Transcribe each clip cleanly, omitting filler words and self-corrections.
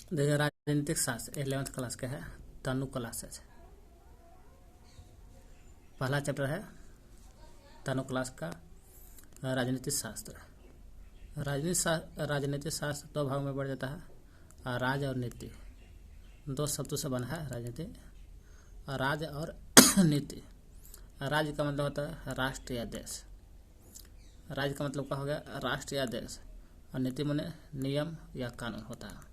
देखिए राजनीतिक शास्त्र 11th क्लास का है, तनु क्लासेज। पहला चैप्टर है तनु क्लास का राजनीतिक शास्त्र। राजनीतिक शास्त्र दो भाग में बढ़ जाता है, राज और नीति। दो शब्दों से बना है राजनीति, राज और नीति। राज्य का मतलब होता है राष्ट्र या देश। राज्य का मतलब क्या हो गया, राष्ट्र या देश, और नीति माने नियम या कानून होता है।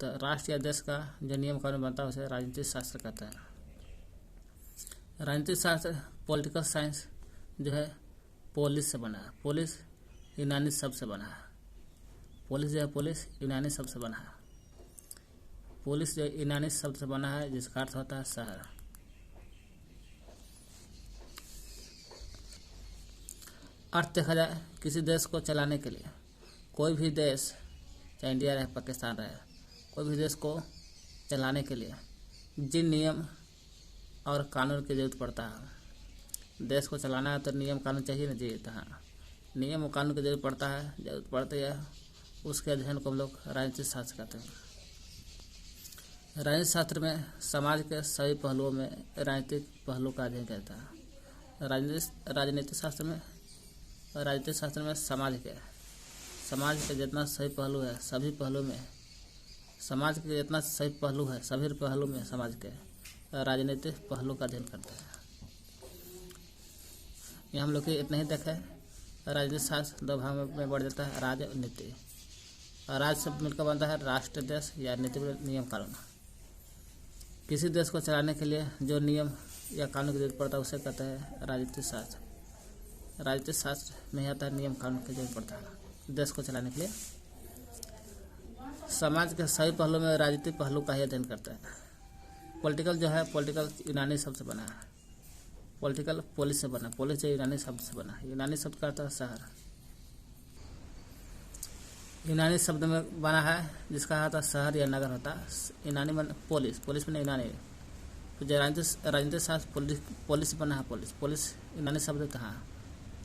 तो राष्ट्र या देश का जो नियम कानून बनता है उसे राजनीतिक शास्त्र कहते हैं। राजनीतिक शास्त्र पॉलिटिकल साइंस जो है पोलिस से बना है। पोलिस यूनानी शब्द से बना है। पोलिस जो है पोलिस यूनानी शब्द से बना है। पोलिस जो यूनानी शब्द से बना है जिसका अर्थ होता है शहर। अर्थ देखा जाए किसी देश को चलाने के लिए, कोई भी देश चाहे इंडिया रहे पाकिस्तान रहे, कोई भी देश को चलाने के लिए जिन नियम और कानून की जरूरत पड़ता है, देश को चलाना है तो नियम कानून चाहिए ना, चाहिए। हाँ, नियम और कानून की जरूरत पड़ती है, उसके अध्ययन को हम लोग राजनीतिक शास्त्र कहते हैं। राजनीतिक शास्त्र में समाज के सभी पहलुओं में राजनीतिक पहलू का अध्ययन करता है। राजनीतिक शास्त्र में समाज के जितना सही पहलू है, सभी पहलू में समाज के जितना सही पहलू है, सभी पहलू में समाज के राजनीतिक पहलू का अध्ययन करते हैं। ये हम लोग इतना ही देखे। राजनीतिक शास्त्र दो भाग में बढ़ जाता है, राज और नीति। राज शब्द मिलकर बनता है राष्ट्र, देश, या नीति नियम कानून। किसी देश को चलाने के लिए जो नियम या कानून की जरूरत पड़ता है उसे कहते हैं राजनीतिक शास्त्र। राजनीतिक शास्त्र में आता है नियम कानून की जरूरत पड़ता है देश को चलाने के लिए। समाज के सभी पहलुओं में राजनीतिक पहलू का ही अध्ययन करता है। पॉलिटिकल जो है, पॉलिटिकल यूनानी शब्द से बना है। पॉलिटिकल पोलिस से बना, पोलिस जो यूनानी शब्द से बना है। यूनानी शब्द का अर्थ है शहर। यूनानी शब्द में बना है जिसका अर्थ शहर या नगर होता है। यूनानी मन पोलिस, पोलिस में यूनानी। तो जो राजनीतिक शास्त्र पोलिस से बना है, पोलिस यूनानी शब्द कहाँ,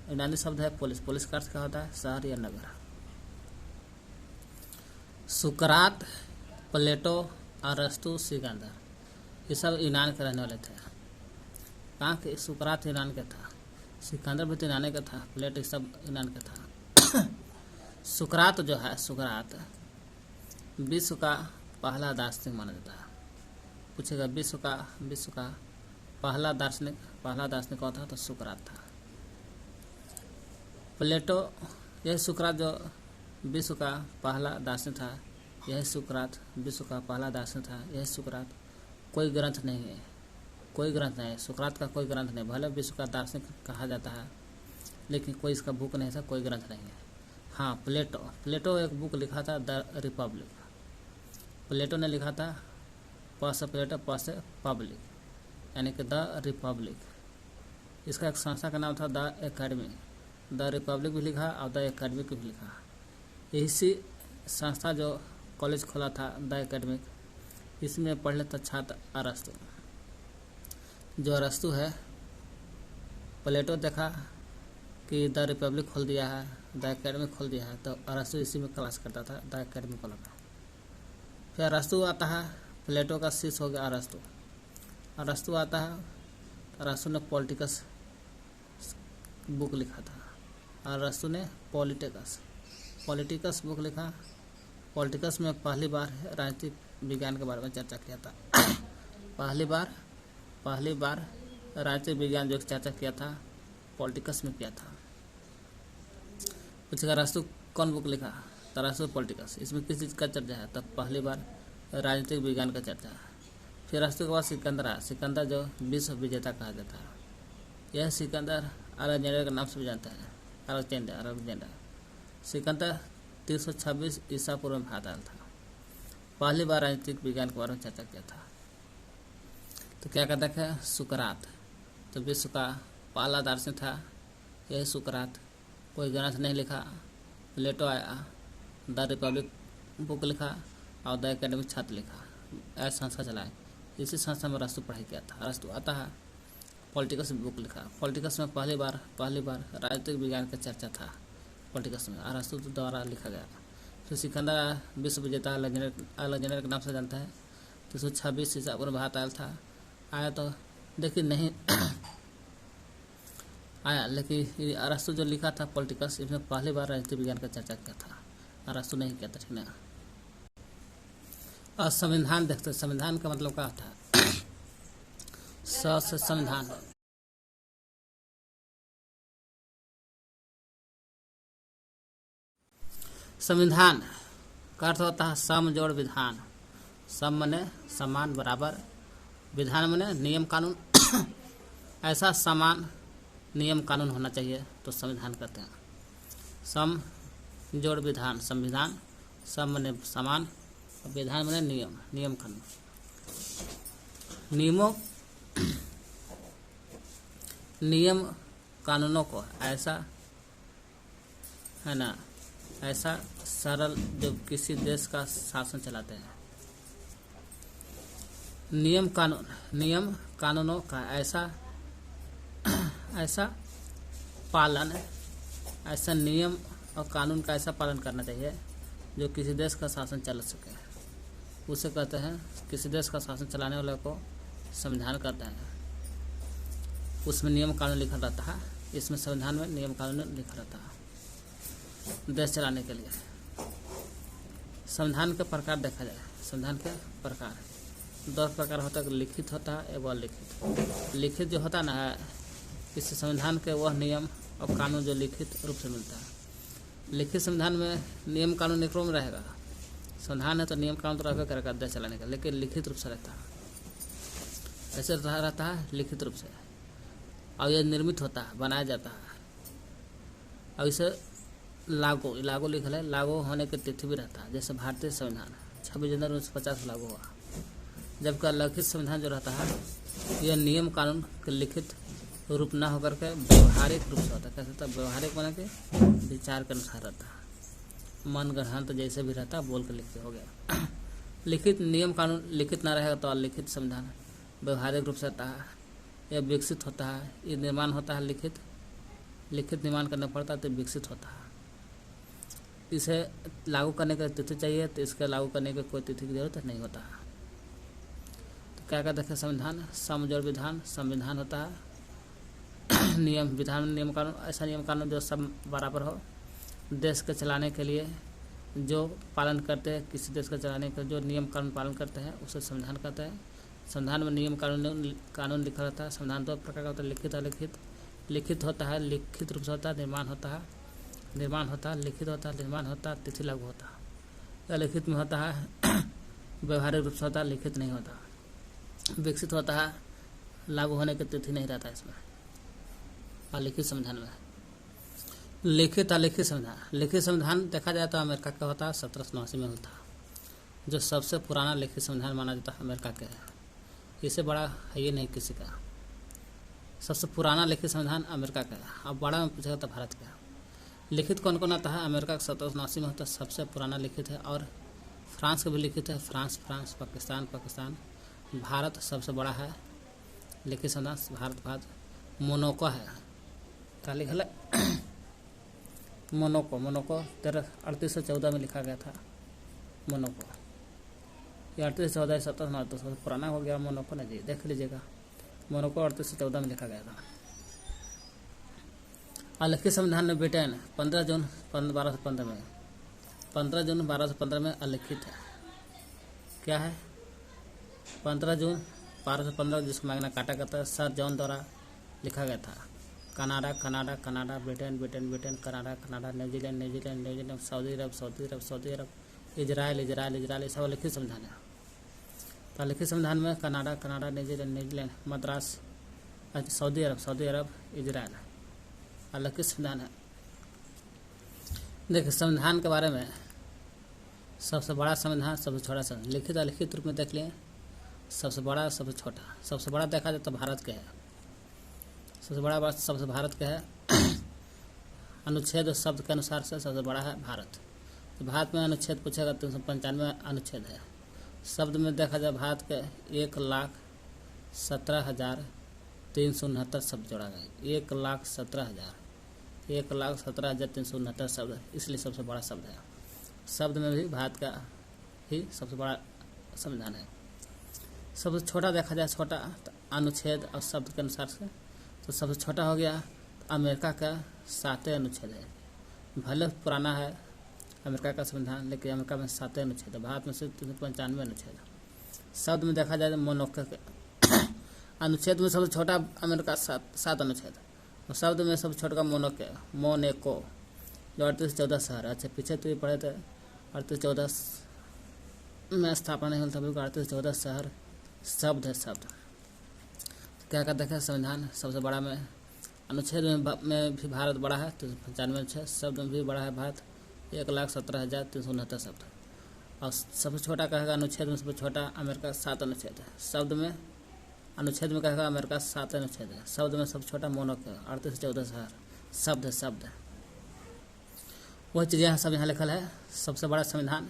यूनानी शब्द है पोलिस। पोलिस का अर्थ क्या होता है, शहर या नगर। सुकरात, प्लेटो, अरस्तु, सिकंदर, ये सब यूनान के रहने वाले थे। कहाँ के? सुकरात यूनान का था, सिकंदर भी यूनान का था, प्लेटो सब यूनान का था। सुकरात जो है, सुकरात विश्व का पहला दार्शनिक माना जाता है। पूछेगा विश्व का पहला दार्शनिक कौन था, तो सुकरात था। प्लेटो, यह सुकरात जो विश्व का पहला दार्शनिक था, यह सुकरात विश्व का पहला दार्शनिक था। यह सुकरात कोई ग्रंथ नहीं है, कोई ग्रंथ नहीं है। सुकरात का कोई ग्रंथ नहीं, भले विश्व का दार्शनिक कहा जाता है लेकिन कोई इसका बुक नहीं था, कोई ग्रंथ नहीं है। हाँ, प्लेटो एक बुक लिखा था, द रिपब्लिक। प्लेटो ने लिखा था, प से प्लेटो, प से पब्लिक, यानी कि द रिपब्लिक। इसका एक संस्था का नाम था द एकेडमी। द रिपब्लिक भी लिखा और द एकेडमिक भी लिखा। इसी संस्था जो कॉलेज खोला था द एकेडमिक, इसमें पढ़ लेता छात्र अरस्तु। जो अरस्तु है, प्लेटो देखा कि द रिपब्लिक खोल दिया है, द एकेडमिक खोल दिया है, तो अरस्तु इसी में क्लास करता था, द एकेडमिक खोला था। फिर अरस्तु आता है, प्लेटो का शिष्य हो गया अरस्तु। अरस्तु आता है, अरस्तु ने पॉलिटिकस बुक लिखा था। अरस्तु ने पॉलिटिकस बुक लिखा। पॉलिटिकस में पहली बार राजनीतिक विज्ञान के बारे में चर्चा किया था। पहली बार राजनीतिक विज्ञान जो चर्चा किया था पॉलिटिकस में किया था। पूछेगा अरस्तु कौन बुक लिखा, तो अरस्तु पॉलिटिकस। इसमें किस चीज़ का चर्चा है, तब पहली बार राजनीतिक विज्ञान का चर्चा है। फिर अरस्तु के बाद सिकंदर जो विश्व विजेता कहा जाता है। यह सिकंदर अलेक्जेंडर के नाम से भी जानता है, अलेक्जेंडर। सिकंदर 326 ईसा पूर्व में भारत आया था। पहली बार राजनीतिक विज्ञान के बारे में चर्चा किया था। तो क्या कहता है, सुकरात तो विश्व का पहला दार्शनिक था, यही सुकरात। कोई ग्रंथ नहीं लिखा। प्लेटो आया, द रिपब्लिक बुक लिखा और द एकेडमिक छात्र लिखा, ऐसा संस्था चलाए। इसी संस्था में अरस्तु पढ़ाई किया था। अरस्तु आता है, पॉलिटिकस बुक लिखा। पॉलिटिकस में पहली बार राजनीतिक विज्ञान का चर्चा था। पॉलिटिकस में अरस्तु द्वारा लिखा गया। तो सिकंदर विश्व विजेता अलेक्जेंडर के नाम से जानता है। 326 ईसा पूर्व भारत आया था, आया तो देखिए नहीं आया, लेकिन अरस्तु जो लिखा था पॉलिटिकल्स, इसमें पहली बार राजनीति विज्ञान का चर्चा किया था, अरस्तु नहीं किया था, ठीक ना। और संविधान देखते, संविधान का मतलब क्या होता है? से संविधान, संविधान का अर्थ होता है सम जोड़ विधान। सम मने समान बराबर, विधान मने नियम कानून ऐसा समान नियम कानून होना चाहिए तो संविधान कहते हैं। सम जोड़ विधान, संविधान, सम मने समान, विधान मने नियम, नियम कानून। नियमों नियम कानूनों को ऐसा है ना, ऐसा सरल जो किसी देश का शासन चलाते हैं। नियम कानूनों का ऐसा पालन, ऐसा नियम और कानून का ऐसा पालन करना चाहिए जो किसी देश का शासन चला सके, उसे कहते हैं। किसी देश का शासन चलाने वाले को संविधान कहते हैं। उसमें नियम कानून लिखा रहता है, इसमें संविधान में नियम कानून लिखा रहता है देश चलाने के लिए। संविधान के प्रकार देखा जाए, संविधान के प्रकार 2 प्रकार होता है, लिखित होता है एवं अलिखित। लिखित जो होता है ना, इस संविधान के वह नियम और कानून जो लिखित रूप से मिलता है। लिखित संविधान में नियम कानून एक रूप में रहेगा, संविधान है तो नियम कानून तो रहबे करेगा देश चलाने का, लेकिन लिखित रूप से रहता है। ऐसे रहता है लिखित रूप से, और यह निर्मित होता है, बनाया जाता है। और इसे लागू लिखल है, लागू होने की तिथि भी रहता है। जैसे भारतीय संविधान 26 जनवरी 1950 लागू हुआ, जबकि लिखित संविधान जो रहता है यह नियम कानून के लिखित रूप न होकर के व्यवहारिक रूप से होता है। कैसे होता है? व्यवहारिक बना के विचार के अनुसार रहता है, मन गढ़ंत जैसे भी रहता है बोल के लिख के हो गया। लिखित नियम कानून लिखित ना रहेगा तो अलिखित संविधान व्यवहारिक रूप से रहता है, यह विकसित होता है, ये निर्माण होता है। लिखित निर्माण करना पड़ता है तो विकसित होता है। इसे लागू करने की तिथि चाहिए तो इसके लागू करने की कोई तिथि की जरूरत नहीं होता है। तो क्या कहते हैं संविधान? समजोड़ विधान, संविधान होता है नियम, विधान नियम कानून, ऐसा नियम कानून जो सब बराबर हो, देश के चलाने के लिए जो पालन करते हैं, किसी देश के चलाने का जो नियम कानून पालन करते हैं उसे संविधान कहते हैं। संविधान में नियम कानून लिखा रहता है। संविधान 2 प्रकार का होता है, लिखित अलिखित। लिखित होता है, लिखित रूप से होता है, निर्माण होता है, लिखित होता है, निर्माण होता है, तिथि लागू होता है। लिखित में होता है व्यवहारिक रूप से होता है, लिखित नहीं होता। विकसित होता है, लागू होने की तिथि नहीं रहता इसमें। और लिखित संविधान में लिखित अलिखित संविधान, लिखित संविधान देखा जाए तो अमेरिका का होता है, 1789 में होता है, जो सबसे पुराना लिखित संविधान माना जाता है अमेरिका के है। इससे बड़ा है ये नहीं किसी का। सबसे पुराना लिखित संविधान अमेरिका का है। अब बड़ा में पूछेगा तो भारत का। लिखित कौन कौन आता है? अमेरिका का 1789 में होता है, सबसे पुराना लिखित है। और फ्रांस का भी लिखित है, फ्रांस, पाकिस्तान। भारत सबसे बड़ा है लिखित संविधान, भारत। मोनाको है, क्या लिखल है? मोनाको 3814 में लिखा गया था। मोनाको ये 3814 17 तो सबसे पुराना हो गया मोनाको ना जी, देख लीजिएगा। मोनाको 3814 में लिखा गया था। और लिखित संविधान में ब्रिटेन 15 जून 1215 में, 15 जून 1215 में अलिखित है। क्या है? 15 जून 1215 जिसको मैग्ना कार्टा कहता है, सर जॉन द्वारा लिखा गया था। कनाडा, ब्रिटेन, कनाडा, न्यूजीलैंड, सऊदी अरब, इजराइल, सब लिखित संविधान है। तो लिखित संविधान में कनाडा, न्यूजीलैंड, मद्रास, सऊदी अरब, इजराइल लिखित संविधान है। देखिए संविधान के बारे में, सबसे बड़ा संविधान, सबसे छोटा संविधान, लिखित अलिखित रूप में देख लिए। सबसे बड़ा, सबसे छोटा। सबसे बड़ा देखा जाए तो भारत के है, सबसे बड़ा बात सबसे भारत का है। अनुच्छेद शब्द के अनुसार से सबसे बड़ा है भारत। तो भारत में अनुच्छेद पूछेगा 395 अनुच्छेद है। शब्द में देखा जाए भारत के 1,17,369 शब्द जोड़ा गया। 1,17,369 शब्द, इसलिए सबसे बड़ा शब्द है। शब्द में भी भारत का ही सबसे बड़ा संविधान है। सबसे छोटा देखा जाए, छोटा तो अनुच्छेद और शब्द के अनुसार से तो सबसे छोटा हो गया तो अमेरिका का 7वें अनुच्छेद है। भले पुराना है अमेरिका का संविधान, लेकिन अमेरिका में 7वें अनुच्छेद है, भारत में सिर्फ 395 अनुच्छेद है। शब्द में देखा जाए तो मोनोको के अनुच्छेद में सबसे छोटा अमेरिका 7 अनुच्छेद, और शब्द में सबसे छोटा मोनेको जो 38-14 शहर। अच्छा, पीछे तो ये पढ़े थे 38-14 में स्थापना नहीं होता, बिल्कुल 38-14 शहर शब्द है। शब्द क्या क्या देखें, संविधान सबसे बड़ा में अनुच्छेद में भी भारत बड़ा है 395 अनुच्छेद, शब्द में भी बड़ा है भारत 1,17,369 शब्द, और सबसे छोटा कहेगा अनुच्छेद में सबसे छोटा अमेरिका 7 अनुच्छेद है। शब्द में अनुच्छेद में कहेगा अमेरिका 7 अनुच्छेद है, शब्द में सबसे छोटा मोनोको 38-14 शहर शब्द है। शब्द है वह चीज़ें यहाँ सब यहाँ लिखल है। सबसे बड़ा संविधान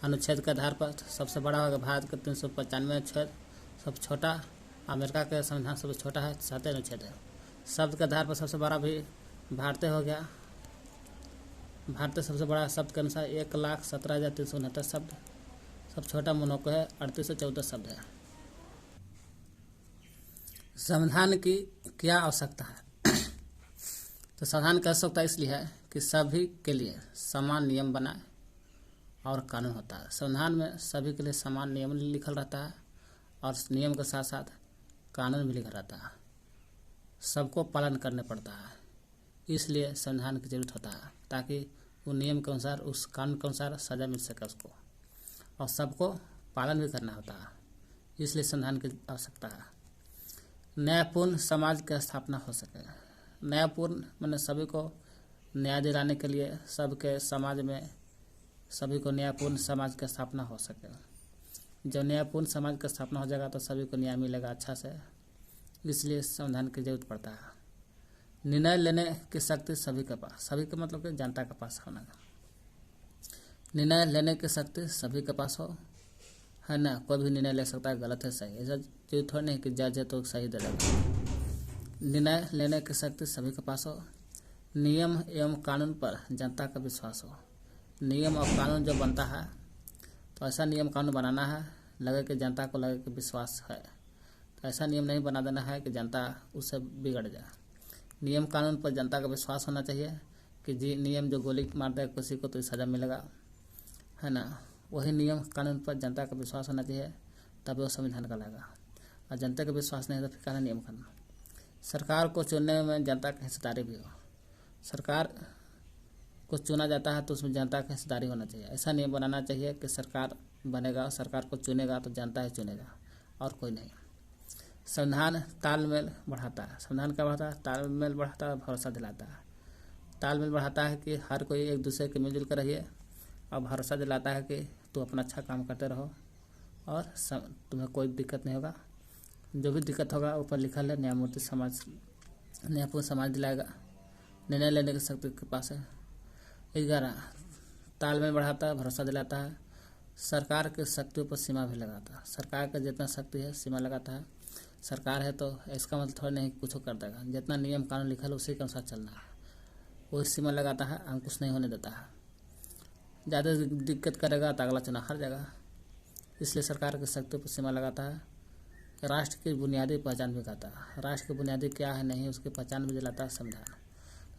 अनुच्छेद के आधार पर सबसे बड़ा होगा भारत का 395 अनुच्छेद, सबसे छोटा अमेरिका का संविधान सबसे छोटा है 7 अनुच्छेद है। शब्द के आधार पर सबसे बड़ा भी भारतीय हो गया, भारतीय सबसे बड़ा शब्द के अनुसार 1,17,369 शब्द, सबसे छोटा मोनोको है 3814 शब्द है। संविधान की क्या आवश्यकता है? तो संविधान की आवश्यकता इसलिए है कि सभी के लिए समान नियम बनाए और कानून होता है। संविधान में सभी के लिए समान नियम लिखल रहता है और नियम के साथ साथ कानून भी लिखा रहता है, सबको पालन करने पड़ता है। इसलिए संविधान की जरूरत होता है ताकि वो नियम के अनुसार उस कानून के अनुसार सजा मिल सके उसको, और सबको पालन भी करना होता है, इसलिए संविधान की आवश्यकता है। न्यायपूर्ण समाज की स्थापना हो सके। न्यायपूर्ण मैंने सभी को न्याय दिलाने के लिए सबके समाज में सभी को न्यायपूर्ण समाज की स्थापना हो सके। जब न्यायपूर्ण समाज की स्थापना हो जाएगा तो सभी को न्याय मिलेगा अच्छा से, इसलिए संविधान की जरूरत पड़ता है। निर्णय लेने की शक्ति सभी के पास, सभी के मतलब कि जनता के पास होना। निर्णय लेने की शक्ति सभी के पास हो, है ना। कोई भी निर्णय ले सकता है, गलत है सही, ऐसा जरूरी थोड़ा नहीं कि जज है तो सही दे देगा। निर्णय लेने की शक्ति सभी के पास हो। नियम एवं कानून पर जनता का विश्वास हो। नियम और कानून जो बनता है तो ऐसा नियम कानून बनाना है लगे कि जनता को लगे कि विश्वास है, तो ऐसा नियम नहीं बना देना है कि जनता उससे बिगड़ जाए। नियम कानून पर जनता का विश्वास होना चाहिए कि जी नियम जो गोली मार दे किसी को तो सज़ा मिलेगा, है ना। वही नियम कानून पर जनता का विश्वास होना चाहिए, तब वो संविधान का लगेगा। और जनता का विश्वास नहीं है तो फिर क्या नियम करना। सरकार को चुनने में जनता की हिस्सेदारी भी हो। सरकार को चुना जाता है तो उसमें जनता की हिस्सेदारी होना चाहिए। ऐसा नियम बनाना चाहिए कि सरकार बनेगा, सरकार को चुनेगा तो जनता ही चुनेगा और कोई नहीं। संविधान तालमेल बढ़ाता है। संविधान क्या बढ़ाता है? तालमेल बढ़ाता है, भरोसा दिलाता है। तालमेल बढ़ाता है कि हर कोई एक दूसरे के मिलजुल कर रहिए, और भरोसा दिलाता है कि तू अपना अच्छा काम करते रहो और तुम्हें कोई दिक्कत नहीं होगा। जो भी दिक्कत होगा ऊपर लिखल है न्यायमूर्ति समाज, न्यायपूर्ण समाज दिलाएगा। निर्णय लेने की शक्ति के पास है। 11 तालमेल बढ़ाता है, भरोसा दिलाता है। सरकार के शक्तियों पर सीमा भी लगाता है। सरकार का जितना शक्ति है सीमा लगाता है। सरकार है तो इसका मतलब थोड़ा नहीं कुछ कर देगा, जितना नियम कानून लिखा है उसी के अनुसार चलना है। वो सीमा लगाता है, अंकुश नहीं होने देता है। ज़्यादा दिक्कत करेगा तो अगला चुनाव हार जाएगा, इसलिए सरकार की शक्तियों पर सीमा लगाता है। राष्ट्र की बुनियादी पहचान भी करता है। राष्ट्र की बुनियादी क्या है नहीं उसकी पहचान भी दिलाता है संविधान।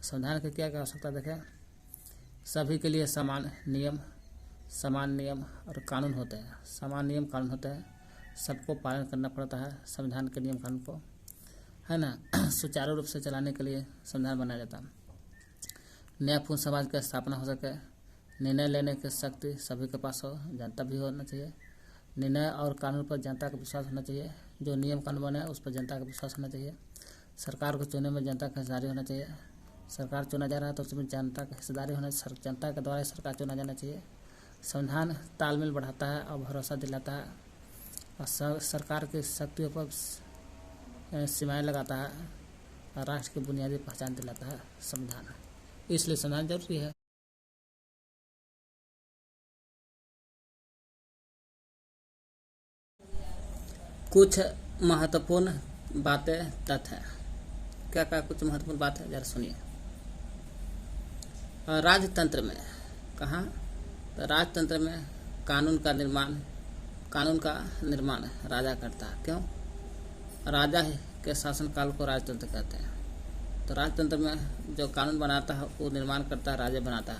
संविधान की क्या क्या आवश्यकता देखें, सभी के लिए समान नियम और कानून होते हैं। समान नियम कानून होते हैं, सबको पालन करना पड़ता है संविधान के नियम कानून को, है ना। सुचारू रूप से चलाने के लिए संविधान बनाया जाता है। न्यायपूर्ण समाज की स्थापना हो सके। निर्णय लेने की शक्ति सभी के पास हो, जनता भी होना चाहिए। निर्णय और कानून पर जनता का विश्वास होना चाहिए। जो नियम कानून बने उस पर जनता का विश्वास होना चाहिए। सरकार को चुनने में जनता का हिस्सेदारी होना चाहिए। सरकार चुना जा रहा है तो उसमें जनता का हिस्सेदारी होना चाहिए, जनता के द्वारा सरकार चुना जाना चाहिए। संविधान तालमेल बढ़ाता है और भरोसा दिलाता है, और सरकार की शक्तियों पर सीमाएं लगाता है, और राष्ट्र की बुनियादी पहचान दिलाता है संविधान। इसलिए संविधान जरूरी है। कुछ महत्वपूर्ण बातें तथ्य। क्या क्या कुछ महत्वपूर्ण बात है जरा सुनिए। राजतंत्र में कहाँ तो राजतंत्र में कानून का निर्माण राजा करता है। क्यों? राजा के शासनकाल को राजतंत्र कहते हैं। तो राजतंत्र में जो कानून बनाता है वो निर्माण करता है, राजा बनाता है।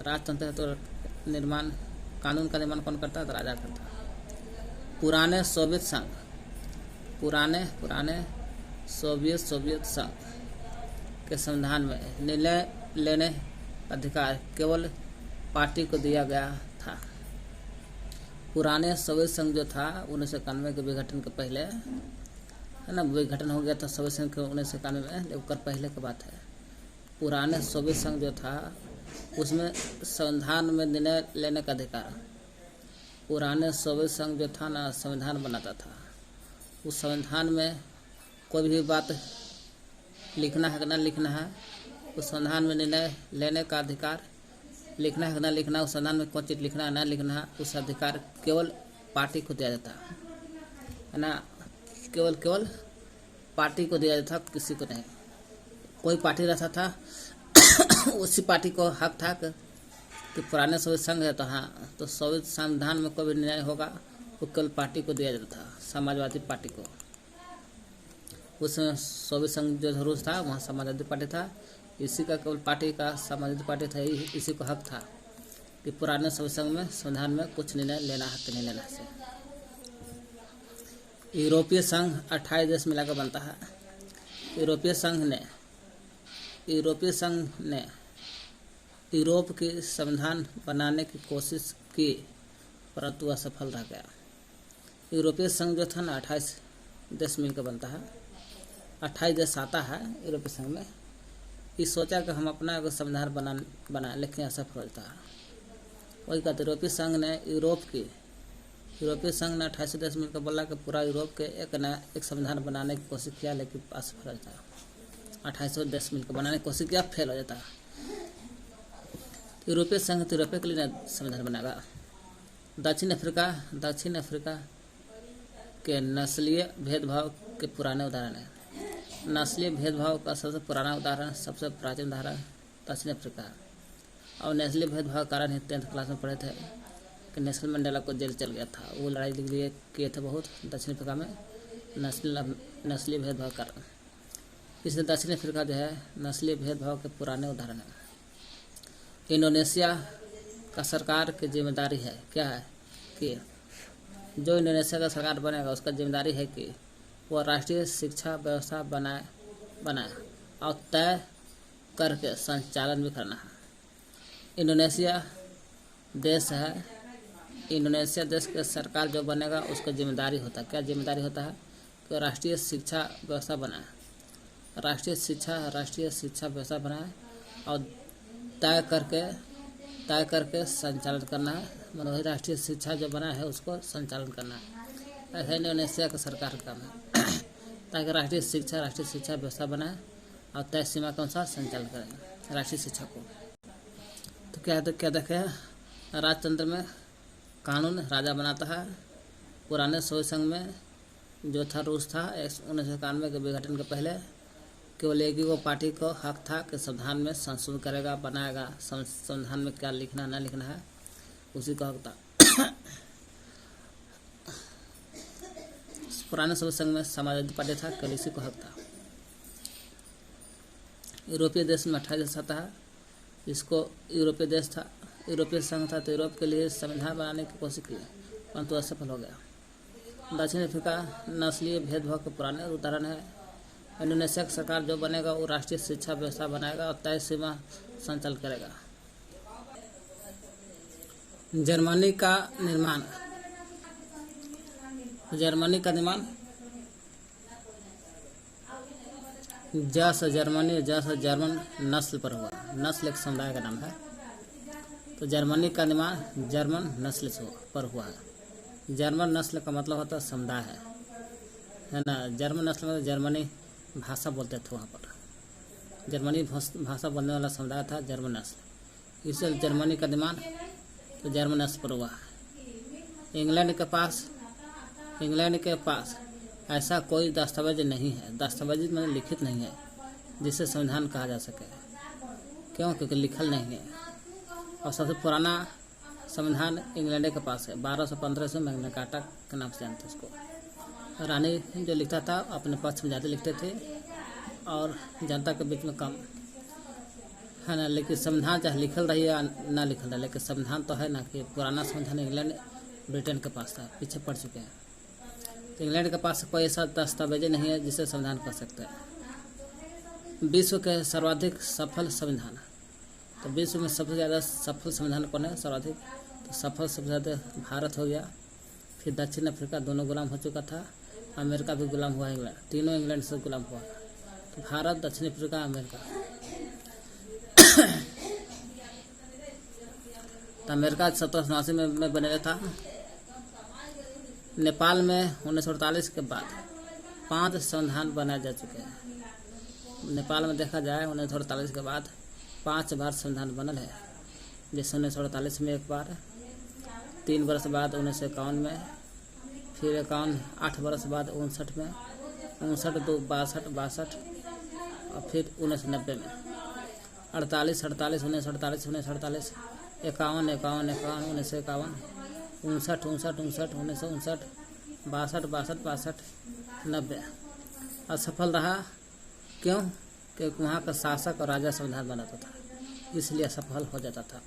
राजतंत्र है तो कानून का निर्माण कौन करता है? तो राजा करता है। पुराने सोवियत संघ के संविधान में निर्णय लेने का अधिकार केवल पार्टी को दिया गया था। पुराने सोवियत संघ जो था 1991 के विघटन के पहले, है ना, विघटन हो गया था सोवियत संघ के 1991 में, लेकर पहले की बात है। पुराने सोवियत संघ जो था उसमें संविधान में निर्णय लेने का अधिकार, पुराने सोवियत संघ जो था ना संविधान बनाता था, उस संविधान में कोई भी बात लिखना है कि न लिखना है, उस संविधान में निर्णय लेने का अधिकार, लिखना है कि न लिखना, उस संविधान में कौन चीज़ लिखना है न लिखना है, उस अधिकार केवल पार्टी को दिया जाता है ना, केवल पार्टी को दिया जाता, किसी को नहीं। कोई पार्टी रहता था उसी पार्टी को हक था कि पुराने सोवियत संघ है तो हाँ, तो सोवियत संविधान में कोई भी निर्णय होगा वो केवल पार्टी को दिया जाता था, समाजवादी पार्टी को। उसमें सोवियत संघ जो रूस था वहाँ समाजवादी पार्टी था, इसी का केवल पार्टी का समाजवादी पार्टी था, इसी को हक था कि पुराने सोवियत संघ में संविधान में कुछ निर्णय लेना है कि नहीं लेना से। यूरोपीय संघ 28 देश मिलाकर बनता है। यूरोपीय संघ ने यूरोप की संविधान बनाने की कोशिश की परंतु असफल रह गया। यूरोपीय संघ जो था ना 28 देश मिलकर बनता है, 28 देश आता है यूरोपीय संघ में। इस सोचा कि हम अपना एक संविधान बनाए लेकिन असफल होता है। वही कहते यूरोपीय संघ ने यूरोपीय संघ ने 28 देश मिलकर बोला कि पूरा यूरोप के एक संविधान बनाने की कोशिश किया लेकिन असफल होता है। 28 देश मिलकर बनाने की कोशिश किया, फेल हो जाता है। यूरोपीय संघ तो यूरोपीय के लिए संविधान बनाएगा। दक्षिण अफ्रीका के नस्लीय भेदभाव के पुराने उदाहरण है। नस्लीय भेदभाव का सबसे पुराना उदाहरण, सबसे प्राचीन उदाहरण दक्षिण अफ्रीका। और नस्लीय भेदभाव के कारण ही 10th क्लास में पढ़े थे कि नेल्सन मंडेला को जेल चल गया था। वो लड़ाई लिए किए थे बहुत दक्षिण अफ्रीका में नस्लीय भेदभाव के कारण। इसलिए दक्षिण अफ्रीका जो है नस्लीय भेदभाव के पुराने उदाहरण है। इंडोनेशिया का सरकार की जिम्मेदारी है, क्या है कि जो इंडोनेशिया का सरकार बनेगा उसका जिम्मेदारी है कि वह राष्ट्रीय शिक्षा व्यवस्था बनाए और तय करके संचालन भी करना है। इंडोनेशिया देश है, इंडोनेशिया देश के सरकार जो बनेगा उसका जिम्मेदारी होता है, क्या जिम्मेदारी होता है कि राष्ट्रीय शिक्षा व्यवस्था बनाए, राष्ट्रीय शिक्षा व्यवस्था बनाए और तय करके संचालन करना है। मतलब राष्ट्रीय शिक्षा जो बना है उसको संचालन करना है। ऐसा इंडोनेशिया का सरकार का काम है ताकि राष्ट्रीय शिक्षा व्यवस्था बनाए और तय सीमा के अनुसार संचालन करें राष्ट्रीय शिक्षा को। तो क्या देखे, राजतंत्र में कानून राजा बनाता है। पुराने सोवियत संघ में जो था रूस था 1991 के विघटन के पहले केवल एक ही वो पार्टी को हक था कि संविधान में संशोधन करेगा, बनाएगा, संविधान में क्या लिखना न लिखना है उसी का हक था। पुराने सोवियत संघ में समाजवादी पार्टी था, केवल इसी को हक था। यूरोपीय देश में 28 देश आता है, इसको यूरोपीय संघ था तो यूरोप के लिए संविधान बनाने की कोशिश की परंतु असफल हो गया। दक्षिण अफ्रीका नस्लीय भेदभाव के पुराने उदाहरण है। इंडोनेशिया की सरकार जो बनेगा वो राष्ट्रीय शिक्षा व्यवस्था बनाएगा और तय सीमा संचालन करेगा। जर्मनी का निर्माण जर्मन नस्ल पर हुआ। नस्ल एक समुदाय का नाम है। तो जर्मनी का निर्माण जर्मन नस्ल पर हुआ है। जर्मन नस्ल का मतलब होता है समुदाय है ना। जर्मन नस्ल में जर्मनी भाषा बोलते थे, वहाँ पर जर्मनी भाषा बोलने वाला समुदाय था जर्मन नस्ल। इसलिए जर्मनी का निर्माण तो जर्मन नस्ल पर हुआ है। इंग्लैंड के पास ऐसा कोई दस्तावेज नहीं है, दस्तावेज में लिखित नहीं है जिसे संविधान कहा जा सके। क्यों? क्योंकि लिखल नहीं है। और सबसे पुराना संविधान इंग्लैंड के पास है, 1215 से मैग्ना कार्टा के नाम से जानते उसको। रानी जो लिखता था अपने पक्ष में ज़्यादा लिखते थे और जनता के बीच में कम, है ना। लेकिन संविधान चाहे लिखल रही या ना लिखल रही, लेकिन संविधान तो है ना कि पुराना संविधान इंग्लैंड ब्रिटेन के पास था, पीछे पड़ चुके हैं। तो इंग्लैंड के पास कोई ऐसा दस्तावेज नहीं है जिसे संविधान कर सकते हैं। विश्व के सर्वाधिक सफल संविधान, तो विश्व में सबसे ज़्यादा सफल संविधान कौन है सर्वाधिक? तो सफल सबसे ज़्यादा भारत हो गया, फिर दक्षिण अफ्रीका दोनों गुलाम हो चुका था, अमेरिका भी गुलाम हुआ, इंग्लैंड, तीनों इंग्लैंड से गुलाम हुआ। तो भारत, दक्षिण अफ्रीका, अमेरिका। तो अमेरिका 1789 में बने था। नेपाल में 1948 के बाद 5 संविधान बनाए जा चुके हैं। नेपाल में देखा जाए 1948 के बाद 5 बार संविधान बनल है। जैसे 1948 में एक बार, 3 वर्ष बाद 1951 में, फिर 8 वर्ष बाद 59 में, 59, 62, और फिर 1990 में, 48, 1948, 1948, 51, 1951, 1959, 62, 90 असफल रहा। क्यों? क्योंकि वहाँ का शासक और राजा संविधान बनाता था, इसलिए असफल हो जाता था।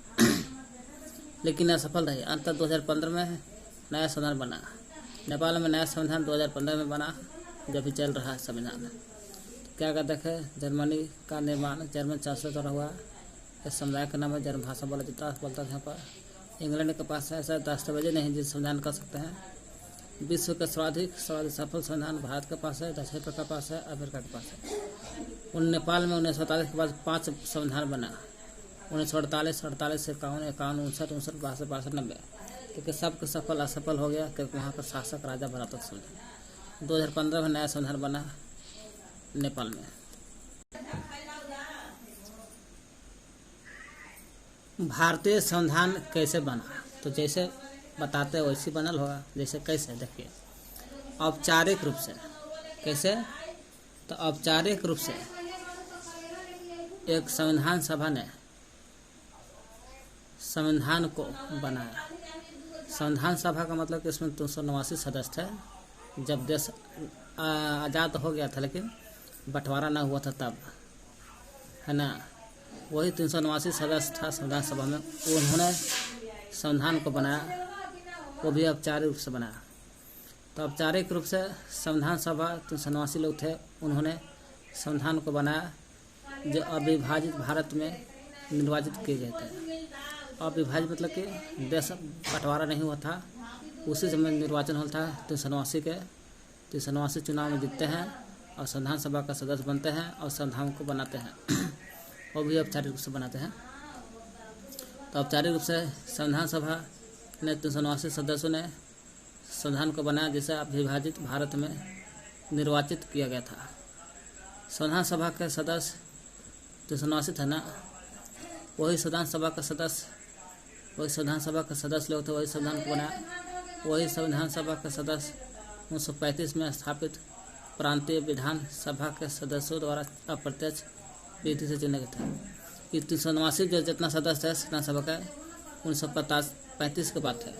लेकिन असफल रही। अंत 2015 में नया संविधान बना। नेपाल में नया संविधान 2015 में बना, जो भी चल रहा है संविधान। क्या कहते हैं? जर्मनी का निर्माण जर्मन चांसलर द्वारा हुआ। इस समुदाय का नाम है जर्मन भाषा बोलता था यहाँ पर। इंग्लैंड के पास ऐसा दस्तावेज नहीं जिस संविधान कर सकते हैं। विश्व के सर्वाधिक सफल संविधान भारत के पास है, दक्षिण अफ्रीका के पास है, अमेरिका के पास है। नेपाल में 1948 के बाद 5 संविधान बना। 1948, 48, 51, 51, 59, 62, 90, क्योंकि सबके सफल असफल हो गया, क्योंकि वहाँ का शासक राजा बनाता संविधान। 2015 में नया संविधान बना नेपाल में। भारतीय संविधान कैसे बना? तो जैसे बताते हैं वैसे बनल होगा। जैसे कैसे? देखिए, औपचारिक रूप से। कैसे? तो औपचारिक रूप से एक संविधान सभा ने संविधान को बनाया। संविधान सभा का मतलब कि इसमें 389 सदस्य थे। जब देश आज़ाद हो गया था, लेकिन बंटवारा ना हुआ था तब, है ना, वही 389 सदस्य था संविधान सभा में। उन्होंने संविधान को बनाया, वो भी औपचारिक रूप से बनाया। तो औपचारिक रूप से संविधान सभा 389 लोग थे, उन्होंने संविधान को बनाया, जो अविभाजित भारत में निर्वाचित किए गए थे। अविभाजित मतलब कि देश बंटवारा नहीं हुआ था, उसी समय निर्वाचन हुआ था। 389 के 389 चुनाव में जीतते हैं और संविधान सभा का सदस्य बनते हैं और संविधान को बनाते हैं। वो भी औपचारिक रूप से बनाते हैं। तो औपचारिक रूप से संविधान सभा ने 389 सदस्यों ने संविधान को बनाया, जिसे अविभाजित भारत में निर्वाचित किया गया था। संविधान सभा के सदस्य 389 थे ना, वही संविधान सभा का सदस्य लोग थे, वही संविधान को बनाया। वही संविधान सभा के सदस्य 1935 में स्थापित प्रांतीय विधान सभा के सदस्यों द्वारा अप्रत्यक्ष विधि से चुने गए थे। 389 जो जितना सदस्य है संविधान सभा का 1935 के बाद थे।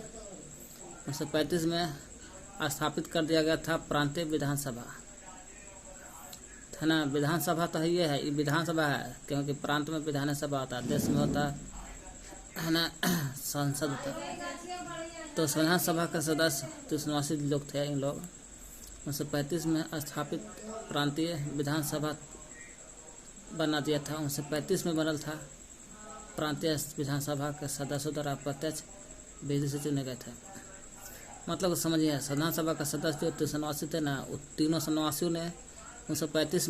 1935 में स्थापित कर दिया गया था प्रांतीय विधानसभा, है ना। विधानसभा तो ये है, ये विधानसभा है, क्योंकि प्रांत में विधानसभा होता है, देश में होता है ना संसद होता है। तो संविधान सभा के सदस्य 389 लोग थे। इन लोग 1935 में स्थापित प्रांतीय विधानसभा बना दिया था। 1935 में बनल था। प्रांतीय विधानसभा के सदस्यों द्वारा प्रत्यक्ष विधि से चुने गए थे। मतलब समझिए, संविधान सभा का सदस्य जो 389 थे ना, वो तीनों 389 ने 1935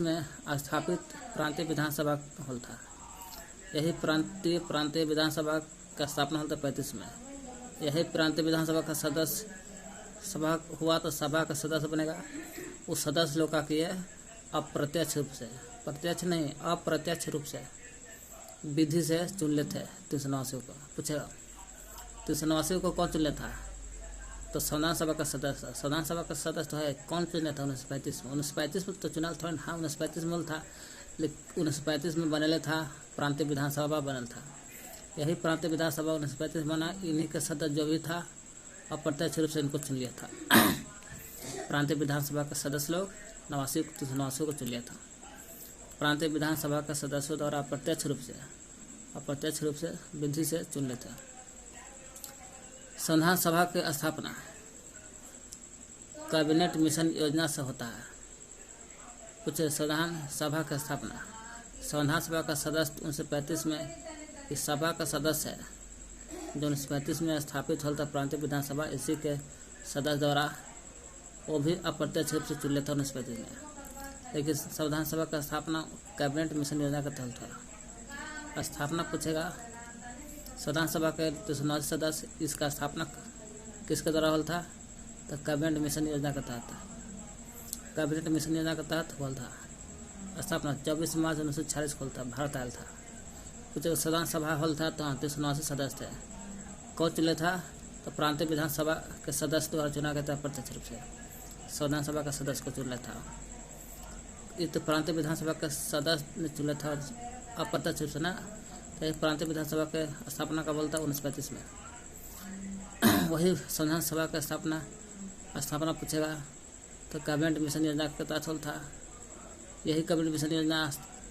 में स्थापित प्रांतीय विधानसभा हॉल था। यही प्रांतीय विधानसभा का स्थापना होता 35 में। यही प्रांतीय विधानसभा का सदस्य सभा हुआ तो सभा का सदस्य बनेगा। उस सदस्य लोग का किए अप्रत्यक्ष रूप से, प्रत्यक्ष नहीं अप्रत्यक्ष रूप से विधि से चुन लेते थे 389 को। पूछेगा 389 को कौन चुन लेता है? तो संविधान सभा का सदस्य तो है, कौन चुन लेता 1935 में? 1935 में तो चुनाव थोड़ा, हाँ 1935 में था, लेकिन 1935 में बनले था प्रांतीय विधानसभा बनल था। यही प्रांतीय विधानसभा 1935 बना, इन्हीं के सदस्य जो भी था अप्रत्यक्ष रूप से इनको चुन लिया था। प्रांतीय विधानसभा के सदस्य लोग 89 को चुन लिया था। प्रांतीय विधानसभा के सदस्यों द्वारा अप्रत्यक्ष रूप से विधि से चुन लेते हैं। संविधान सभा की स्थापना कैबिनेट मिशन योजना से होता है। कुछ संविधान सभा की स्थापना संविधान सभा का सदस्य 1935 में इस सभा का सदस्य है जो 1935 में स्थापित होता प्रांतीय विधानसभा, इसी के सदस्य द्वारा वो भी अप्रत्यक्ष रूप से चुन लेता 1935 में। लेकिन संविधान सभा का स्थापना कैबिनेट मिशन योजना के तहत हुआ। स्थापना पूछेगा संविधान सभा के 209 सदस्य, इसका स्थापना किसके द्वारा हुआ था? तो कैबिनेट मिशन योजना के तहत। कैबिनेट मिशन योजना के तहत हुआ था स्थापना 24 मार्च 1946 को था, भारत आयल था। कुछ संविधान सभा हॉल था तो 379 सदस्य थे। कौन चुने था? तो प्रांतीय विधानसभा के सदस्य द्वारा चुना गया था प्रत्यक्ष रूप से। संविधान सभा का सदस्य को चुना था। ये तो प्रांतीय विधानसभा के सदस्य ने चुना था अप्रत्यक्ष रूप से ना। तो प्रांतीय विधानसभा के स्थापना का बोलता 1935 में। वही संविधान सभा का स्थापना पूछेगा तो कैबिनेट मिशन योजना के तहत होता था। यही कैबिनेट मिशन योजना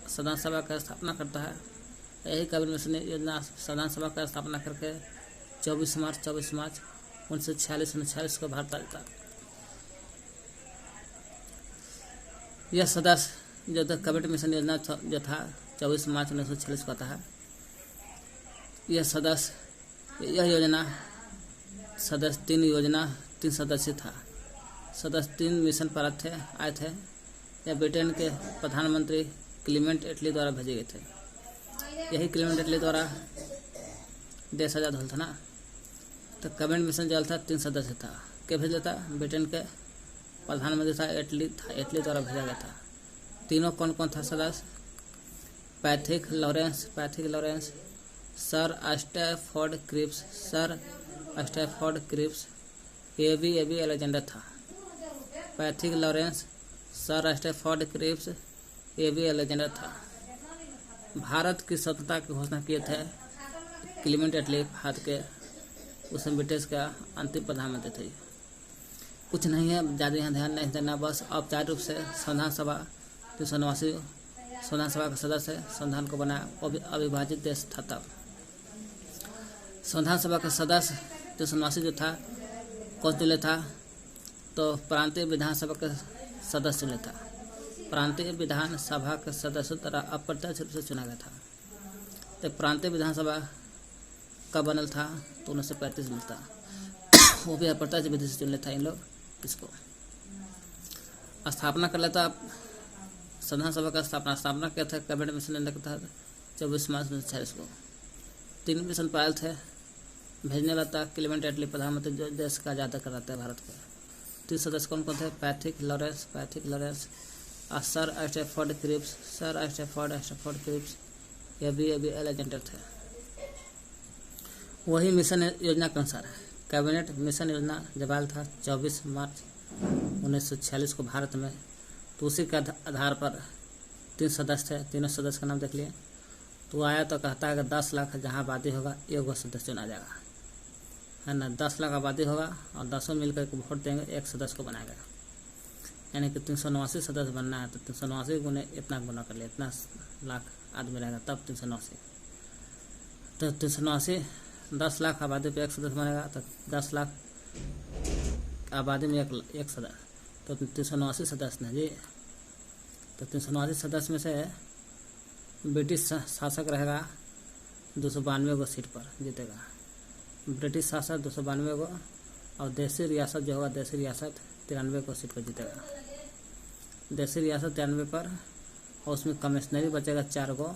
संविधान सभा का स्थापना करता है। यही कैबिनेट मिशन योजना संविधान सभा का स्थापना करके 24 मार्च 1946 को भारत आया था। यह सदस्य जो कैबिनेट मिशन योजना जो था 24 मार्च 1946 को आता है। यह योजना सदस्य 3 सदस्य था। सदस्य 3 मिशन पर आए थे। यह ब्रिटेन के प्रधानमंत्री क्लीमेंट एटली द्वारा भेजे गए थे। यही क्लीमेंट एटली द्वारा देश आजाद हुआ था ना। तो कैबिनेट मिशन जो था 3 सदस्य था। क्या भेजा था? ब्रिटेन के प्रधानमंत्री था एटली द्वारा भेजा गया था। तीनों कौन कौन था सदस्य? Patrick Lawrence, sir Stafford Cripps, AB Alexander था। Patrick Lawrence, sir Stafford Cripps, AB Alexander था। भारत की स्वतंत्रता की घोषणा किए थे क्लीमेंट एटली, भारत के उसमें ब्रिटिश का अंतिम प्रधानमंत्री थे। कुछ नहीं है, ज़्यादा यहाँ ध्यान नहीं देना। बस औपचारिक रूप से संविधान सभा 389 संविधान सभा का सदस्य संविधान को बनाया। वो भी अविभाजित देश था तब। संविधान सभा का सदस्य 389 जो था कौन चुने था? तो प्रांतीय विधानसभा के सदस्य चुने था। प्रांतीय विधानसभा के सदस्यों द्वारा अप्रत्यक्ष रूप से चुना गया था। तो प्रांतीय विधानसभा कब बनल था? तो 1935 में था। वो भी अप्रत्यक्ष विधि से चुन लेता इन लोग। इसको स्थापना कर लेता संविधान सभा का स्थापना किया था कैबिनेट मिशन के तहत 24 मार्च 1946 को। 3 मिशन पायल थे। भेजने वाला था क्लीमेंट एटली, प्रधानमंत्री जो देश का आज़ाद कराता है भारत के। 3 सदस्य कौन कौन थे? पैट्रिक लॉरेंस, और sir Stafford Cripps, AB Alexander थे। वही मिशन योजना के अनुसार कैबिनेट मिशन योजना जब आया था 24 मार्च 1946 को भारत में, तो उसी के आधार पर 3 सदस्य थे। तीनों सदस्य का नाम देख लिए। तो आया तो कहता है कि 10 लाख जहाँ आबादी होगा एक सदस्य चुना जाएगा, है ना। 10 लाख आबादी होगा और 10 मिलकर के वोट देंगे, एक सदस्य को बनाएगा। यानी कि 389 सदस्य बनना है तो 389 गुने इतना गुना कर लिया, इतना लाख आदमी रहेगा तब 389। तो 389 10 लाख आबादी पे एक सदस्य बनेगा, तो 10 लाख आबादी में एक सदस्य, तो 389 सदस्य हैं जी। तो 389 सदस्य में से ब्रिटिश शासक रहेगा 292 गो सीट पर जीतेगा। ब्रिटिश शासक 292 गो, और देसी रियासत जो होगा देसी रियासत 93 को सीट पर जीतेगा। देसी रियासत 93 पर, और उसमें कमिश्नरी बचेगा 4 गो,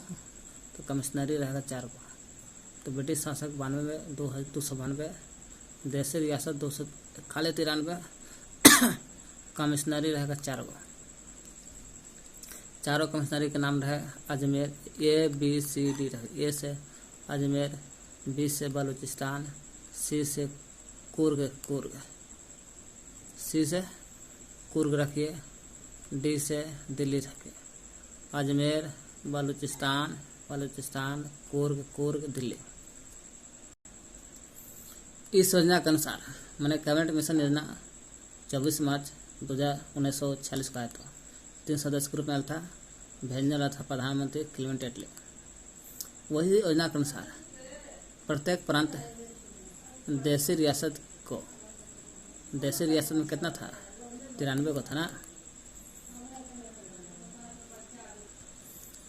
तो कमिश्नरी रहेगा 4 गो। तो ब्रिटिश शासक 92 में 292, देसी रियासत 200 खाली 93, कमिश्नरी रहेगा 4 गो। चारों कमिश्नरी के नाम रहे अजमेर, ABCD रहे। ए से अजमेर, बी से बलूचिस्तान, सी से कुर्ग, सी से कुर्ग रखिए, डी से दिल्ली रखिए, अजमेर, बलूचिस्तान, कुर्ग, दिल्ली। इस योजना के अनुसार मैंने कैबिनेट मिशन योजना 24 मार्च 1946 का आया था। 3 सदस्य के रूप में था, भेजने वाला था प्रधानमंत्री क्लेमेंट एटली। वही योजना के अनुसार प्रत्येक प्रांत देशी रियासत में कितना था? 93 को था ना।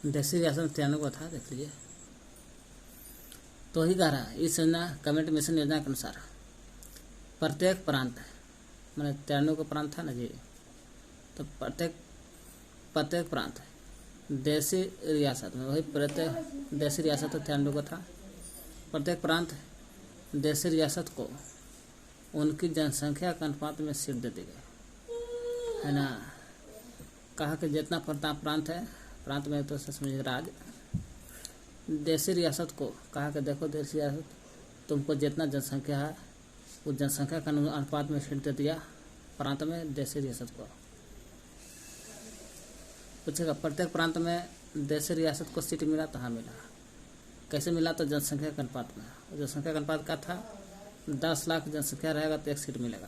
देशी रियासत में 93 को था, देख लीजिए। तो ही कह रहा है इस योजना कैबिनेट मिशन योजना के अनुसार प्रत्येक प्रांत, मैंने 93 को प्रांत था ना जी, तो प्रत्येक प्रांत देशी रियासत में, वही प्रत्येक देशी रियासत 93 को था। प्रत्येक प्रांत देशी रियासत को उनकी जनसंख्या के अनुपात में सीट दे दी गई है ना। कहा कि जितना प्रांत है, प्रांत में तो समझिए राज्य, देशी रियासत को कहा कि देखो देशी रियासत तुमको जितना जनसंख्या है उस जनसंख्या के अनुपात में सीट दे दिया प्रांत में देशी रियासत को। पूछेगा प्रत्येक प्रांत में देशी रियासत को सीट मिला तो हाँ मिला। कैसे मिला? तो जनसंख्या के अनुपात में। जनसंख्या का अनुपात क्या था? 10 लाख जनसंख्या रहेगा तो 1 सीट मिलेगा।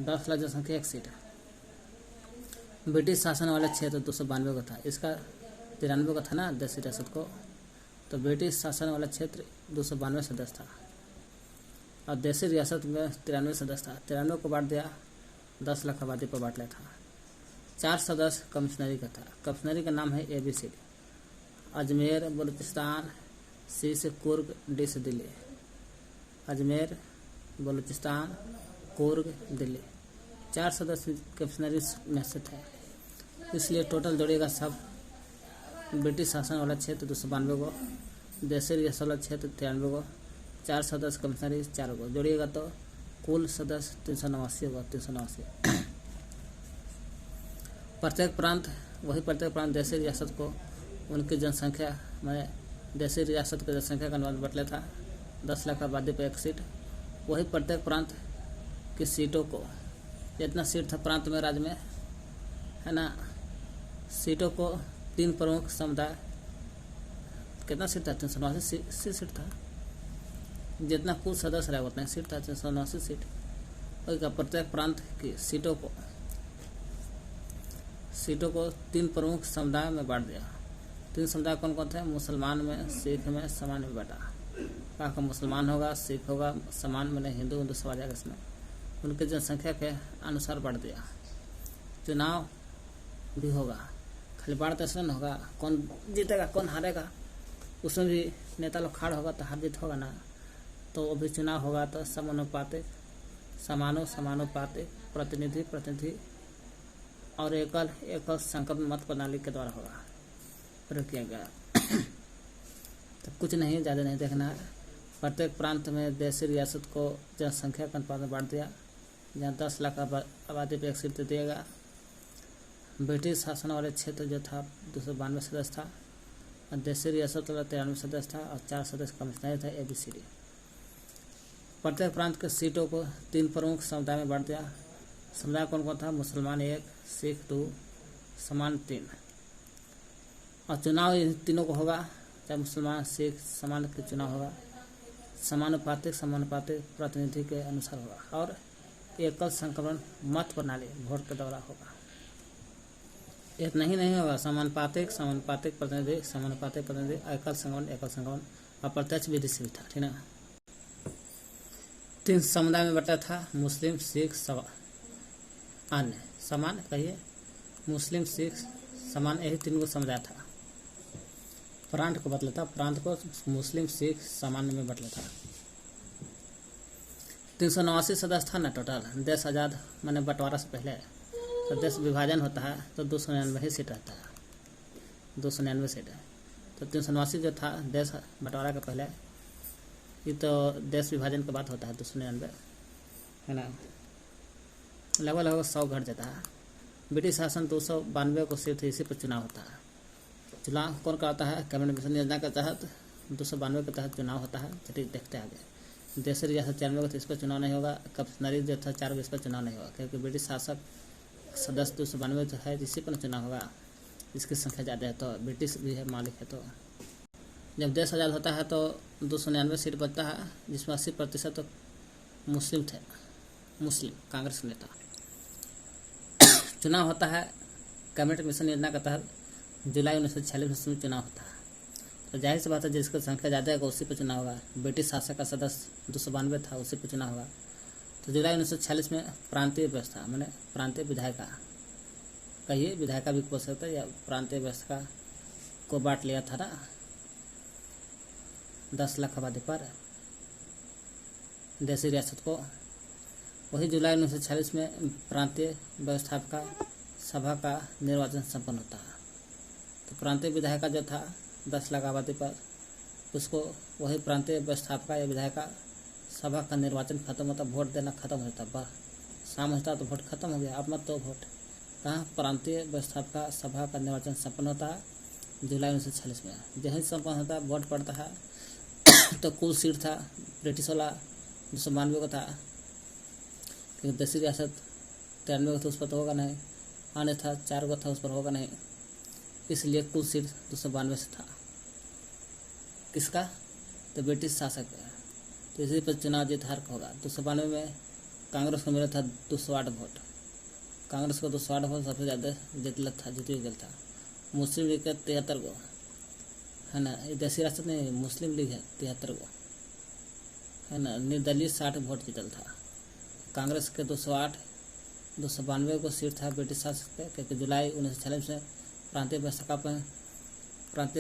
10 लाख जनसंख्या 1 सीट। ब्रिटिश शासन वाले क्षेत्र 292 का था, इसका 93 का था ना देशी रियासत को। तो ब्रिटिश शासन वाला क्षेत्र 292 सदस्य था और देशी रियासत में 93 सदस्य था। 93 को बांट दिया, 10 लाख आबादी पर बांट लिया था। 4 सदस्य कमिश्नरी का था। कमिश्नरी का नाम है ABC। अजमेर, बलूचिस्तान, C से कुर्ग, D से दिल्ली। अजमेर, बलूचिस्तान, कुर्ग, दिल्ली। 4 सदस्य कमिश्नरी में से थे, इसलिए टोटल जोड़िएगा सब ब्रिटिश शासन वाला क्षेत्र 292 को, देशी रियासत वाला क्षेत्र 93 को, 4 सदस्य कमिश्नरी 4 को जोड़िएगा तो कुल सदस्य 389 होगा। 389। प्रत्येक प्रांत देशी रियासत को उनकी जनसंख्या में देशी रियासत की जनसंख्या का अनुपात बटले था। 10 लाख आबादी पर 1 सीट। वही प्रत्येक प्रांत की सीटों को, जितना सीट था प्रांत में, राज्य में है ना, सीटों को 3 प्रमुख समुदाय, कितना सीट था? 389 सीट था। जितना कुल सदस्य रहा उतना सीट था, 389 सीट। वही का प्रत्येक प्रांत की सीटों को 3 प्रमुख समुदाय में बांट दिया। 3 समुदाय कौन कौन थे? मुसलमान में, सिख में, समान में बांटा। कहा मुसलमान होगा, सिख होगा, समान में हिंदू सब आ जाएगा इसमें। उनकी जनसंख्या के अनुसार बांट दिया। चुनाव भी होगा, खाली बाढ़ तो नहीं होगा, कौन जीतेगा कौन हारेगा उसमें भी नेता लोग खाड़ होगा तो हार जीत होगा ना। तो वो भी चुनाव होगा तो समानुपातिक प्रतिनिधि और एकल संक्रमण मत प्रणाली के द्वारा होगा प्रयोग किया गया। तो कुछ नहीं, ज़्यादा नहीं देखना है। प्रत्येक प्रांत में देशी रियासत को जनसंख्या के अनुपात में बांट दिया। जहाँ 10 लाख आबादी पर 1 सीट दे दिएगा। ब्रिटिश शासन वाले क्षेत्र जो था 292 सदस्य था और देशी रियासत वाला 93 सदस्य था और 4 सदस्य कमिश्नरी था ABCD। प्रत्येक प्रांत के सीटों को 3 प्रमुख समुदाय में बांट दिया। समुदाय कौन कौन था? मुसलमान 1, सिख 2, समान 3। और चुनाव इन तीनों को होगा, चाहे मुसलमान सिख समान के चुनाव होगा, समानुपातिक प्रतिनिधि के अनुसार होगा और एकल संक्रमण मत प्रणाली वोट के द्वारा होगा। इतना ही नहीं होगा, समानुपातिक प्रतिनिधि, एकल संक्रमण और प्रत्यक्ष विधि से भी था, ठीक ना। 3 समुदाय में बटा था, मुस्लिम, सिख, अन्य। समान कहिए, मुस्लिम, सिख, समान, यही 3 को समुदाय था। प्रांत को बदला था, प्रांत को मुस्लिम, सिख, सामान्य में बदला था। 389 सदस्य था ना टोटल। देश आज़ाद मैंने बंटवारा से पहले तो देश विभाजन होता है तो 299 ही सीट रहता है, 299 सीट है। तो 389 जो था देश बंटवारा के पहले, ये तो देश विभाजन के बाद होता है 299 है ना। लगभग 100 घट जाता है। ब्रिटिश शासन 292 को सीट थी, इसी पर चुनाव होता है। चुनाव कौन कराता है? कैबिनेट मिशन योजना के तहत 292 के तहत चुनाव होता है। चलिए देखते हैं आगे। देशी रियासत 94 को, तो इस पर चुनाव नहीं होगा। कमिश्नरी जो था 4 इस पर चुनाव नहीं होगा, क्योंकि ब्रिटिश शासक सदस्य 292 तो है, इसी पर चुनाव होगा। इसकी संख्या ज़्यादा है तो ब्रिटिश भी है मालिक है। तो जब देश आज़ाद होता है तो 299 सीट बचता है, जिसमें 80% तो मुस्लिम थे, मुस्लिम कांग्रेस के नेता। चुनाव होता है कैबिनेट मिशन योजना के तहत जुलाई 1946 में चुनाव होता है। तो जाहिर सी बात है जिसकी संख्या ज़्यादा है उसी पर चुनाव होगा। ब्रिटिश शासक का सदस्य 292 था, उसी पर चुनाव होगा। तो जुलाई 1946 में प्रांतीय व्यवस्था मैंने प्रांतीय विधायिका कहिए, विधायिका भी बोल सकते हैं, या प्रांतीय व्यवस्था को बांट लिया था ना 10 लाख आबादी पर देशी रियासत को। वही जुलाई 1946 में प्रांतीय व्यवस्थापिका सभा का निर्वाचन संपन्न होता है। तो प्रांतीय विधायिका जो था 10 लाख आबादी पर, उसको वही प्रांतीय व्यवस्थापिका या विधायिका सभा का निर्वाचन खत्म होता, वोट देना खत्म हो जाता। बस शाम होता तो वोट खत्म हो गया, अब मत तो वोट। कहाँ प्रांतीय व्यवस्थापिका सभा का निर्वाचन संपन्न होता है जुलाई 1946 में। जैसे संपन्न होता है वोट पड़ता है तो कुल सीट था ब्रिटिश वाला 292 का था, क्योंकि देशी रियासत 93 का था, उस पर तो होगा नहीं। अन्य था 4 का था, उस पर होगा नहीं। इसलिए कुल सीट 292 से था। किसका? तो ब्रिटिश शासक का। तो इसी पर चुनाव जीत हार का होगा। 292 में कांग्रेस को मिला था 208 वोट। कांग्रेस को 208 वोट सबसे ज़्यादा जीती गया था। मुस्लिम लीग का 73 गो है ना, देशी रियासत नहीं, मुस्लिम लीग है 73 गो है ना। निर्दलीय 60 वोट जीतल था। कांग्रेस के 208 292 को सीट था ब्रिटिश शासक के, क्योंकि जुलाई 1946 में प्रांतीय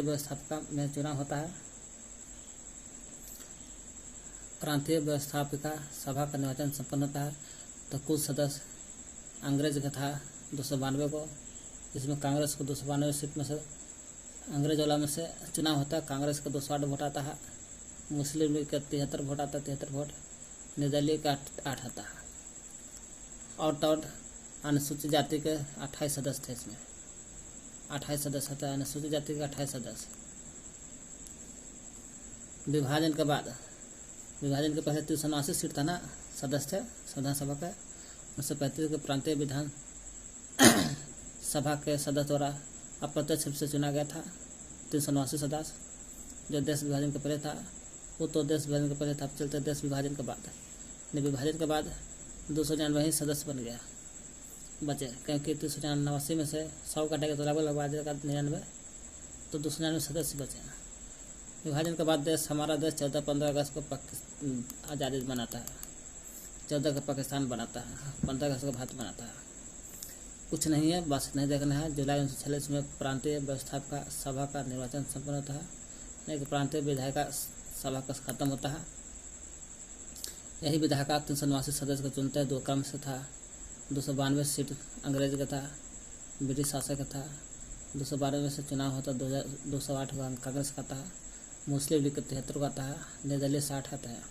व्यवस्थापिका में चुनाव होता है। प्रांतीय व्यवस्थापिका सभा का निर्वाचन संपन्न होता है। तो कुल सदस्य अंग्रेज का था 292 को, जिसमें कांग्रेस को 292 सीट में से अंग्रेज वाला में से चुनाव होता है। कांग्रेस का 208 वोट आता है, मुस्लिम लीग का 73 वोट आता है, 73 वोट, निर्दलीय का 8 आता है। और अनुसूचित जाति के 28 सदस्य थे। इसमें 28 सदस्य होता है, अनुसूचित जाति के 28 सदस्य। विभाजन के पहले 379 सीट था ना, सदस्य थे संविधान सभा का। 1935 के प्रांतीय विधान सभा के सदस्य द्वारा अप्रत्यक्ष रूप से चुना गया था 379 सदस्य। जो देश विभाजन के पहले था वो तो देश विभाजन के पहले था। अब चलते देश विभाजन के बाद। विभाजन के बाद 299 सदस्य बन गया बचे, क्योंकि 389 में से 100 काटेगा तो लगभग आ जाएगा 99, तो 299 सदस्य बचे। विभाजन के बाद देश हमारा देश 14-15 अगस्त को आज़ादी बनाता है, 14 का पाकिस्तान बनाता है, 15 अगस्त को भारत बनाता है। कुछ नहीं है, बस नहीं देखना है। जुलाई 1946 में प्रांतीय व्यवस्थापिका सभा का निर्वाचन संपन्न होता है, नहीं कि प्रांतीय विधायिका सभा का खत्म होता है। यही विधायिका 389 सदस्य को चुनते हैं। 2 क्रम से था। 292 सीट अंग्रेज का था, ब्रिटिश शासक का था। 212 में से चुनाव होता, 208 कांग्रेस का था, मुस्लिम लीग का 73 का आता है, निर्दलीय 60 आता है।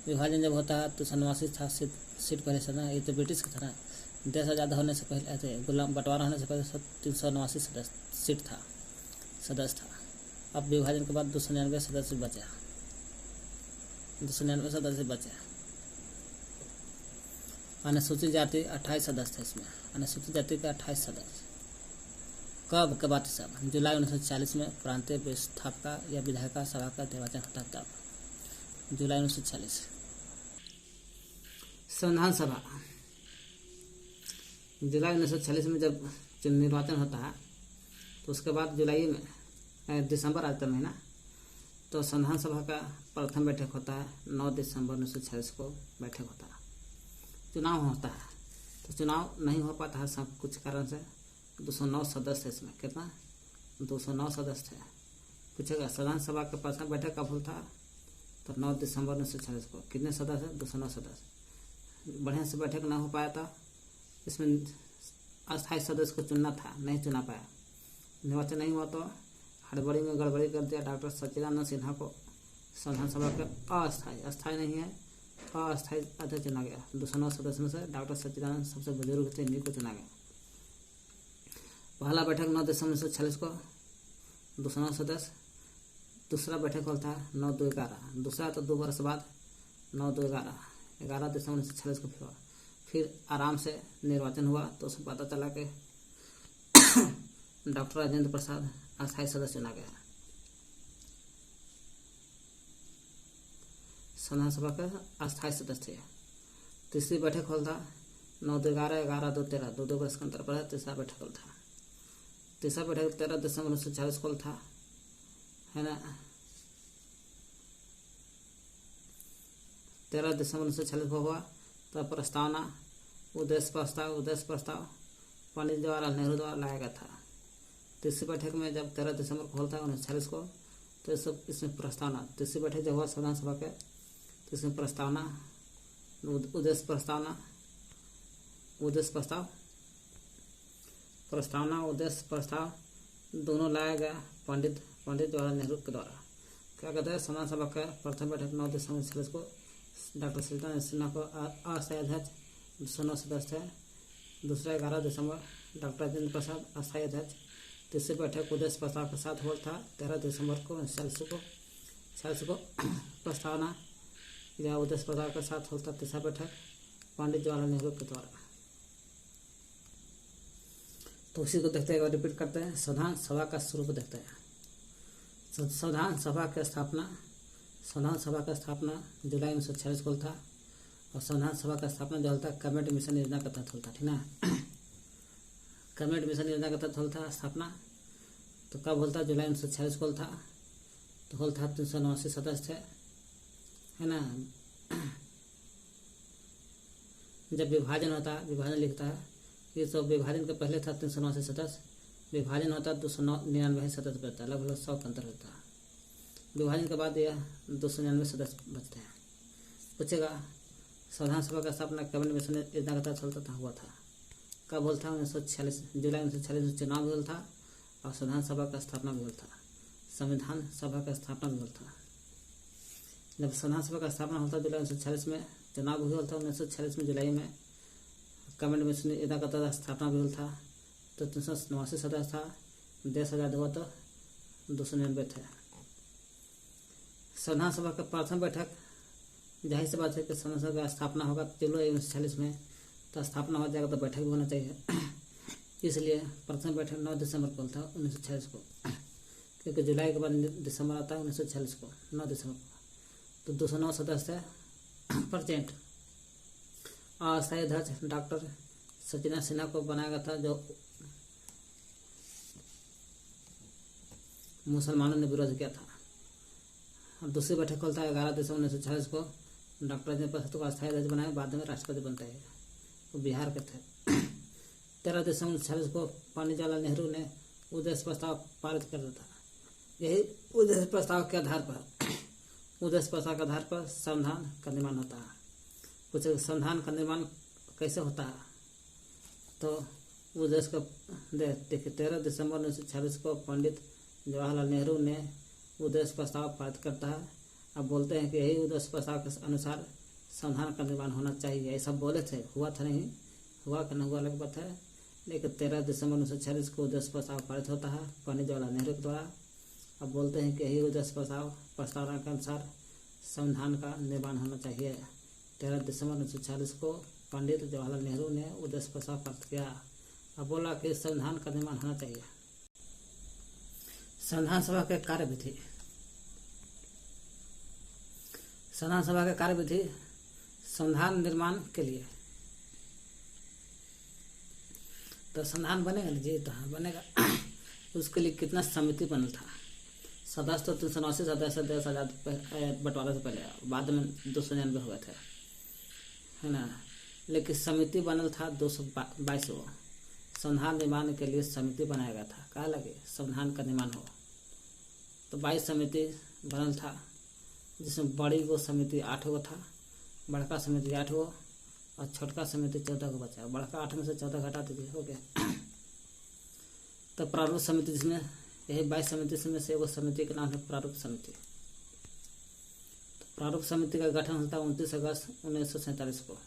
विभाजन जब होता है 389 था सीट पहले से ना, ये तो ब्रिटिश का था ना। देश आज़ाद होने से पहले ऐसे गुलाम बंटवारा होने से पहले 389 सीट था, सदस्य था। अब विभाजन के बाद 299 सदस्य बचे, 299 सदस्य बचे। अनुसूचित जाति 28 सदस्य थे इसमें। अनुसूचित जाति के 28 सदस्य। कब के बाद सब? जुलाई 1940 में प्रांतीय व्यवस्थापिका या विधायिका सभा का निर्वाचन होता तब, जुलाई 1940। संविधान सभा जुलाई 1940 में जब निर्वाचन होता है, तो उसके बाद जुलाई में दिसंबर आता महीना, तो संविधान सभा का प्रथम बैठक होता है। 9 दिसंबर 1946 को बैठक होता है। चुनाव होता है, तो चुनाव नहीं हो पाता है सब कुछ कारण से। 209 सदस्य इसमें, कितना? 209 सदस्य थे। पूछेगा संविधान सभा का प्रथम बैठक कब होता है? तो 9 दिसंबर 1946 को। कितने सदस्य हैं? 209 सदस्य। बढ़िया से बैठक ना हो पाया था। इसमें अस्थायी सदस्य को चुनना था, नहीं चुना पाया। निर्वाचन नहीं हुआ तो हड़बड़ी में गड़बड़ी कर दिया डॉक्टर सच्चिदानंद सिन्हा को संविधान सभा का अस्थायी नहीं है, अस्थायी अध्यक्ष चुना गया। 209 सदस्य में से डॉक्टर सच्चिदानंद सबसे बुजुर्ग थे, इन्हीं को चुना गया। पहला बैठक 9 दिसंबर 1946 को, 209 सदस्य। दूसरा बैठक होता है 9-2-11। दूसरा तो 2 वर्ष बाद 9-2-11 11 दिसंबर 1946 को फिर आराम से निर्वाचन हुआ तो उसमें पता चला कि डॉक्टर राजेंद्र प्रसाद अस्थायी सदस्य चुना गया। संविधान सभा का अस्थायी सदस्य थे। तीसरी बैठक होल था 9/11/11/2/13 दो वर्ष का अंतर पर है। तीसरा बैठक होल था। तीसरा बैठक 13 दिसंबर 1946 को था, है ना। 13 दिसंबर 1946 को हुआ। तो प्रस्तावना उद्देश्य प्रस्ताव पंडित जवाहरलाल नेहरू द्वारा लाया गया था। तीसरी बैठक में जब 13 दिसंबर को होता है 1946 को, तो इसमें प्रस्तावना, तीसरी बैठक जब हुआ संविधान सभा के, तो इसमें प्रस्तावना उद्देश्य प्रस्ताव दोनों लाया गया पंडित जवाहरलाल नेहरू के द्वारा। क्या कहते हैं, संविधान सभा का प्रथम बैठक 9 दिसंबर 1946 को डॉक्टर सुल्तान सिन्हा को अस्थायी अध्यक्ष 209 सदस्य है। दूसरा 11 दिसंबर डॉक्टर राजेंद्र प्रसाद अस्थायी अध्यक्ष। तीसरी बैठक उद्देश्य प्रस्ताव के साथ हुआ था 13 दिसंबर को 1946 को प्रस्तावना या उद्देश्य प्रस्ताव के साथ होता। तीसरा बैठक पंडित जवाहरलाल नेहरू के द्वारा। तो उसी को देखते हैं, रिपीट करते हैं। संविधान सभा का स्वरूप देखते हैं। संविधान सभा की स्थापना जुलाई 1946 को था। और संविधान सभा का स्थापना जो होता है कैबिनेट मिशन योजना के तहत होता, ठीक ना। कैबिनेट मिशन योजना के तहत होता स्थापना। तो कब होता, जुलाई 1946 को था। तो होल था 379 सदस्य थे, है ना। जब विभाजन होता है, विभाजन लिखता है, ये तो विभाजन के पहले था 379 सदस्य, विभाजन होता है 299 सदस्य बचता है, लगभग 100 का अंतर होता है। विभाजन के बाद यह 299 सदस्य बचते हैं। पूछेगा संविधान सभा का स्थापना कैबिनेट मिशन योजना के तहत हुआ था। कब होल था, 1946 जुलाई 1946 में चुनाव भी होल था और संविधान सभा का स्थापना भी होल था। संविधान सभा का स्थापना भी होल था। जब संविधान सभा का स्थापना होता जुलाई 1946 में, चुनाव भी होल था 1946 में जुलाई में, कैबिनेट मिशन योजना का तहत स्थापना भी होल था। तो 389 सदस्य था, देश आजाद हुआ तो 299 थे। संविधान सभा का प्रथम बैठक, जाहिर सी बात है कि संविधान सभा का स्थापना होगा जुलाई 1946 में, तो स्थापना हो जाएगा तो बैठक भी होना चाहिए। इसलिए प्रथम बैठक 9 दिसंबर को था 1946 को, क्योंकि जुलाई के बाद दिसंबर आता है 1946 को, 9 दिसंबर को। तो 209 सदस्य प्रेजेंट। अस्थायी अध्यक्ष डॉक्टर सचिन सिन्हा को बनाया गया था, जो मुसलमानों ने विरोध किया था। और दूसरी बैठक होता है 11 दिसंबर 1946 को, डॉक्टर राजेंद्र प्रसाद को अस्थायी अध्यक्ष बनाया, बाद में राष्ट्रपति बनते हैं, वो बिहार के थे। 13 दिसंबर 1946 को पंडित जवाहरलाल नेहरू ने उद्देश्य प्रस्ताव पारित कर दिया था। यही उद्देश्य प्रस्ताव के आधार पर संविधान का निर्माण होता है। कुछ संविधान का निर्माण कैसे होता है, तो उद्देश्य को देखिए। 13 दिसंबर 1946 को पंडित जवाहरलाल नेहरू ने उद्देश्य प्रस्ताव पारित करता है। अब बोलते हैं कि यही उद्देश्य प्रस्ताव के अनुसार संविधान का निर्माण होना चाहिए, ऐसा बोले थे। हुआ था नहीं, हुआ कि नहीं हुआ अलग बात है। लेकिन 13 दिसंबर 1946 को उद्देश्य प्रस्ताव पारित होता है पंडित जवाहरलाल नेहरू के द्वारा। अब बोलते हैं कि यही उद्देश्य प्रस्तावना के अनुसार संविधान का निर्माण होना चाहिए। 13 दिसंबर 1946 को पंडित जवाहरलाल नेहरू ने उद्देश्य प्रस्ताव पारित किया। अब बोला कि संविधान का निर्माण होना चाहिए। संविधान सभा के कार्यविधि। संविधान सभा के कार्यविधि संविधान निर्माण के लिए, तो संविधान बनेगा ना जी, तो हाँ बनेगा। उसके लिए कितना समिति बनल था, सदस्य तो 379 सदस्य देश आजाद बंटवारा से पहले, बाद में 299 हुए थे, है ना। लेकिन समिति बनल था 222 गो। संविधान निर्माण के लिए समिति बनाया गया था, कहा लगे संविधान का निर्माण हो। तो 22 समिति बनल था, जिसमें बड़ी गो समिति 8 गो था, बड़का समिति 8 गो और छोटका समिति 14 गो बचा। बड़का 8 में से 14 घटा दीजिए, हो गया। तो प्रारूप समिति, जिसमें यही 22 समिति में से एगो समिति का नाम है प्रारूप समिति। तो प्रारूप समिति का गठन होता है 29 अगस्त 1947 को।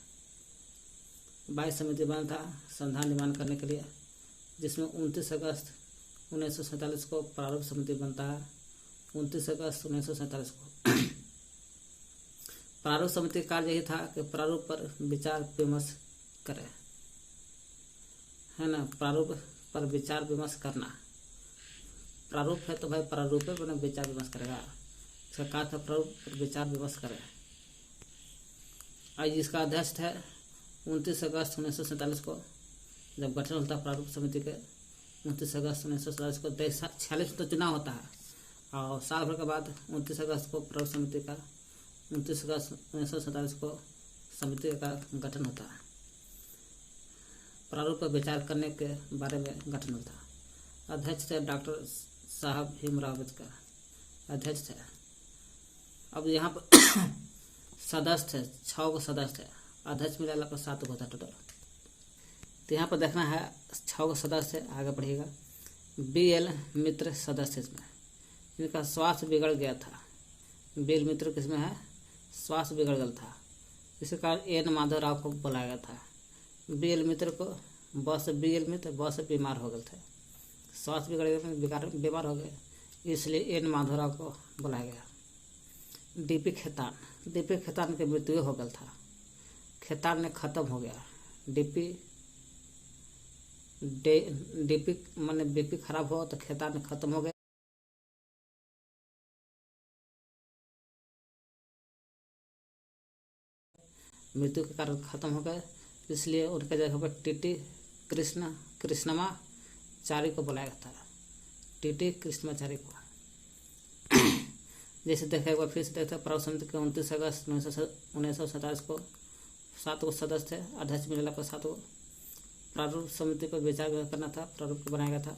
22 समिति बना था संविधान निर्माण करने के लिए, जिसमें 29 अगस्त 1947 को प्रारूप समिति बनता है। 29 अगस्त 1947 को प्रारूप समिति का कार्य यही था कि प्रारूप पर विचार विमर्श करे, है ना। प्रारूप पर विचार विमर्श करना, प्रारूप है तो भाई प्रारूप पर विचार विमर्श करेगा। इसका कहा था प्रारूप पर विचार विमर्श करे। आज इसका अध्यक्ष है 29 अगस्त 1947 को जब गठन होता है प्रारूप समिति के। 29 अगस्त 1947 को 46 तो चुनाव होता है और साल भर के बाद 29 अगस्त को प्रारूप समिति का 29 अगस्त 1947 को समिति का गठन होता है। प्रारूप पर विचार करने के बारे में गठन होता है। अध्यक्ष थे डॉक्टर साहब भीमराव अम्बेडकर, अध्यक्ष थे। अब यहाँ पर सदस्य थे, 6 को सदस्य थे, अध्यक्ष मिला पर 7 होता टोटल। तो यहाँ पर देखना है 6 को सदस्य, आगे बढ़िएगा। BL मित्र सदस्य इसमें, इनका स्वास्थ्य बिगड़ गया था। BL मित्र किसमें है, स्वास्थ्य बिगड़ गया था, इसी कारण N माधवराव को बुलाया गया था। BL मित्र को BL मित्र बस बीमार हो गए थे, स्वास्थ्य बिगड़ गया, बीमार हो गए, इसलिए N माधवराव को बुलाया गया। DP खेतान की मृत्यु हो गया था, खेतान ने खत्म हो गया। DP माने BP खराब हो तो खेतान खत्म हो गया। मृत्यु के कारण खत्म हो गए, इसलिए उनके जगह पर TT कृष्णमाचारी को बुलाया था। TT कृष्णमाचारी को जैसे देखा एक बार फिर से देखते, प्रारूप समिति के 29 अगस्त 1947 को 7 को सदस्य थे, अध्यक्ष मिला पर 7 को। प्रारूप समिति पर विचार करना था, प्रारूप को बनाया गया था।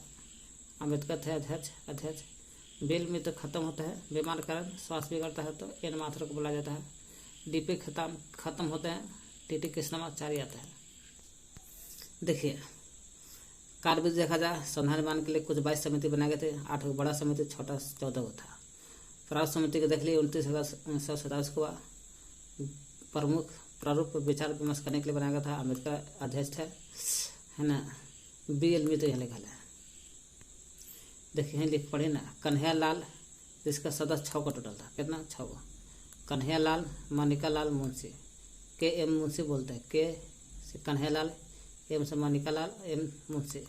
अम्बेडकर थे अध्यक्ष। BL मित्र खत्म होता है, बीमार कारण स्वास्थ्य बिगड़ता है तो N माधवराव को बुलाया जाता है। DP खत्म होते हैं, TT कृष्णमाचारी आता है। देखिए कार्य देखा जाए, संविधान निर्माण के लिए कुछ 22 समिति बनाए गए थे, 8 को बड़ा समिति, छोटा 14 को था। प्रारूप समिति को देख लिए 29 अगस्त 1947 को प्रमुख प्रारूप पर विचार विमर्श करने के लिए बनाया गया था। अम्बेडकर अध्यक्ष थे, है ना। BL मित्र यह लिखा है, देखिए लिख पढ़े ना। कन्हैया लाल, इसका सदस्य 6 को टोटल था, कितना 6 को। कन्हैया लाल, मनिका लाल मुंशी, KM मुंशी बोलते हैं, K से कन्हैया लाल, M से मनिका लाल, M मुंशी।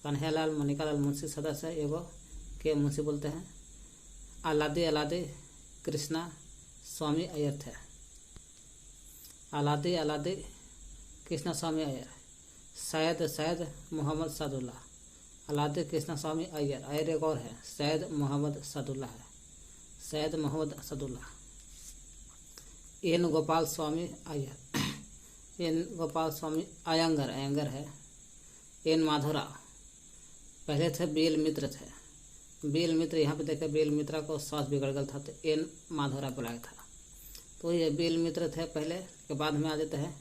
कन्हैया लाल मनिका लाल मुंशी सदस्य है, एगो K मुंशी बोलते हैं। अलादी कृष्णा स्वामी अय्यर थे, अलादी कृष्णा स्वामी अय्यर। सैयद मोहम्मद सादुल्ला, अलादी कृष्णा स्वामी अय्यर एक और है, सैयद मोहम्मद सादुल्ला है, सैयद मोहम्मद सादुल्ला। N गोपाल स्वामी अय्यर, N गोपाल स्वामी अयंगर है। N माधवराव पहले थे, BL मित्र थे। BL मित्र यहाँ पे देखे, BL मित्रा को स्वास्थ्य बिगड़ गया था तो N माधवराव बुलाया था। तो ये BL मित्र थे पहले, के बाद में आ जाते हैं,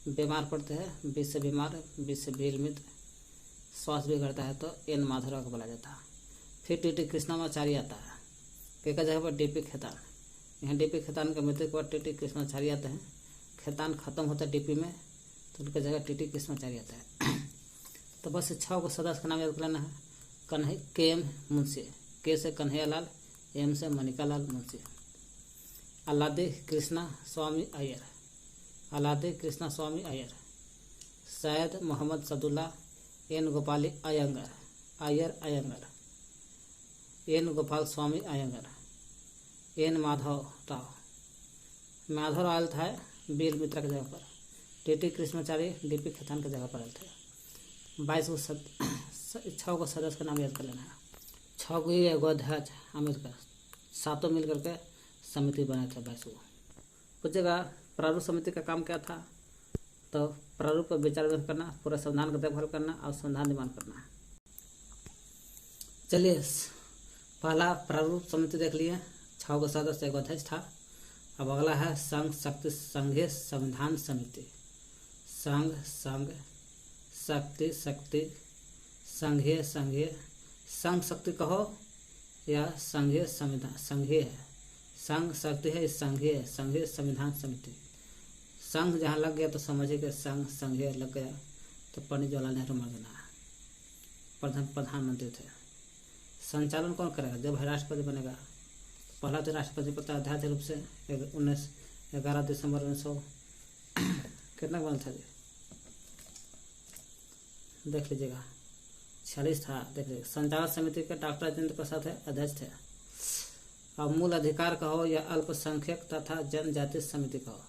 बीमार पड़ते हैं, 20 से बीमार, 20 से BL मित्र, स्वास्थ्य बिगड़ता है तो N माधवराव को बुलाया जाता है। फिर TT कृष्णमाचारी आता है, के जगह पर DP खेतान। यहाँ DP खेतान के मृत्यु के बाद TT कृष्णमाचारी आते हैं। खेतान खत्म होता है DP में तो उनकी जगह TT कृष्णमाचारी आता है। तो बस 6 को सदस्य का नाम याद कर लेना है। KM मुंशी, K से कन्हैया लाल, M से मनिका लाल मुंशी। अलादी कृष्णा स्वामी Iyer, Syed Mohammad Saadulla, N Gopali Iyengar, N Gopal Swami Iyengar. N Madhavrao oil था BL मित्रा की जगह पर। TT कृष्णमाचारी DP खेतान की जगह पर आए थे। 6 को सदस्य का नाम याद कर लेना है। 6 को ही एगो अध्यक्ष अम्बेडकर, 7 मिल करके समिति बनाए थे 22 को। पूछेगा प्रारूप समिति का काम क्या था, तो प्रारूप पर विचार विमर्श करना, पूरा संविधान का देखभाल करना और संविधान निर्माण करना। चलिए पहला प्रारूप समिति देख लिए, 6 को सदस्य एगो अध्यक्ष था। अब अगला है संघीय संविधान समिति। संघ शक्ति संघीय संघ शक्ति कहो या संघीय संविधान, संघीय है, संघ शक्ति है, संघीय संविधान समिति। संघ जहाँ लग गया तो समझिए कि संघीय लग गया तो पंडित जवाहरलाल नेहरू मर गया, प्रधानमंत्री थे। संचालन कौन करेगा, जब राष्ट्रपति बनेगा। पहला तो राष्ट्रपति पता अध्यादेश रूप से 11 दिसंबर 1900 कितना बना था जी, देख लीजिएगा 46 था, देख लीजिए। संचालक समिति के डॉक्टर राजेंद्र प्रसाद है अध्यक्ष थे। अब मूल अधिकार कहो या अल्पसंख्यक तथा जनजाति समिति कहो,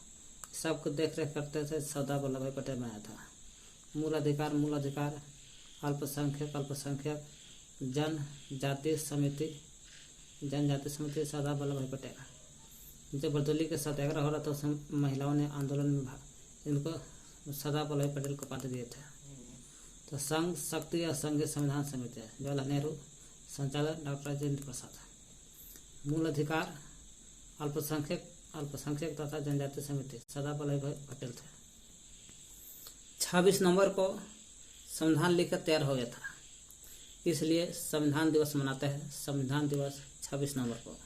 सबको देख रेख करते थे सरदार वल्लभ भाई पटेल बनाया था। मूल अधिकार, अल्पसंख्यक, जनजाति समिति सरदार वल्लभ भाई पटेल। जब बरदोली के सत्याग्रह हो रहा था उसमें महिलाओं ने आंदोलन में इनको सरदार वल्लभ भाई पटेल को पार्टी दिए थे। तो संघ शक्ति और संघीय संविधान समिति है जवाहरलाल नेहरू, संचालक डॉक्टर राजेंद्र प्रसाद। मूल अधिकार, अल्पसंख्यक तथा जनजाति समिति सरदार वल्लभ भाई पटेल थे। 26 नवंबर को संविधान लिखकर तैयार हो गया था, इसलिए संविधान दिवस मनाते हैं। संविधान दिवस 26 नवंबर को।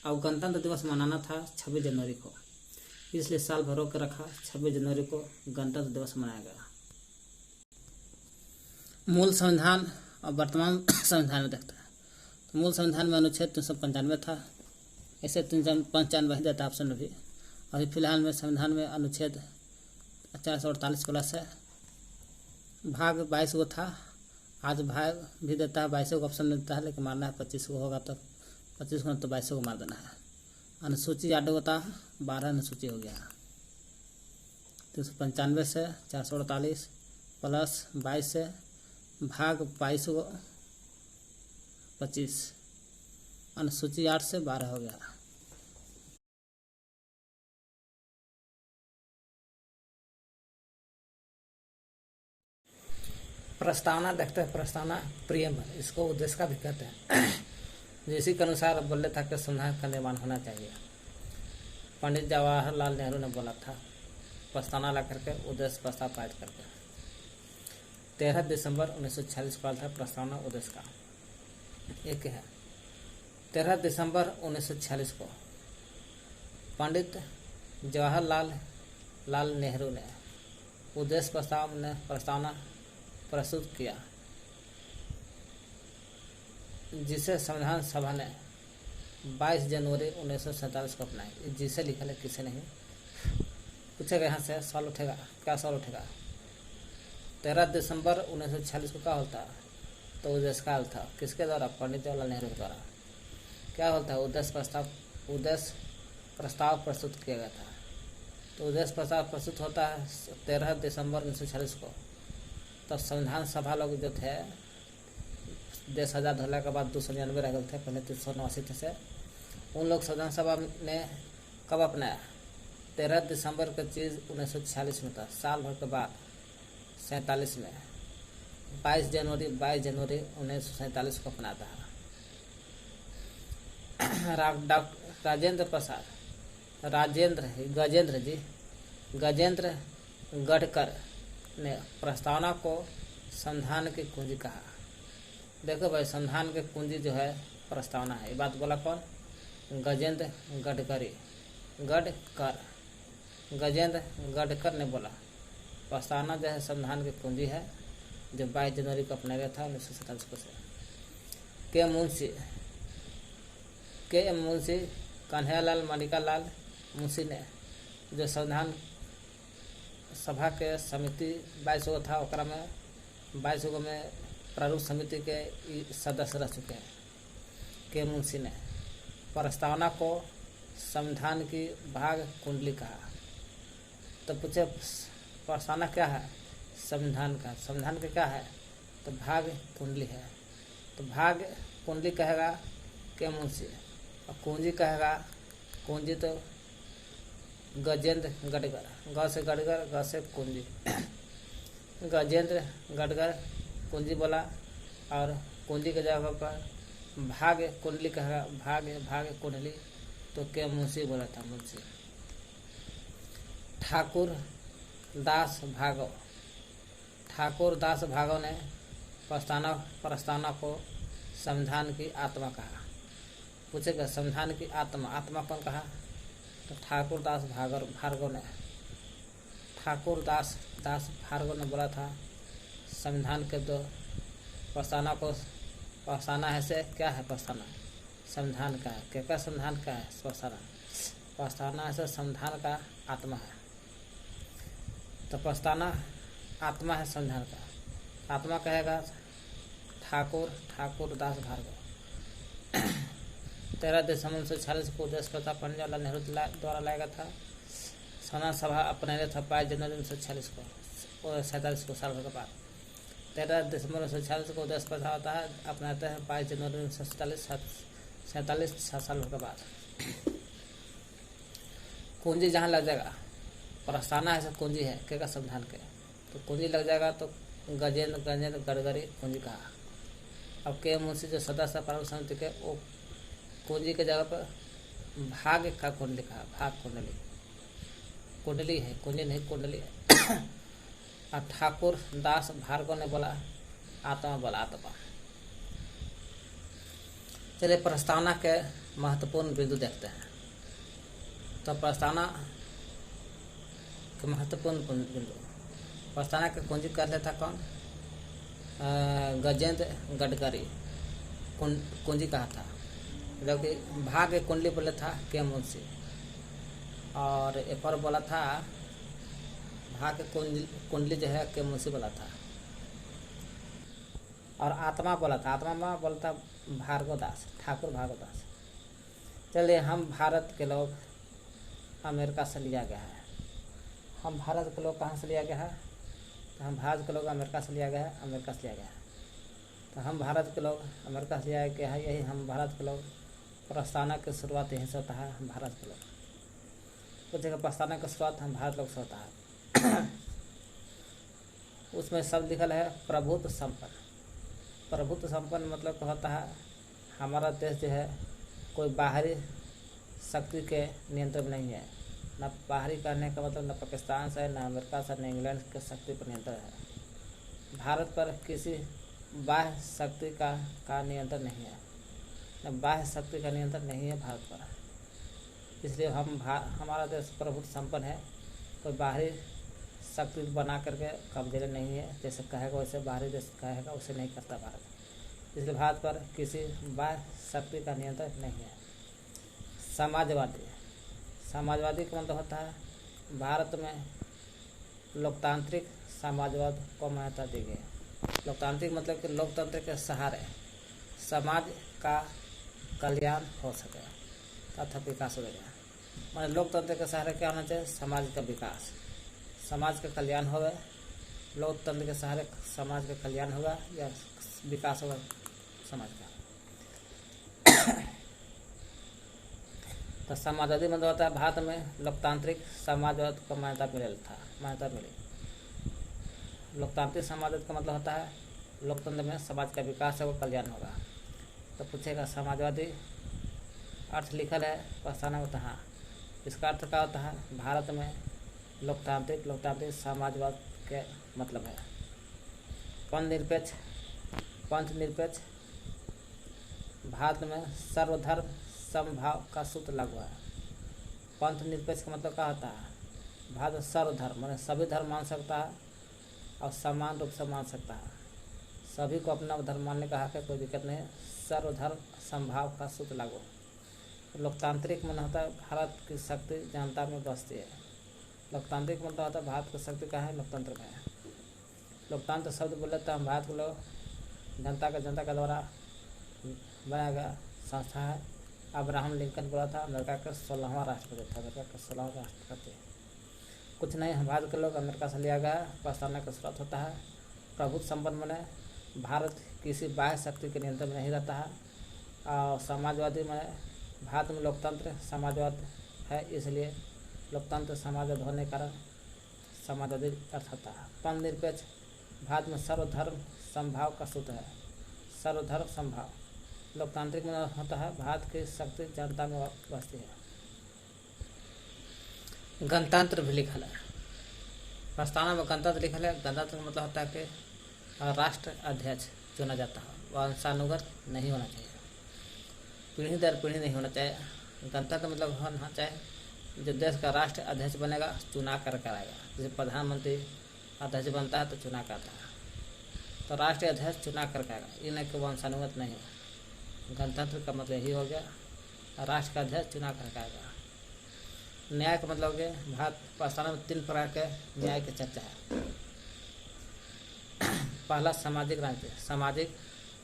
अब गणतंत्र दिवस मनाना था 26 जनवरी को, इसलिए साल भर रोक रखा। 26 जनवरी को गणतंत्र दिवस मनाया गया। मूल संविधान और वर्तमान संविधान में देखते हैं। तो मूल संविधान में अनुच्छेद 395 था, ऐसे 395 देता ऑप्शन में भी। अभी फिलहाल में संविधान में अनुच्छेद 448 प्लस है। भाग 22 को था, आज भाग भी देता है 22 को ऑप्शन देता है, लेकिन मारना है 25 को होगा तो 25 को तो 22 को मार देना है। अनुसूची 8 को था, 12 अनुसूची हो गया। 395 से 448 प्लस 22 से भाग 22 को 25, अनुसूची 8 से 12 हो गया। प्रस्तावना देखते हैं। प्रस्तावना प्रियम्बल, इसको उद्देश्य का भी कहते हैं। जिसी के अनुसार बोले था कि संविधान का निर्माण होना चाहिए। पंडित जवाहरलाल नेहरू ने बोला था प्रस्तावना ला करके उद्देश्य प्रस्ताव पारित करके। 13 दिसंबर 1946 को था प्रस्तावना उद्देश्य का एक है। 13 दिसंबर 1946 को पंडित जवाहरलाल नेहरू ने उद्देश्य प्रस्तावना प्रस्तुत किया, जिसे संविधान सभा ने 22 जनवरी 1947 को अपनाई। जिसे लिखा है किसे नहीं पूछेगा, यहाँ से सवाल उठेगा। क्या सवाल उठेगा? 13 दिसंबर 1946 को क्या होता? तो उद्देश्य काल था, किसके द्वारा? पंडित जवाहरलाल नेहरू के द्वारा। क्या होता है? उद्देश्य प्रस्ताव प्रस्तुत किया गया था। तो उद्देश्य प्रस्ताव प्रस्तुत होता है 13 दिसंबर 1946 को। तब संविधान सभा लोग जो थे, देश आजाद होने के बाद 299 रह गए थे, पहले 389 थे से। उन लोग संविधान सभा ने कब अपनाया? 13 दिसंबर का चीज़ 1946 में था, साल भर के बाद 47 में 22 जनवरी 1947 को अपनाता है। गजेंद्र गढ़कर ने प्रस्तावना को संविधान की कुंजी कहा। देखो भाई, संविधान की कुंजी जो है प्रस्तावना है। ये बात बोला कौन? गजेंद्र गढ़कर ने बोला प्रस्तावना जो है संविधान की कुंजी है, जो 22 जनवरी को अपनाया गया था 1947 को से। के एम मुंशी कन्हैयालाल मणिकालाल मुंशी ने जो संविधान सभा के समिति 22 को था, ओकरा में 22 को में प्रारूप समिति के सदस्य रह चुके हैं। के मुंशी ने प्रस्तावना को संविधान की भाग कुंडली कहा। तो पूछे प्रस्तावना क्या है? संविधान का। संविधान का क्या है? तो भाग कुंडली है। तो भाग कुंडली कहेगा के मुंशी, और कुंजी कहेगा, कुंजी तो गजेंद्र गढ़कर, ग से गढ़कर, ग से कुंजी। गजेंद्र गढ़कर कुंजी बोला, और कुंजी के जगह पर भाग कुंडली कहेगा, भाग कुंडली तो के मुंशी बोला था, मुंशी। ठाकुर दास भागव ने प्रस्तावना को संविधान की आत्मा कहा। पूछेगा संविधान की आत्मा कौन कहा? तो ठाकुर दास भार्गव ने बोला था संविधान के दो प्रस्तावना है से क्या है? प्रस्तावना संविधान का है। क्या संविधान का है? प्रस्तावना ऐसे संविधान का आत्मा है। तो प्रस्तावना आत्मा है संविधान का। आत्मा कहेगा ठाकुर दास भार्गव। 13 दिसंबर 1946 को देश प्रथा पंडित जवाहरलाल नेहरू द्वारा लाया गया था। संविधान सभा अपने था 22 जनवरी 1946 को 47 को साल भर के बाद। 13 दिसंबर 1946 को देश प्रथा होता है, अपनाते हैं 22 जनवरी 1947 साल भर के बाद। कुंजी जहाँ लग जाएगा, प्रस्तावना है कुंजी है क्या संविधान के, तो कुंजी लग जाएगा तो गजेंद्र गडकरी कुंजी कहा। अब के मुंशी जो सदस्य पार्लियामेंट समिति के, वो कुंजी के जगह पर भाग का कुंडली कहा। भाग कुंडली है, कुंजी नहीं कुंडली है। और ठाकुर दास भार्गव ने बोला आत्मा। चलिए प्रस्तावना के महत्वपूर्ण बिंदु देखते हैं। तो प्रस्तावना के महत्वपूर्ण बिंदु, प्रस्तावना के कुंजी कर लेता कौन? गजेंद्र गडकरी कुंजी कहा था, जबकि भाग कुंडली बोले था के मुंशी, और ए पर बोला था भाग कुंडली जो है के मुंशी बोला था, और आत्मा बोला था भार्गव दास, ठाकुर भार्गव दास। चलिए, हम भारत के लोग अमेरिका से लिया गया है। हम भारत के लोग कहाँ से लिया गया है? तो हम भारत के लोग अमेरिका से लिया गया है। तो हम भारत के लोग अमेरिका से लिया गया है, यही हम भारत के लोग। प्रस्तावना की शुरुआत यहीं से होता है, हम भारत के लोग। कुछ जगह प्रस्तावना की शुरुआत हम भारत लोग से होता है। उसमें सब लिखल है प्रभुत्व संपन्न मतलब होता है हमारा देश जो है कोई बाहरी शक्ति के नियंत्रण में नहीं है। न बाहरी करने का मतलब न पाकिस्तान से, न अमेरिका से, न इंग्लैंड के शक्ति पर नियंत्रण है। भारत पर किसी बाह्य शक्ति का नियंत्रण नहीं है, न बाह्य शक्ति का नियंत्रण नहीं है भारत पर। इसलिए हमारा देश प्रभुत्व संपन्न है। कोई बाहरी शक्ति बना करके कब्जे में नहीं है, जैसे कहेगा वैसे बाहरी देश कहेगा उसे नहीं करता भारत। इसलिए भारत पर किसी बाह्य शक्ति का नियंत्रण नहीं है। समाजवादी का मतलब होता है भारत में लोकतांत्रिक समाजवाद को मान्यता दी गई। लोकतांत्रिक मतलब कि लोकतंत्र के सहारे समाज का कल्याण हो सके तथा विकास हो जाए। माने लोकतंत्र के सहारे क्या होना चाहिए? समाज का विकास, समाज का कल्याण होगा। लोकतंत्र के सहारे समाज का कल्याण होगा या विकास होगा समाज का। तो समाजवादी मतलब होता है भारत में लोकतांत्रिक समाजवाद को मान्यता मिली। लोकतांत्रिक समाजवाद का मतलब होता है लोकतंत्र में समाज का विकास होगा, कल्याण होगा। तो पूछेगा समाजवादी अर्थ लिखल है प्रस्तावना में, हाँ। इसका अर्थ क्या होता है? भारत में लोकतांत्रिक समाजवाद के मतलब है पंथनिरपेक्ष भारत में सर्वधर्म समभाव का सूत्र लागू है। पंथ निरपेक्ष का मतलब क्या होता है? भारत सर्वधर्म माने सभी धर्म मान सकता है और समान रूप से मान सकता है। सभी को अपना धर्म मानने का हक है, कोई दिक्कत नहीं है। सर्वधर्म समभाव का सूत्र लागू। लोकतांत्रिक मतलब होता है भारत की शक्ति जनता में बसती है। लोकतांत्रिक मतलब होता है भारत की शक्ति कहाँ है? लोकतंत्र में है। लोकतंत्र शब्द बोले तो हम भारत के लोग जनता के द्वारा बनाया गया संस्था है। अब्राहम लिंकन बोला था अमेरिका का 16वां राष्ट्रपति। कुछ नहीं, हम भारत के लोग अमेरिका से लिया गया। प्रस्तावना का शुरुआत होता है प्रभुत्व संपन्न माने भारत किसी बाह्य शक्ति के नियंत्रण में नहीं रहता है। और समाजवादी माने भारत में लोकतंत्र समाजवाद है, इसलिए लोकतंत्र समाजवाद होने के कारण समाजवादी अर्थ होता है। पंथ निरपेक्ष भारत में सर्वधर्म समभाव का सूत्र है। सर्वधर्म समभाव लोकतांत्रिक में होता है भारत की शक्ति जनता में बसती है। गणतंत्र भी लिखल है प्रस्तावना में। गणतंत्र लिखल है। गणतंत्र मतलब होता है कि राष्ट्र अध्यक्ष चुना जाता है, वंशानुगत नहीं होना चाहिए, पीढ़ी दर पीढ़ी नहीं होना चाहिए। गणतंत्र मतलब होना चाहिए जो देश का राष्ट्र अध्यक्ष बनेगा चुना कर आएगा। जैसे प्रधानमंत्री अध्यक्ष बनता है तो चुना करता है, तो राष्ट्रीय अध्यक्ष चुना कर आएगा, ये नहीं कि वंशानुगत नहीं हो। गणतंत्र का मतलब यही हो गया, राष्ट्र का अध्यक्ष चुना कर आएगा। न्याय का मतलब हो गया भारत प्रस्तावना में 3 प्रकार के न्याय की चर्चा है। पहला सामाजिक राजनीतिक, सामाजिक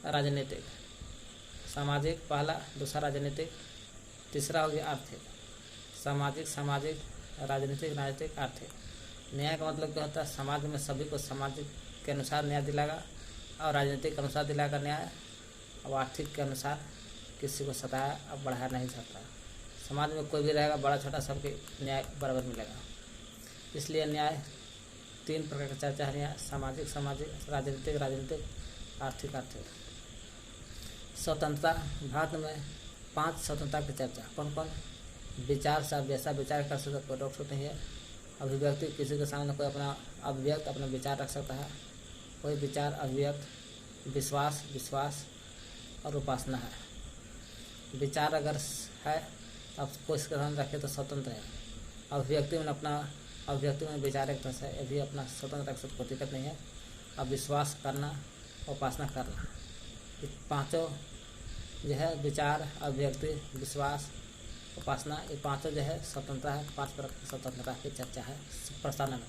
राजनीतिक, सामाजिक पहला, दूसरा राजनीतिक, तीसरा हो गया आर्थिक। सामाजिक, सामाजिक, राजनीतिक, राजनीतिक, आर्थिक। न्याय का मतलब क्या होता है? समाज में सभी को सामाजिक के अनुसार न्याय दिलाएगा, और राजनीतिक के अनुसार दिलाएगा न्याय, और आर्थिक के अनुसार किसी को सताया और बढ़ाया नहीं सकता। समाज में कोई भी रहेगा, बड़ा छोटा सबके न्याय बराबर मिलेगा। इसलिए न्याय 3 प्रकार की चर्चा है। न्याय सामाजिक, सामाजिक, राजनीतिक, राजनीतिक, आर्थिक, आर्थिक। स्वतंत्रता, भारत में 5 स्वतंत्रता की चर्चा। कौन कौन? विचार से जैसा विचार कर सकते, कोई रोक सकते हैं। अभिव्यक्ति, किसी के सामने कोई अपना अभिव्यक्त अपना विचार रख सकता है, कोई विचार अभिव्यक्त। विश्वास, विश्वास और उपासना है। विचार अगर है अब कोई इसके सामने रखे तो स्वतंत्र है। अभिव्यक्ति में अपना अभिव्यक्ति में विचार एक तरह से ये भी अपना स्वतंत्र रख सकते, कोई दिक्कत नहीं है। अब विश्वास करना, उपासना करना, ये 5 जो है विचार, अभिव्यक्ति, विश्वास, उपासना, ये 5 जो है स्वतंत्रता है। 5 प्रकार की स्वतंत्रता की चर्चा है प्रस्तावना में।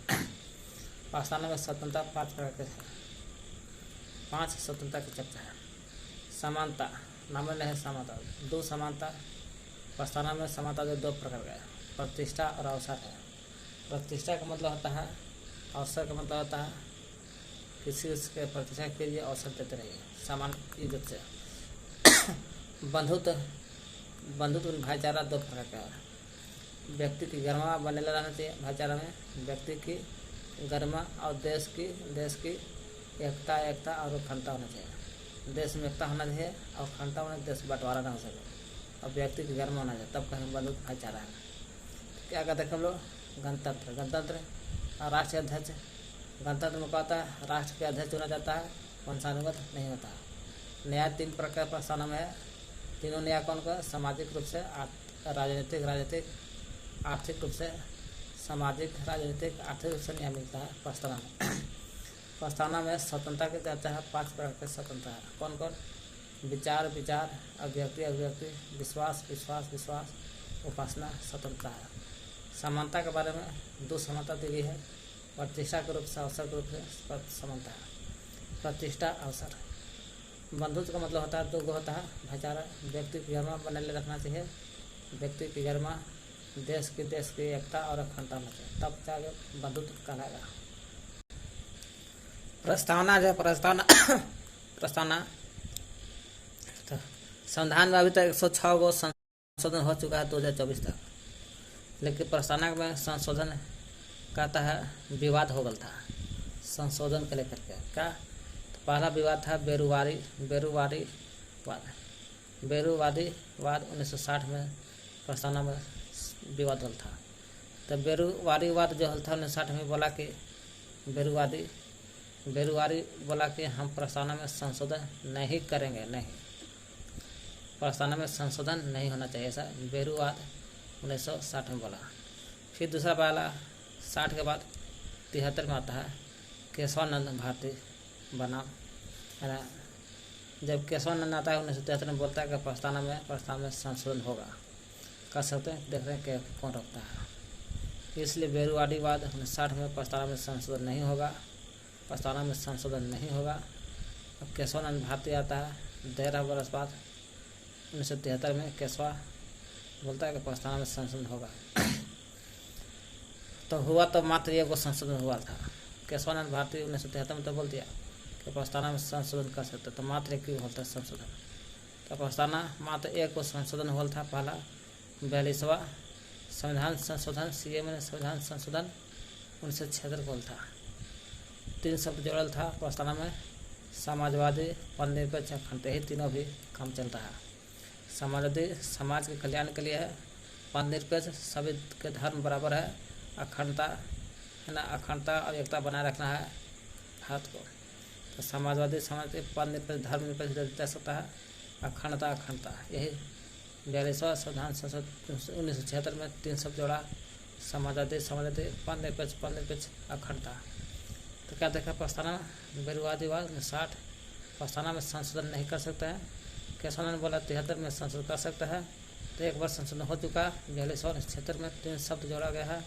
प्रस्तावना में स्वतंत्रता 5 प्रकार के है। 5 स्वतंत्रता की चर्चा है। समानता, नाम में है समानता, 2 समानता। प्रस्तावना में समानता जो 2 प्रकार का है, प्रतिष्ठा और अवसर है। प्रतिष्ठा का मतलब होता है, अवसर का मतलब होता है किसी के प्रतिष्ठा के लिए अवसर देते रहिए समान इज्जत से। बंधुत्व, बंधुत्व भाईचारा 2 प्रकार का है। व्यक्ति की गरिमा बने रहना चाहिए भाईचारा में, व्यक्ति की गरिमा, और देश की एकता और अखंडता होना चाहिए। देश में एकता होना चाहिए और अखंडता होना, देश बंटवारा ना हो सके, और व्यक्ति की गरिमा होना चाहिए, तब कहीं बंधुत्व भाईचारा है। क्या कहते हैं हम लोग? गणतंत्र, गणतंत्र और राष्ट्रीय अध्यक्ष। गणतंत्र में क्या होता है? राष्ट्र के अध्यक्ष चुना जाता है, वंशानुगत नहीं होता। न्याय 3 प्रकार प्रस्तावना में है। तीनों न्याय कौन का? सामाजिक रूप से, राजनीतिक, आर्थिक रूप से। सामाजिक, राजनीतिक, आर्थिक रूप से न्याय मिलता है प्रस्तावना में। प्रस्तावना में स्वतंत्रता की चर्चा है। 5 प्रकार के स्वतंत्रता है। कौन कौन? विचार, अभिव्यक्ति, विश्वास, उपासना, स्वतंत्रता है। समानता के बारे में 2 समानता दी गई है। प्रतिष्ठा के रूप से, अवसर के रूप से समानता है। प्रतिष्ठा, अवसर। बंधुत्व का मतलब होता है 2 होता है भाईचारा। व्यक्ति की गरिमा बने रखना चाहिए, व्यक्ति की गरिमा, देश की एकता और अखंडता होना चाहिए, तब जाके बंधुत्व कहलाएगा। प्रस्तावना जो प्रस्तावना तो संविधान में अभी तक 106 गो संशोधन हो चुका है 2024 तक। लेकिन प्रस्तावना में संशोधन कहता है विवाद हो गया था संशोधन के लेकर के। क्या? तो पहला विवाद था बेरूवादीवाद 1960 में प्रस्तावना में विवाद होल था। तो बेरूवादीवाद जो होल था 1960 में बोला कि बेरूवादी बोला कि हम प्रस्तावना में संशोधन नहीं करेंगे, नहीं, प्रस्तावना में संशोधन नहीं होना चाहिए, ऐसा बेरूवाद 1960 में बोला। फिर दूसरा पहला 60 के बाद 73 में आता है केशवानंद भारती बनाम, है ना। जब केशवानंद आता है 1973 में बोलता है कि प्रस्तावना में संशोधन होगा, कर सकते हैं, देख रहे हैं कि कौन रोकता है। इसलिए बेरूवादीवाद 1960 में प्रस्तावना में संशोधन नहीं होगा, प्रस्तावना में संशोधन नहीं होगा। अब केशवानंद भारती आता है 13 वर्ष बाद 1973 में केशवा बोलता है कि प्रस्तावना में संशोधन होगा। तो हुआ तो मात्र एक संशोधन हुआ था। केशवानंद भारती 1973 में तो बोल दिया कि प्रस्तावना में संशोधन कर सकते, तो मात्र एक ही होता है संशोधन। तो प्रस्तावना मात्र एक संशोधन हुआ था, पहला 42वां संविधान संशोधन, सीए में संविधान संशोधन 1976 को था। 3 शब्द जोड़ल था प्रस्तावना में, समाजवादी, पदनिरपेक्ष, अखंडता, ही तीनों भी काम चलता है। समाजवादी समाज के कल्याण के लिए है, पदनिरपेक्ष सभी के धर्म बराबर है, अखंडता है ना, अखंडता और एकता बनाए रखना है भारत को। तो समाजवादी समाज के पदनिरपेक्ष धर्मनिरपेक्ष दे सकता है, अखंडता यही 42वां संविधान संशोधन 1976 में 3 शब्द जोड़ा, समाजवादी पदनिरपेक्ष अखंडता। तो क्या देखा प्रस्तावना बेरूवादीवाद 60 प्रस्तावना में संशोधन नहीं कर सकते हैं। केशवानंद बोला 73 में संशोधन कर सकता है, तो एक बार संशोधन हो चुका। 42 में 3 शब्द जोड़ा गया है,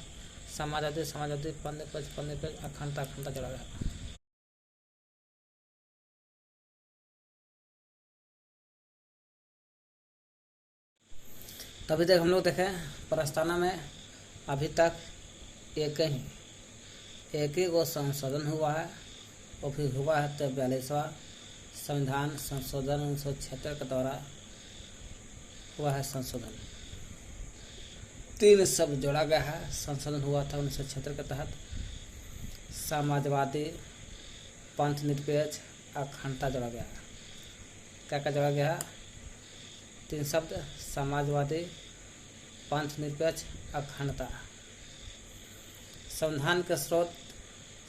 समाजवादी पदनिरपेक्ष अखंडता जोड़ा गया है। तभी तक हम लोग देखें प्रस्तावना में अभी तक एक ही वो संशोधन हुआ है, और फिर हुआ है 42वां संविधान संशोधन 1976 के द्वारा हुआ है संशोधन। 3 शब्द जोड़ा गया है। संशोधन हुआ था 1976 के तहत। समाजवादी, पंथ निरपेक्ष, अखंडता जोड़ा गया। क्या क्या जोड़ा गया? 3 शब्द, समाजवादी, पंथ निरपेक्ष, अखंडता। संविधान के स्रोत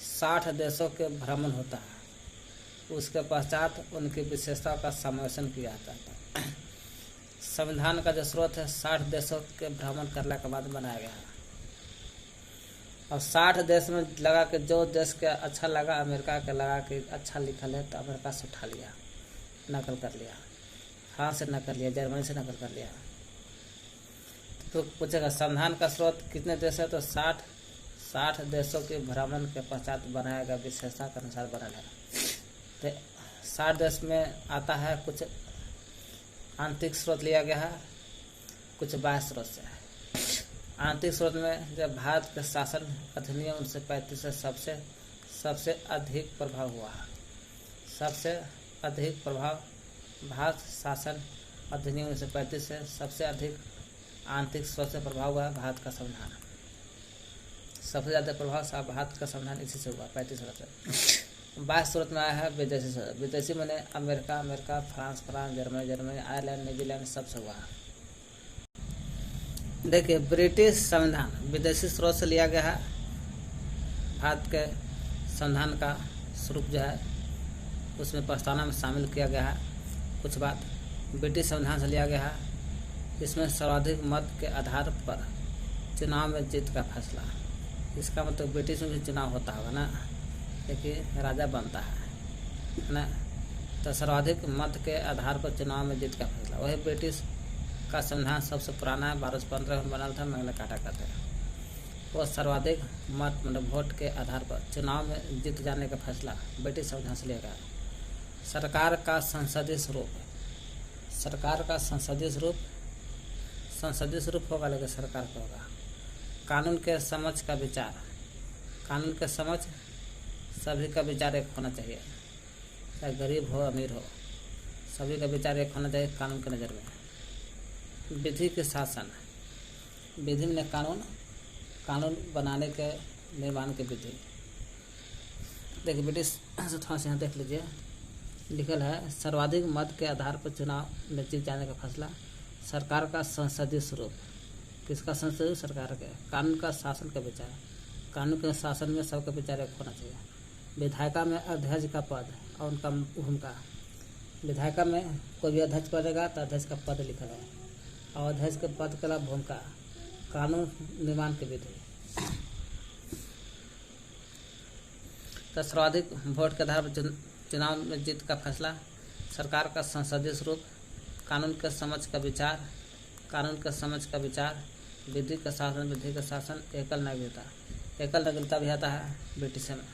60 देशों के भ्रमण होता है। उसके पश्चात उनकी विशेषता का समावेशन किया जाता है। संविधान का जो स्रोत है 60 देशों के भ्रमण करने के बाद बनाया गया है। और 60 देश में लगा कि जो देश के अच्छा लगा, अमेरिका के लगा कि अच्छा लिखल है तो अमेरिका से उठा लिया, नकल कर लिया, फ्रांस से नकल लिया, जर्मनी से नकल कर लिया। तो पूछेगा संविधान का स्रोत कितने देश है, तो 60 देशों के भ्रमण के पश्चात बनाया गया, विशेषता के अनुसार बनाया गया। तो 60 देश में आता है, कुछ आंतरिक स्रोत लिया गया है, कुछ बाह्य स्रोत से है। आंतरिक स्रोत में जब भारत के शासन अधिनियम 1935 से सबसे अधिक प्रभाव हुआ है। सबसे अधिक प्रभाव भारत शासन अधिनियम 1935 से सबसे अधिक आंतरिक स्रोत से प्रभाव हुआ है भारत का संविधान। सबसे ज़्यादा प्रभाव भारत का संविधान इसी से हुआ, 35 से। बाह्य स्रोत में आया है विदेशी स्रोत। विदेशी मैंने America, France, Germany, Ireland, New Zealand सबसे हुआ है। देखिए, ब्रिटिश संविधान विदेशी स्रोत से लिया गया है। भारत के संविधान का स्वरूप जो है उसमें प्रस्तावना में शामिल किया गया है। कुछ बात ब्रिटिश संविधान से लिया गया है। इसमें सर्वाधिक मत के आधार पर चुनाव में जीत का फैसला। इसका मतलब ब्रिटिश में भी चुनाव होता होगा ना, देखिए राजा बनता है ना, तो सर्वाधिक मत के आधार पर चुनाव में जीत का फैसला। वही ब्रिटिश का संविधान सबसे पुराना है, 1215 में बना था, मैग्ना कार्टा कहते हैं। वो सर्वाधिक मत मतलब वोट के आधार पर चुनाव में जीत जाने का फैसला ब्रिटिश संविधान से लिया गया। सरकार का संसदीय स्वरूप, सरकार का संसदीय स्वरूप होगा, लेकिन सरकार का होगा। कानून के समझ का विचार, कानून के समझ सभी का विचार एक होना चाहिए, चाहे गरीब हो अमीर हो, सभी का विचार एक होना चाहिए कानून के नज़र में। विधि के शासन, विधि में कानून बनाने के निर्माण की विधि। देखिए ब्रिटिश से थोड़ा सा यहाँ देख लीजिए, लिखल है सर्वाधिक मत के आधार पर चुनाव में जीत जाने का फैसला। सरकार का संसदीय स्वरूप, किसका संसदीय? सरकार के। कानून का शासन का विचार, कानून के शासन में सबका विचार एक होना चाहिए। विधायिका में अध्यक्ष का पद और उनका भूमिका। विधायिका में कोई भी अध्यक्ष बनेगा तो अध्यक्ष का पद लिखा है, और अध्यक्ष के पद का भूमिका। कानून निर्माण की विधि, तो सर्वाधिक वोट के आधार पर चुनाव में जीत का फैसला। सरकार का संसदीय स्वरूप, कानून के समझ का विचार, कानून के समझ का विचार। विधि का शासन, विधि का शासन। एकल नागरिकता भी आता है ब्रिटिश में।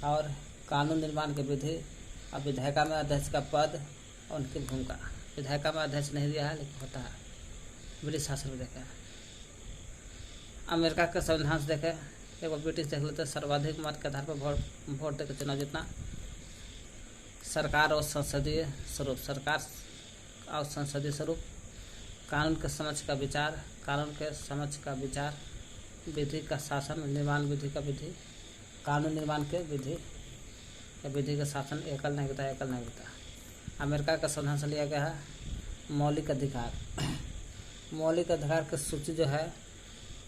और कानून निर्माण की विधि। और विधायिका में अध्यक्ष का पद और उनकी भूमिका। विधायिका में अध्यक्ष नहीं दिया है, लेकिन होता है ब्रिटिश शासन में। देखें अमेरिका के संविधान से देखें, एक बार ब्रिटिश देख लेते। सर्वाधिक मत के आधार पर वोट देकर चुनाव जीतना। सरकार और संसदीय स्वरूप, सरकार और संसदीय स्वरूप। कानून के समझ का विचार, कानून के समझ का विचार। विधि का शासन, निर्माण विधि का विधि। कानून निर्माण के विधि, विधि का शासन। एकल नागरिकता। अमेरिका का संविधान से लिया गया है मौलिक अधिकार। मौलिक अधिकार की सूची जो है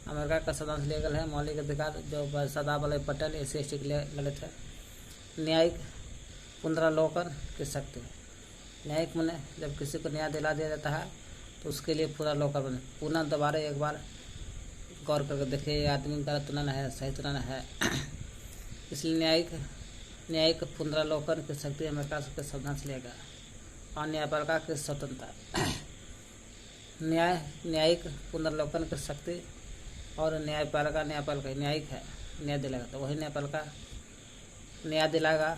अमेरिका का संविधान से लिया गया है। मौलिक अधिकार जो सरदार वल्लभ पटेल SC के लिए लड़े थे। न्यायिक पुनरावलोकन की शक्ति। न्यायिक माने जब किसी को न्याय दिला दिया जाता है तो उसके लिए पुनरावलोकन, पुनः दोबारा एक बार गौर करके देखिए ये आदमी गलत तो ना है, सही तो ना है। इसलिए न्यायिक पुनरावलोकन की शक्ति अमेरिका के संविधान से लिया गया। और न्यायपालिका की स्वतंत्रता। न्यायिक पुनरावलोकन की शक्ति और न्यायपालिका न्यायिक है, न्याय दिलाएगा, तो वही न्यायपालिका न्याय दिलाएगा,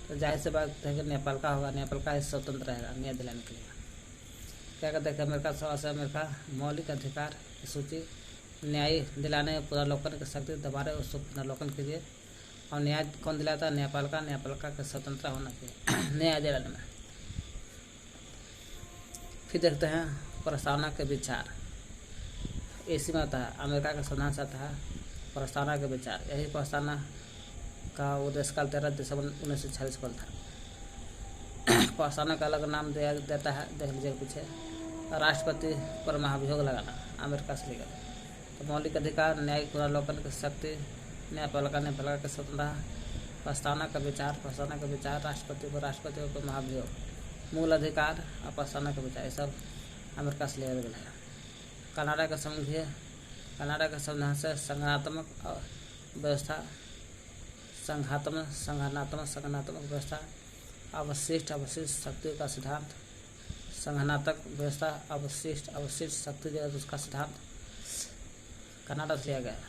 तो जाहिर सी बात है कि न्यायपालिका होगा। न्यायपालिका स्वतंत्र रहेगा न्याय दिलाने के लिए। क्या कहते हैं कि अमेरिका से अमेरिका मौलिक अधिकार की सूची न्याय दिलाने पुनर्लोकन की शक्ति दोबारा उसको पुनर्लोकन कीजिए। और न्याय कौन दिलाता है? न्यायपालिका के स्वतंत्र होना चाहिए न्याय दिलाने में। फिर देखते हैं प्रस्तावना के विचार। इसी में आता है अमेरिका का संविधान से आता है प्रस्तावना के विचार। यही प्रस्तावना का उद्देश्य काल 13 दिसंबर 1946 को था। प्रस्तावना का अलग नाम देता है, देख लीजिए पीछे, राष्ट्रपति पर महाभियोग लगाना, अमेरिका से लेकर। तो मौलिक अधिकार, न्यायिक पुनर्लोकन की शक्ति, न्यायपालिका के स्वतंत्रता, प्रस्तावना का विचार, राष्ट्रपति पर महाभियोग, मूल अधिकार और प्रस्तावना का विचार, ये सब अमेरिका से लिया गया है। कनाडा का संविधान से संगठनात्मक व्यवस्था, अवशिष्ट शक्ति का सिद्धांत, संघनात्मक व्यवस्था, अवशिष्ट शक्ति जो है उसका सिद्धांत कनाडा से लिया गया है।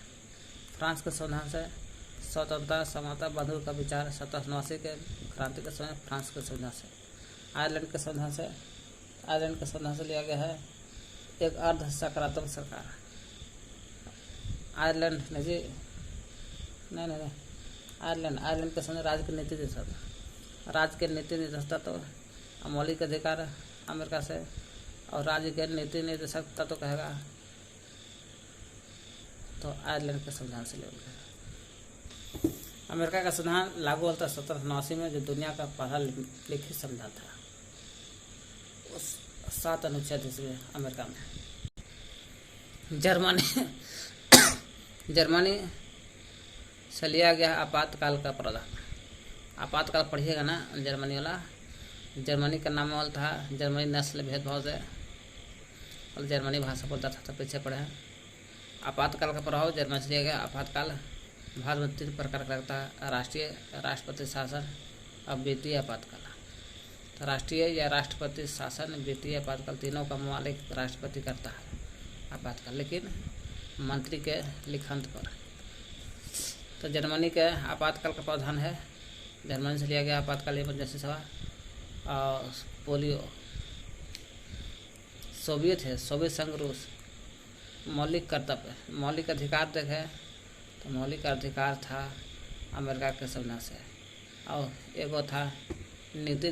फ्रांस के संविधान से स्वतंत्रता, समानता, बंधुत्व का विचार 1789 के क्रांति के समय फ्रांस के संविधान से। आयरलैंड के संविधान से लिया गया है एक अर्ध सकारात्मक सरकार। आयरलैंड के संविधान राज्य की नीति निर्देशकता तो मौलिक अधिकार अमेरिका से, और राज्य के नीति निर्देशकता तो कहेगा तो आयरलैंड के संविधान से लिया गया। अमेरिका का संविधान लागू होता 1789 में, जो दुनिया का पहला लिखित संविधान था। 7 अनुच्छेद इसमें अमेरिका में। जर्मनी से लिया गया आपातकाल का प्रावधान। आपातकाल पढ़िएगा ना जर्मनी वाला। जर्मनी का नाम वाला था जर्मनी नस्ल भेदभाव से, और जर्मनी भाषा बोलता था तो पीछे पढ़े हैं। आपातकाल का प्रभाव जर्मनी से लिया गया। आपातकाल भारत में 3 प्रकार का लगता है, राष्ट्रीय, राष्ट्रपति शासन और वित्तीय आपातकाल। तो राष्ट्रीय या राष्ट्रपति शासन, वित्तीय आपातकाल, तीनों का मालिक राष्ट्रपति करता है आपातकाल, लेकिन मंत्री के लिखांत पर। तो जर्मनी के आपातकाल का प्रावधान है, जर्मनी से लिया गया आपातकाल इमरजेंसी सेवा। और पोलियो, सोवियत संघ रूस। मौलिक कर्तव्य, मौलिक अधिकार देखें तो मौलिक अधिकार था अमेरिका के संविधान से। और एगो था नीति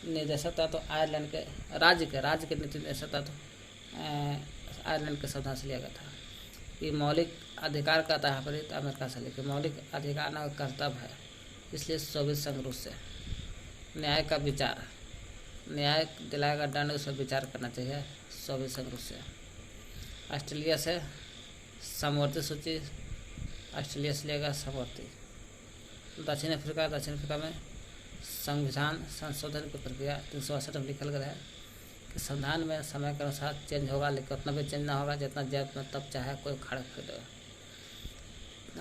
निर्देशकता तो आयरलैंड के राज्य के नीति निर्देशकता तो आयरलैंड के संविधान से लिया गया था। ये मौलिक अधिकार का था विपरीत अमेरिका से, लेकिन मौलिक अधिकार न कर्तव्य है, इसलिए सोवियत संघ रूस से। न्याय का विचार, न्याय दिलाएगा दंड, उस पर विचार करना चाहिए, सोवियत संघ रूस से। ऑस्ट्रेलिया से समवर्ती सूची, ऑस्ट्रेलिया से लेगा समवर्ती। दक्षिण अफ्रीका में संविधान संशोधन की प्रक्रिया 368 में लिखल गया है कि संविधान में समय के अनुसार चेंज होगा, लेकिन उतना भी चेंज ना होगा जितना जब में तब चाहे कोई खड़ा कर देगा।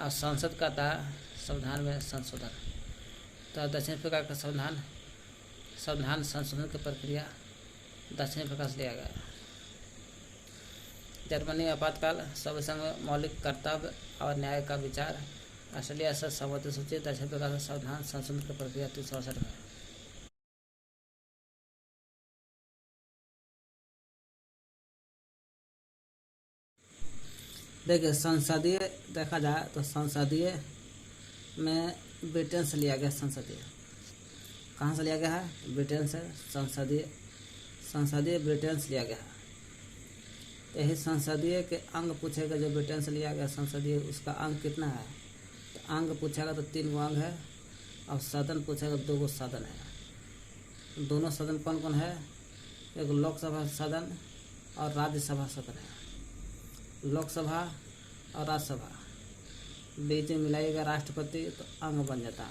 और संसद का था संविधान में संशोधन। तो दक्षिण अफ्रीका का संविधान संशोधन की प्रक्रिया दक्षिण अफ्रीका से लिया गया। जर्मनी आपातकाल, सोवियत संघ मौलिक कर्तव्य और न्याय का विचार। ऑस्ट्रेलिया से समवर्ती सूची, दक्षिण अफ्रीका से संविधान संशोधन की प्रक्रिया 368 में। देखिए संसदीय देखा जाए तो संसदीय में ब्रिटेन से लिया गया। संसदीय कहाँ से लिया गया है? ब्रिटेन से। संसदीय ब्रिटेन से लिया गया है। यही संसदीय के अंग पूछेगा, जो ब्रिटेन से लिया गया संसदीय, उसका अंग कितना है? तो अंग पूछेगा तो 3 गो अंग है, और सदन पूछेगा 2 गो सदन है। दोनों सदन कौन कौन है? एक लोकसभा सदन और राज्यसभा सदन है। लोकसभा और राज्यसभा बीच में मिलाइएगा राष्ट्रपति, तो अंग बन जाता है।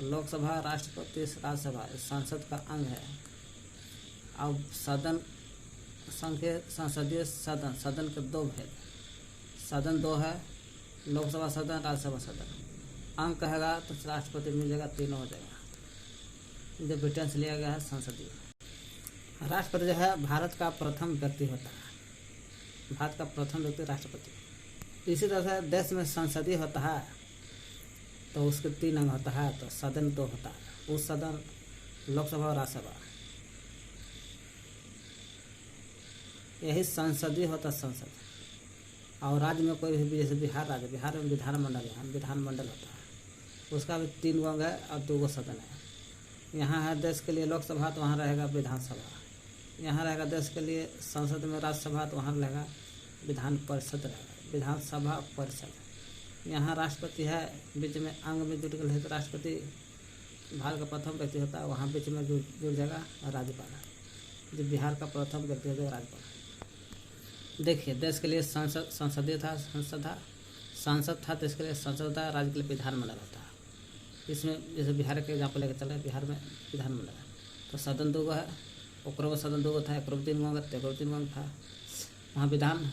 लोकसभा, राष्ट्रपति, राज्यसभा संसद का अंग है। अब सदन संसदीय सदन के 2 भेद, सदन 2 है, लोकसभा सदन, राज्यसभा सदन। अंग कहेगा तो राष्ट्रपति मिल जाएगा, 3 हो जाएगा। जो ब्रिटेन से लिया गया है संसदीय। राष्ट्रपति जो है भारत का प्रथम व्यक्ति होता है, भारत का प्रथम व्यक्ति राष्ट्रपति। इसी तरह से देश में संसदीय होता है तो उसके 3 अंग होता है, तो सदन 2 होता है। उस सदन लोकसभा और राज्यसभा। यही संसदीय होता संसद। और राज्य में कोई भी, जैसे बिहार राज्य, बिहार में विधानमंडल, यहाँ विधानमंडल होता है, उसका भी 3 अंग है और 2 सदन है। यहाँ है देश के लिए लोकसभा, तो वहाँ रहेगा विधानसभा। यहाँ रहेगा देश के लिए संसद में राज्यसभा, तो वहाँ रहेगा विधान परिषद, रहेगा विधानसभा परिषद। यहाँ राष्ट्रपति है, बीच में अंग में जुड़ गए तो राष्ट्रपति भारत का प्रथम व्यक्ति होता है, वहाँ बीच में जुड़ जाएगा राज्यपाल। जो बिहार का प्रथम व्यक्ति होता है राज्यपाल। देखिए, देश के लिए संसदीय था, सांसद था, देश के लिए संसद था, राज्य के लिए विधानमंडल होता है। इसमें जैसे बिहार के एग्जाम्पल लेकर चले, बिहार में विधानमंडल है तो सदन 2 है, ओकरो सदन 2 था, एक 3 अंग, तेकरो 3 अंग था। वहाँ विधान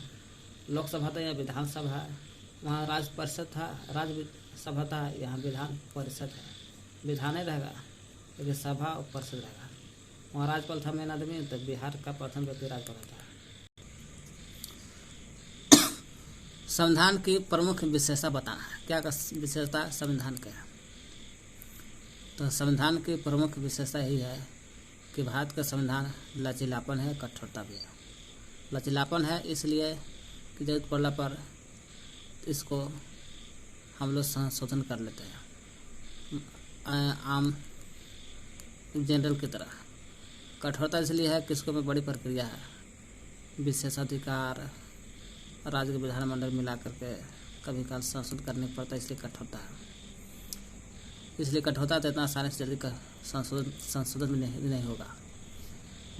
लोकसभा था, यहाँ विधानसभा है। वहाँ राज्य परिषद था, राज्यसभा था, यहाँ विधान परिषद है। विधान ही रहेगा लेकिन सभा और परिषद रहेगा। वहाँ राज्यपाल था मेन आदमी, तो बिहार का प्रथम व्यक्ति राज्यपाल था। संविधान की प्रमुख विशेषता बताना है। क्या विशेषता संविधान के? तो संविधान की प्रमुख विशेषता यही है कि भारत का संविधान लचीलापन है, कठोरता भी है। लचीलापन है इसलिए कि जरूरत पड़ने पर इसको हम लोग संशोधन कर लेते हैं आम जनरल की तरह। कठोरता इसलिए है कि इसको में बड़ी प्रक्रिया है, विशेषाधिकार राज्य के विधानमंडल मिला करके कभी काल संशोधन करने पड़ता है, इसलिए कठोरता है। इसलिए कठोरता तो इतना आसानी से जल्दी संशोधन भी नहीं होगा।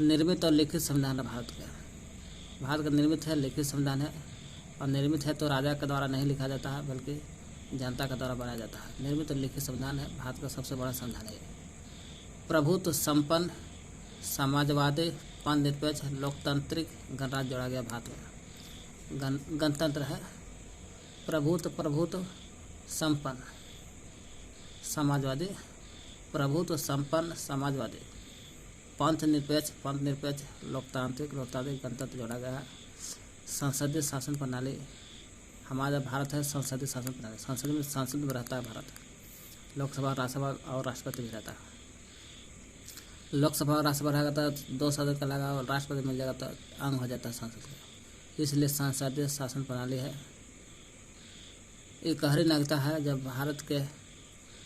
निर्मित और लिखित संविधान है भारत का निर्मित है, लिखित संविधान है। और निर्मित है तो राजा के द्वारा नहीं लिखा जाता है, बल्कि जनता का द्वारा बनाया जाता है। निर्मित और लिखित संविधान है भारत का सबसे बड़ा संविधान है। प्रभुत्व संपन्न, समाजवादी, धर्मनिरपेक्ष, लोकतांत्रिक गणराज्य जोड़ा गया भारत में। गणतंत्र है, प्रभुत्व संपन्न समाजवादी, प्रभुत्व संपन्न समाजवादी, पंथ निरपेक्ष, लोकतांत्रिक गणतंत्र जोड़ा गया है। संसदीय शासन प्रणाली, हमारा भारत है संसदीय शासन प्रणाली। संसद में रहता है भारत। लोकसभा, राज्यसभा और राष्ट्रपति भी रहता है। लोकसभा और राज्यसभा रहेगा तो 2 सदन का लगा, और राष्ट्रपति मिल जाएगा तो अंग हो जाता है संसद का। इसलिए संसदीय शासन प्रणाली है। एक गहरी नागरिकता है, जब भारत के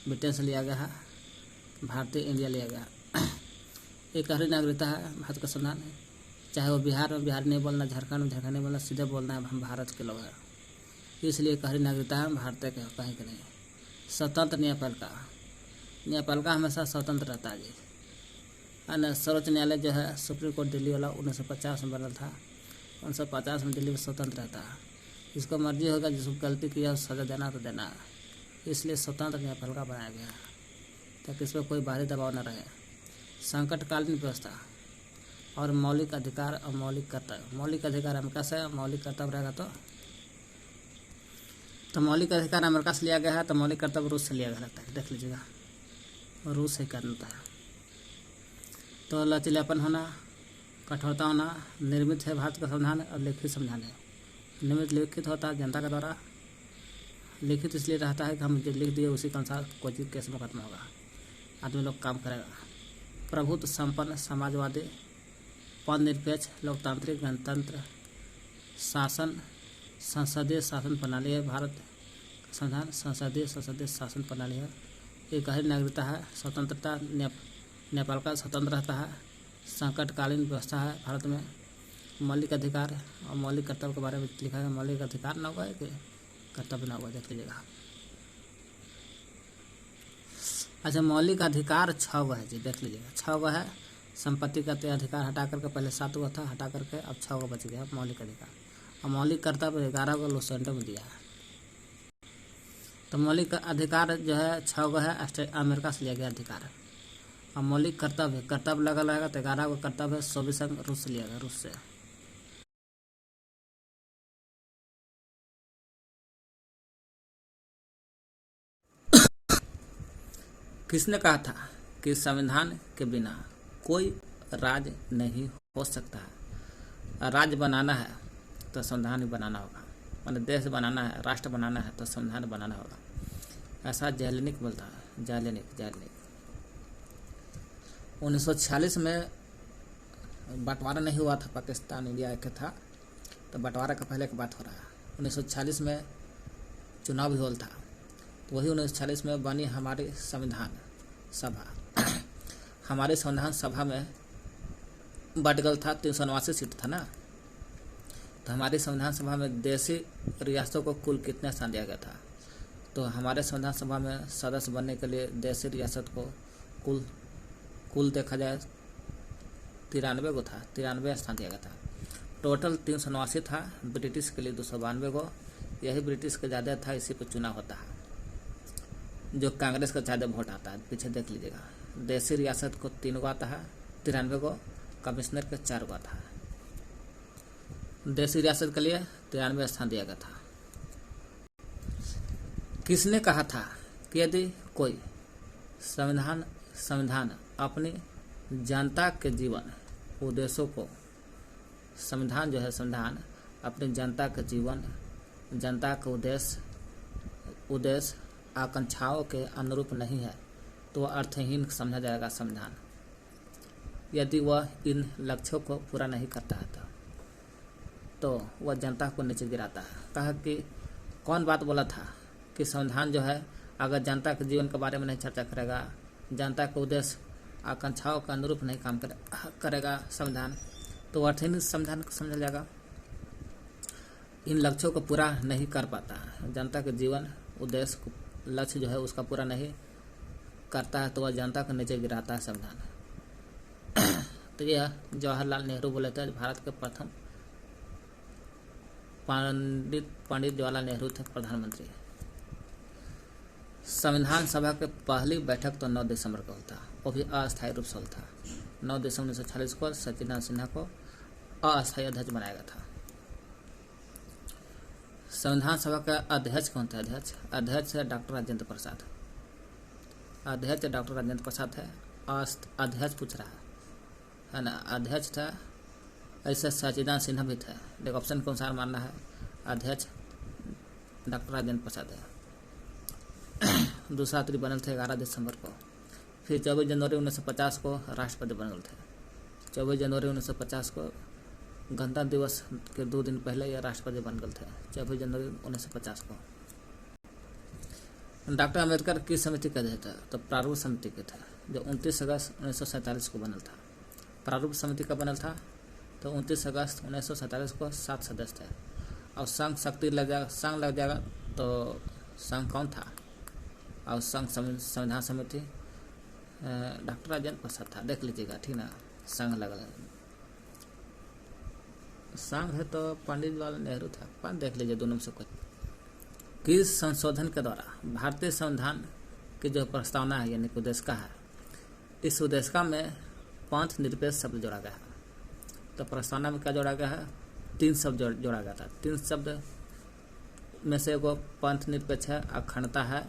ब्रिटेन से लिया गया है, भारतीय इंडिया लिया गया। एक गहरी नागरिकता है भारत का संविधान, चाहे वो बिहार में बिहार नहीं बोलना, झारखंड में झारखंड नहीं बोलना, सीधे बोलना है हम भारत के लोग हैं। इसलिए गहरी नागरिकता है भारत के, कहीं के नहीं। स्वतंत्र न्यायपालिका हमेशा स्वतंत्र रहता है जी। अन्य सर्वोच्च न्यायालय जो है सुप्रीम कोर्ट दिल्ली वाला 1950 में बनल था। 1950 में दिल्ली में स्वतंत्र रहता है। जिसको मर्जी होगा, जिसको गलती किया सजा देना तो देना है। इसलिए स्वतंत्र न्यायपालिका बनाया गया है ताकि इस पर कोई बाहरी दबाव न रहे। संकटकालीन व्यवस्था और मौलिक अधिकार और मौलिक कर्तव्य। मौलिक अधिकार अमेरिका से, मौलिक कर्तव्य रहेगा तो मौलिक अधिकार अमेरिका से लिया गया है, तो मौलिक कर्तव्य रूस से लिया गया रहता है। देख लीजिएगा, रूस से करता है। तो लचीलापन होना, कठोरता होना, निर्मित है भारत का संविधान और लिखित संविधान है। निर्मित लिखित होता है जनता के द्वारा। लिखित इसलिए रहता है कि हम जो लिख दिए उसी के अनुसार कोई चीज़ केस मुकदमा होगा, आदमी लोग काम करेगा। प्रभुत्व संपन्न समाजवादी, निरपेक्ष, लोकतांत्रिक गणतंत्र शासन, संसदीय शासन प्रणाली है भारत का संविधान। संसदीय शासन प्रणाली है। एक गहरी नागरिकता है, स्वतंत्रता, नेपाल का स्वतंत्र रहता है। संकटकालीन व्यवस्था है भारत में। मौलिक अधिकार और मौलिक कर्तव्य के बारे में लिखा है। मौलिक अधिकार ना हुआ है कि कर्तव्य ना हुआ, देख लीजिएगा। अच्छा, मौलिक अधिकार 6 गो है जी, देख लीजिएगा। 6 गो है। संपत्ति का अधिकार हटा करके पहले 7 गो था, हटा करके अब 6 गो बच गया मौलिक अधिकार। और मौलिक कर्तव्य 11 गो लोसेंटो में दिया है। तो मौलिक अधिकार जो है 6 गो है, अमेरिका से लिया गया अधिकार। और मौलिक कर्तव्य लगा रहेगा तो 11 गो कर्तव्य है, 24 अंक रूस से लिया गया, रूस से। किसने कहा था कि संविधान के बिना कोई राज्य नहीं हो सकता है। राज्य बनाना है तो संविधान भी बनाना होगा, मतलब देश बनाना है, राष्ट्र बनाना है तो संविधान बनाना होगा। ऐसा जैलेनिक बोलता है, जैलेनिक 1946 में बंटवारा नहीं हुआ था, पाकिस्तान इंडिया एक था, तो बंटवारा का पहले की बात हो रहा है। 1946 में चुनाव भी हुआ था, तो वही 1946 में बनी हमारी संविधान सभा। हमारे संविधान सभा में बट गल था, 389 सीट था ना। तो हमारी संविधान सभा में देशी रियासतों को कुल कितने स्थान दिया गया था? तो हमारे संविधान सभा में सदस्य बनने के लिए देशी रियासत को कुल देखा जाए 93 को था, 93 स्थान दिया गया था। टोटल 389 था, ब्रिटिश के लिए 292 को, यही ब्रिटिश का ज़्यादा था, इसी पर चुनाव होता है। जो कांग्रेस का ज़्यादा वोट आता है, पीछे देख लीजिएगा। देशी रियासत को 3 को आता है, 93 को, कमिश्नर के 4 को आता है। देशी रियासत के लिए 93 स्थान दिया गया था। किसने कहा था कि यदि कोई संविधान अपनी जनता के जीवन उद्देश्यों को, संविधान जो है, संविधान अपनी जनता के जीवन, जनता के उद्देश्य आकांक्षाओं के अनुरूप नहीं है तो वह अर्थहीन समझा जाएगा संविधान, यदि वह इन लक्ष्यों को पूरा नहीं करता है तो वह जनता को नीचे गिराता है। कहा कि कौन बात बोला था कि संविधान जो है अगर जनता के जीवन के बारे में नहीं चर्चा करेगा, जनता के उद्देश्य आकांक्षाओं के अनुरूप नहीं काम करेगा संविधान, तो अर्थहीन संविधान समझा जाएगा। इन लक्ष्यों को पूरा नहीं कर पाता है, जनता के जीवन उद्देश्य लक्ष्य जो है उसका पूरा नहीं करता है तो वह जनता को नीचे गिराता है संविधान। तो यह जवाहरलाल नेहरू बोले थे, भारत के प्रथम पंडित जवाहरलाल नेहरू थे प्रधानमंत्री। संविधान सभा के पहली बैठक तो 9 दिसंबर को होता, वो भी अस्थायी रूप से होता। 9 दिसंबर 1946 को सचिदानंद सिन्हा को अस्थायी अध्यक्ष बनाया गया था। संविधान सभा का अध्यक्ष कौन था? अध्यक्ष है डॉक्टर राजेंद्र प्रसाद। अध्यक्ष डॉक्टर राजेंद्र प्रसाद है। अध्यक्ष पूछ रहा है ना, अध्यक्ष था। ऐसे सचिदानंद सिन्हा भी थे, लेकिन ऑप्शन के अनुसार मानना है अध्यक्ष डॉक्टर राजेंद्र प्रसाद है। दूसरा अध्यक्ष बनल थे 11 दिसंबर को। फिर 24 जनवरी 1950 को राष्ट्रपति बनल थे। 24 जनवरी 1950 को गणतंत्र दिवस के 2 दिन पहले यह राष्ट्रपति बन गए थे, 24 जनवरी 1950 को। डॉक्टर अम्बेडकर किस समिति के अध्यक्ष थे? तो प्रारूप समिति के थे, जो 29 अगस्त 1947 को बनल था। प्रारूप समिति का बनल था तो 29 अगस्त 1947 को 7 सदस्य थे। और संघ शक्ति लग जाएगा तो संघ कौन था? और संघ संविधान समिति डॉक्टर राजेंद्र प्रसाद था। देख लीजिएगा, ठीक ना। संघ लगा, संघ है तो पंडित जवाहरलाल नेहरू था, पर देख लीजिए दोनों में से कुछ। किस संशोधन के द्वारा भारतीय संविधान की जो प्रस्तावना है, यानी उद्देश्य का है, इस उद्देश्य में पंथ निरपेक्ष शब्द जोड़ा गया है। तो प्रस्तावना में क्या जोड़ा गया है? 3 शब्द जोड़ा गया था। 3 शब्द में से एगो पंथ निरपेक्ष है, अखंडता है।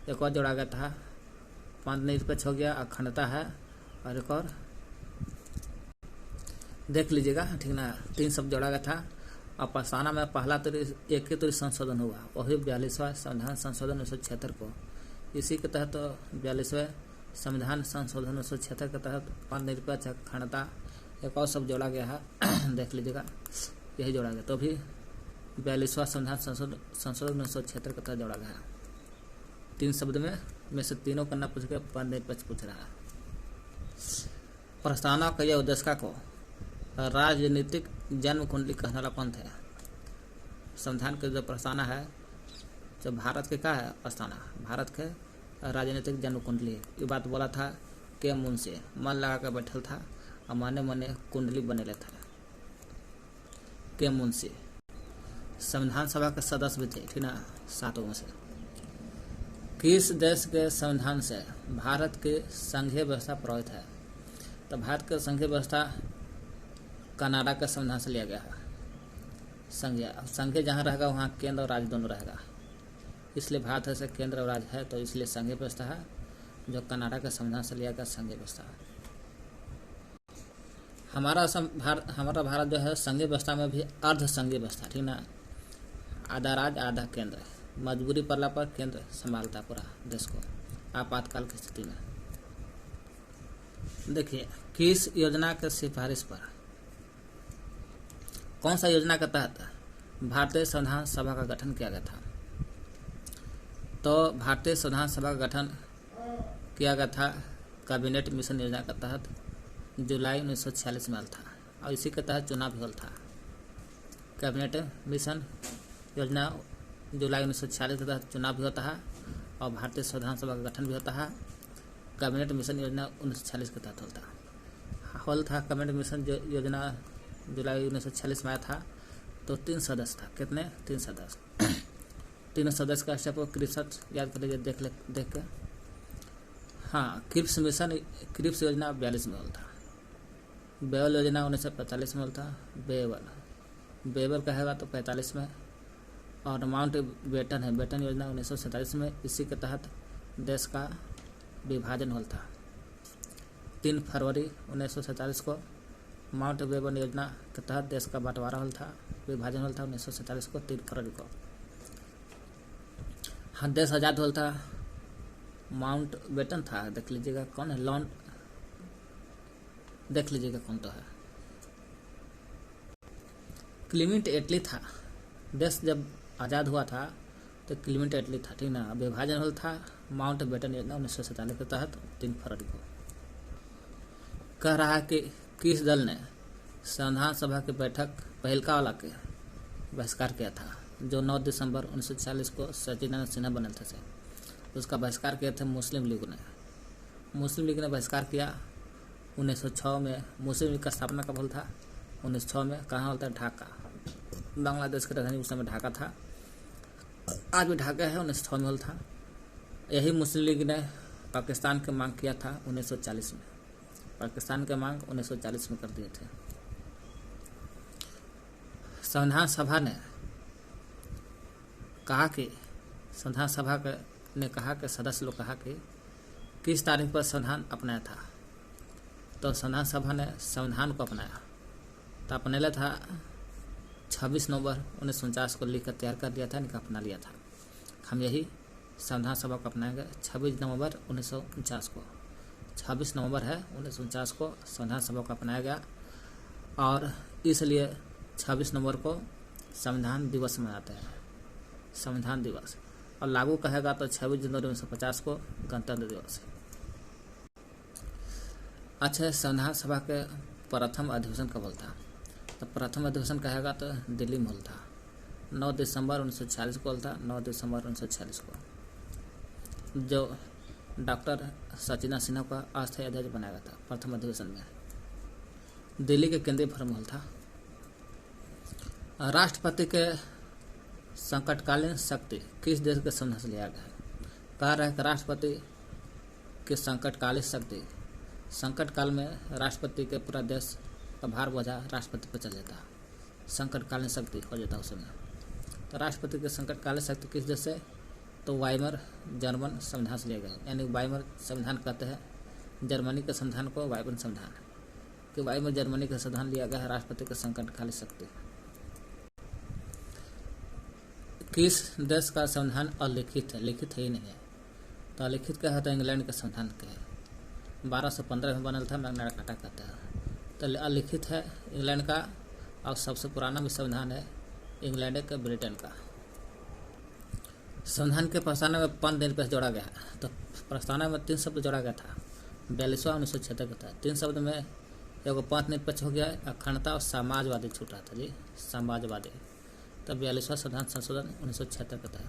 एक और जोड़ा गया था, पंथ निरपेक्ष हो गया, अखंडता है, और एक और देख लीजिएगा, ठीक ना। 3 शब्द जोड़ा गया था। और प्रस्तावना में पहला तो एक ही तो संशोधन हुआ, वही 42वां संविधान संशोधन 1976 को। इसी के तहत 42वें संविधान संशोधन 1976 के तहत पंथ निरपेक्ष, अखंडता, एक और शब्द जोड़ा गया है। देख लीजिएगा, यही जोड़ा गया। तो भी 42वां संविधान संशोधन 1976 के तहत जोड़ा गया है। 3 शब्द में से तीनों करना पूछ के पंथ निरपेक्ष पूछ रहा है। प्रस्तावना का यह उद्देश्य को राजनीतिक जन्म कुंडली कहने वाला पंथ है। संविधान के जो प्रस्तावना है, जो भारत के क्या है प्रस्तावना, भारत के राजनीतिक जन्म कुंडली। ये बात बोला था के मुंशी, मन लगा कर बैठल था और मने मने कुंडली बनेले था। के मुंशी संविधान सभा के सदस्य भी थे, ठीक ना, 7 में से। किस देश के संविधान से भारत की संघीय व्यवस्था प्रभावित है? तो भारत की संघीय व्यवस्था कनाडा के संविधान से लिया गया है। संघीय जहाँ रहेगा वहाँ केंद्र और राज्य दोनों रहेगा, इसलिए भारत से केंद्र और राज्य है, तो इसलिए संघीय व्यवस्था है, जो कनाडा के संविधान से लिया गया संघीय व्यवस्था है। हमारा भारत जो है संघीय व्यवस्था में भी अर्ध संघीय व्यवस्था, ठीक ना। आधा राज्य आधा केंद्र, मजबूरी पड़ने पर केंद्र संभालता पूरा देश को आपातकाल की स्थिति में। देखिए किस योजना के सिफारिश पर, कौन सा योजना के तहत भारतीय संविधान सभा का गठन किया गया था? तो भारतीय संविधान सभा का गठन किया गया था कैबिनेट मिशन योजना के तहत जुलाई 1946 में हुआ था, और इसी के तहत चुनाव भी हुआ था। कैबिनेट मिशन योजना जुलाई 1946 के तहत चुनाव भी होता है और भारतीय संविधान सभा का गठन भी होता है। कैबिनेट मिशन योजना 1946 के तहत होता था। कैबिनेट मिशन योजना जुलाई 1946 में आया था। तो 3 सदस्य था। कितने? 3 सदस्य। 3 सदस्य का स्टेप क्रिप्स याद कर लीजिए, देख के। हाँ, क्रिप्स मिशन, क्रिप्स योजना 42 में हुआ था। बेवल योजना 1945 में हुआ था। बेवल कहेगा तो 45 में। और माउंट बेटन है, बेटन योजना 1947 में। इसी के तहत देश का विभाजन हुआ था। 3 फरवरी 1947 को माउंट बेटन योजना के तहत देश का बंटवारा हुआ था, विभाजन हुआ था 1947 को 3 फरवरी को। हाँ, देश आज़ाद हुआ था। माउंट बेटन था, देख लीजिएगा कौन है, लॉन्ड, देख लीजिएगा कौन तो है, क्लीमेंट एटली था। देश जब आज़ाद हुआ था तो क्लीमेंट एटली था, ठीक ना। विभाजन हुआ था माउंट बेटन योजना 1947 के तहत 3 फरवरी को। कह रहा है कि किस दल ने संविधान सभा की बैठक पहलका वाला के बहिष्कार किया था, जो 9 दिसंबर 1946 को सचिदानंद सिन्हा बने थे। उसका बहिष्कार किया था मुस्लिम लीग ने। मुस्लिम लीग ने बहिष्कार किया 1906 में। मुस्लिम लीग का स्थापना कब हुआ था? 1906 में। कहाँ होता है? ढाका। बांग्लादेश की राजधानी उस समय ढाका था, आज भी ढाका है। 1906 में हुआ था। यही मुस्लिम लीग ने पाकिस्तान की मांग किया था 1940 में। पाकिस्तान की मांग 1940 में कर दिए थे। संविधान सभा ने कहा कि सदस्य लोग कहा कि किस तारीख पर संविधान अपनाया था? तो संविधान सभा ने संविधान को अपनाया तो अपने था 26 नवंबर 1949 को लिखकर तैयार कर दिया था, इनका अपना लिया था। हम यही संविधान सभा को अपनाएंगे 26 नवंबर 1949 को। 26 नवंबर है 1949 को संविधान सभा को अपनाया गया, और इसलिए 26 नवंबर को संविधान दिवस मनाते हैं, संविधान दिवस। और लागू कहेगा तो 26 जनवरी 1950 को गणतंत्र दिवस है। अच्छा, संविधान सभा के प्रथम अधिवेशन कब हुआ था? तो प्रथम अधिवेशन कहेगा तो दिल्ली में हुआ था। 9 दिसंबर 1946 को हुआ था। 9 दिसंबर 1946 को जो डॉक्टर सचिदानंद सिन्हा का अस्थायी अध्यक्ष बनाया गया था प्रथम अधिवेशन में। दिल्ली के केंद्रीय भवन में हुआ था। राष्ट्रपति के संकटकालीन शक्ति किस देश के संविधान से लिया गया है? कह रहा है कि राष्ट्रपति की संकटकालीन शक्ति, संकट काल में राष्ट्रपति के पूरा देश का भार बोझा राष्ट्रपति पर चल जाता है, संकटकालीन शक्ति हो जाता है उस समय। तो राष्ट्रपति की संकटकालीन शक्ति किस देश से? तो वाइमर जर्मन संविधान से लिया गया, यानी वाइमर संविधान कहते हैं जर्मनी के संविधान को, वाइमर संविधान कि वाइमर जर्मनी का संविधान लिया गया है राष्ट्रपति के संकटकालीन शक्ति। किस देश का संविधान अलिखित है? लिखित है ही नहीं है। तो अलिखित क्या है? तो इंग्लैंड के संविधान के 1215 में बनल था, मैग्ना कार्टा कहता है। तो अलिखित है इंग्लैंड का, और सबसे पुराना भी संविधान है इंग्लैंड का, ब्रिटेन का। संविधान के प्रस्तावना में 5 दिन पर जोड़ा गया है। तो प्रस्तावना में 3 शब्द जोड़ा गया था। 42वां 1976 का था। 3 शब्द में एगो 5 निरपेक्ष हो गया, अखंडता और समाजवादी छूट रहा था जी, समाजवादी। तो 42वां संविधान संशोधन 1976 का था।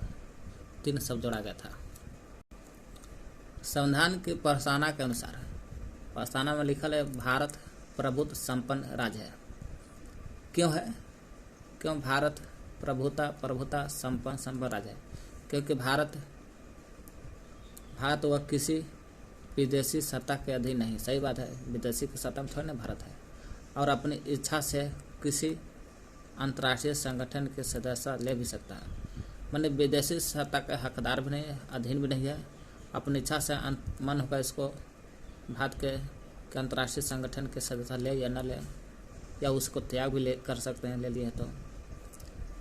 3 शब्द जोड़ा गया था। संविधान की प्रस्तावना के अनुसार, प्रस्तावना में लिखल है भारत प्रभुत्व संपन्न राज्य है। क्यों है? क्यों भारत प्रभुता संपन्न राज्य है? क्योंकि भारत वह किसी विदेशी सत्ता के अधीन नहीं। सही बात है, विदेशी की सत्ता में थोड़ी ना भारत है। और अपनी इच्छा से किसी अंतर्राष्ट्रीय संगठन के सदस्य ले भी सकता है। मैंने विदेशी सत्ता का हकदार भी नहीं है, अधीन भी नहीं है। अपनी इच्छा से मन होगा इसको भारत के अंतर्राष्ट्रीय संगठन के सदस्य ले या न ले, या उसको त्याग भी कर सकते हैं, ले लिए तो।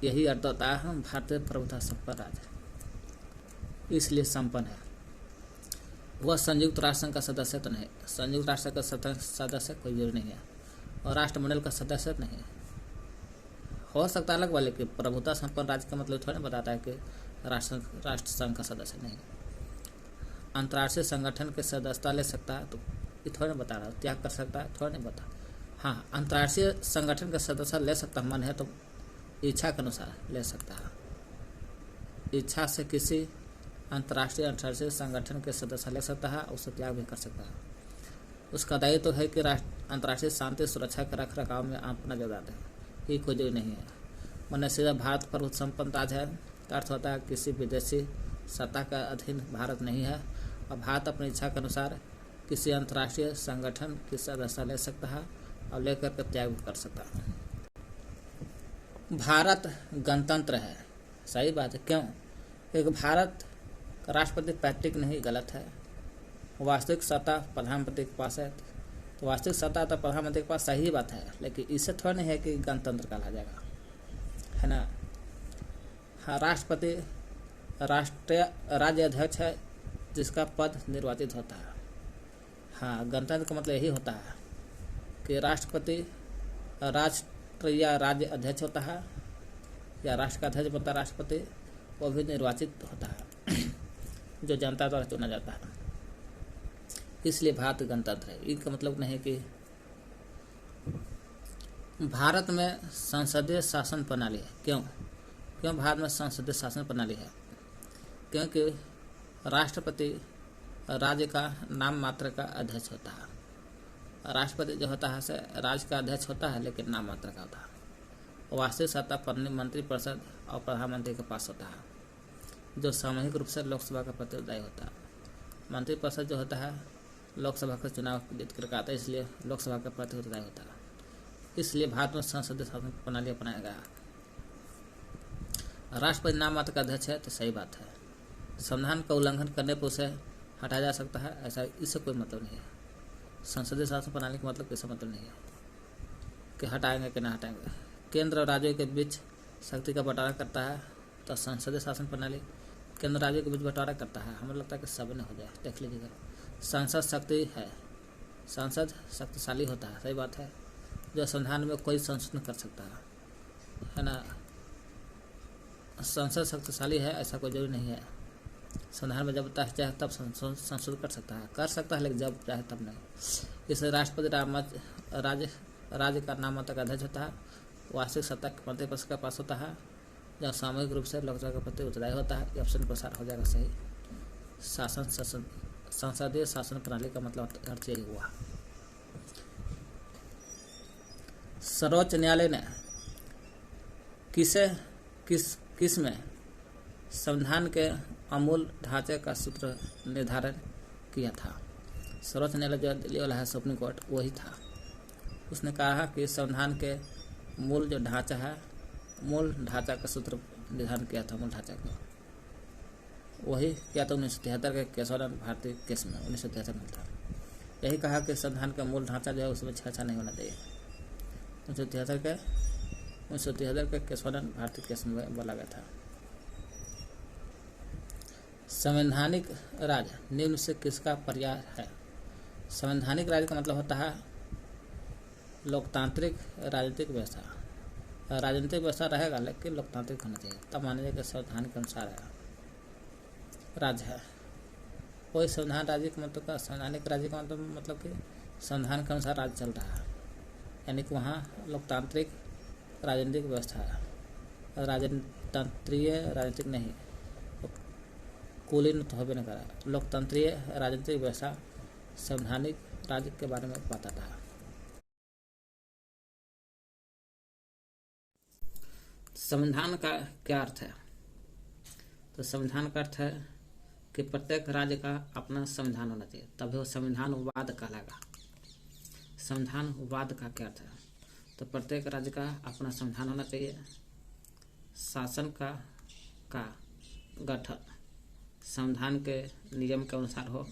यही अर्थ होता है हम भारतीय प्रभुता संपन्न राज्य, इसलिए संपन्न है। वह संयुक्त राष्ट्र संघ का सदस्य तो नहीं, संयुक्त राष्ट्र का सदस्य कोई जरूरी नहीं है, और राष्ट्रमंडल का सदस्य नहीं है। हो सकता है अलग वाले कि प्रभुता संपन्न राज्य का मतलब थोड़ा बताता है कि राष्ट्र संघ का सदस्य नहीं। अंतर्राष्ट्रीय संगठन के सदस्यता ले सकता है तो ये थोड़ा बता रहा है, त्याग कर सकता है थोड़ा नहीं बता। हाँ, अंतर्राष्ट्रीय संगठन का सदस्य ले सकता मन है तो इच्छा के अनुसार ले सकता है। इच्छा से किसी अंतर्राष्ट्रीय संगठन के सदस्य ले सकता है, उसे त्याग भी कर सकता है। उसका दायित्व तो है कि अंतर्राष्ट्रीय शांति सुरक्षा के रख रखाव में अपना योगदान है, ये कोई जरूरी नहीं है। मैंने सीधा भारत पर संपन्न राज है का अर्थ होता है किसी विदेशी सत्ता का अधीन भारत नहीं है, और भारत अपनी इच्छा के अनुसार किसी अंतर्राष्ट्रीय संगठन की सदस्यता ले सकता है और लेकर के त्याग भी कर सकता है। भारत गणतंत्र है, सही बात है। क्यों? क्योंकि भारत का राष्ट्रपति पैतृक नहीं, गलत है। वास्तविक सत्ता प्रधानमंत्री के पास है, तो वास्तविक सत्ता तो प्रधानमंत्री के पास, सही बात है, लेकिन इससे थोड़ा नहीं है कि गणतंत्र कहा जाएगा, है ना। हाँ, राष्ट्रपति राष्ट्रीय राज्य अध्यक्ष है जिसका पद निर्वाचित होता है। हाँ, गणतंत्र का मतलब यही होता है कि राष्ट्रपति राष्ट्र या राज्य अध्यक्ष होता है, या राष्ट्र का अध्यक्ष बनता है राष्ट्रपति, वो भी निर्वाचित होता है जो जनता द्वारा चुना जाता है। इसलिए भारत गणतंत्र है। इसका मतलब नहीं है कि भारत में संसदीय शासन प्रणाली है। क्यों भारत में संसदीय शासन प्रणाली है? क्योंकि राष्ट्रपति राज्य का नाम मात्र का अध्यक्ष होता है। राष्ट्रपति जो होता है से राज्य का अध्यक्ष होता है, लेकिन नाम मात्र का होता है। वास्तविक सत्ता मंत्रिपरिषद और प्रधानमंत्री के पास होता है, जो सामूहिक रूप से लोकसभा का प्रतिनिधित्व होता है। मंत्रिपरिषद जो होता है लोकसभा का चुनाव जीत कर आता है, इसलिए लोकसभा का प्रतिनिधित्व होता है। इसलिए भारत में संसदीय शासन प्रणाली अपनाया गया। राष्ट्रपति नाम मात्र का अध्यक्ष है तो सही बात है। संविधान का उल्लंघन करने पर उसे हटाया जा सकता है, ऐसा इससे कोई मतलब नहीं है। संसदीय शासन प्रणाली का मतलब कैसा मतलब नहीं है कि हटाएंगे कि ना हटाएंगे। केंद्र और राज्यों के बीच शक्ति का बंटवारा करता है, तो संसदीय शासन प्रणाली केंद्र राज्यों के बीच बंटवारा करता है। हमें लगता है कि सब ने हो जाए, देख लीजिएगा। संसद शक्ति है, संसद शक्तिशाली होता है, सही बात है, जो संविधान में कोई संशोधन कर सकता है ना। संसद शक्तिशाली है ऐसा कोई जरूरी नहीं है। संविधान में जब चाहे तब संशोधन कर सकता है, लेकिन जब चाहे तब नहीं। इसलिए राष्ट्रपति राज्य का नाम मात्र का अध्यक्ष होता है। वास्तविक सत्ता मंत्रिपरिषद के पास होता है, जब सामूहिक रूप से लोकसभा का प्रति उत्तरदायी होता है। ये ऑप्शन प्रसार हो जाएगा सही। संसदीय शासन प्रणाली का मतलब अर्थ यही हुआ। सर्वोच्च न्यायालय ने किस में संविधान के अमूल ढांचे का सूत्र निर्धारण किया था? सर्वोच्च न्यायालय जो दिल्ली वाला है सुप्रीम कोर्ट, वही था। उसने कहा कि संविधान के मूल जो ढांचा है, मूल ढांचा का सूत्र निर्धारण किया था। मूल ढांचा का वही किया था 1973 के केशवानंद भारती केस में। 1973 में था। यही कहा कि संविधान का मूल ढांचा जो है उसमें छेड़छाड़ नहीं होना चाहिए। 1973 के केशवानंद भारती केस में बोला गया था। संवैधानिक राज निम्न से किसका पर्याय है? संवैधानिक राज का मतलब होता है लोकतांत्रिक राजनीतिक व्यवस्था। राजनीतिक व्यवस्था रहेगा लेकिन लोकतांत्रिक होना चाहिए, तब मानिए कि संविधान के अनुसार है राज्य है। कोई संविधान राज्य का मतलब का संवैधानिक राज्य का मतलब कि संविधान के अनुसार राज्य चल रहा है, यानी कि वहाँ लोकतांत्रिक राजनीतिक व्यवस्था है। राजतंत्रीय राजनीतिक नहीं, कुलीन तो हो भी नहीं करा। लोकतंत्रीय राजनीतिक व्यवस्था संवैधानिक राज्य के बारे में बताता है। संविधान का क्या अर्थ है? तो संविधान का अर्थ है कि प्रत्येक राज्य का अपना संविधान होना चाहिए, तभी वो संविधानवाद कहलाएगा। संविधानवाद का क्या अर्थ है? तो प्रत्येक राज्य का अपना संविधान होना चाहिए। शासन का गठन संविधान के नियम के अनुसार हो।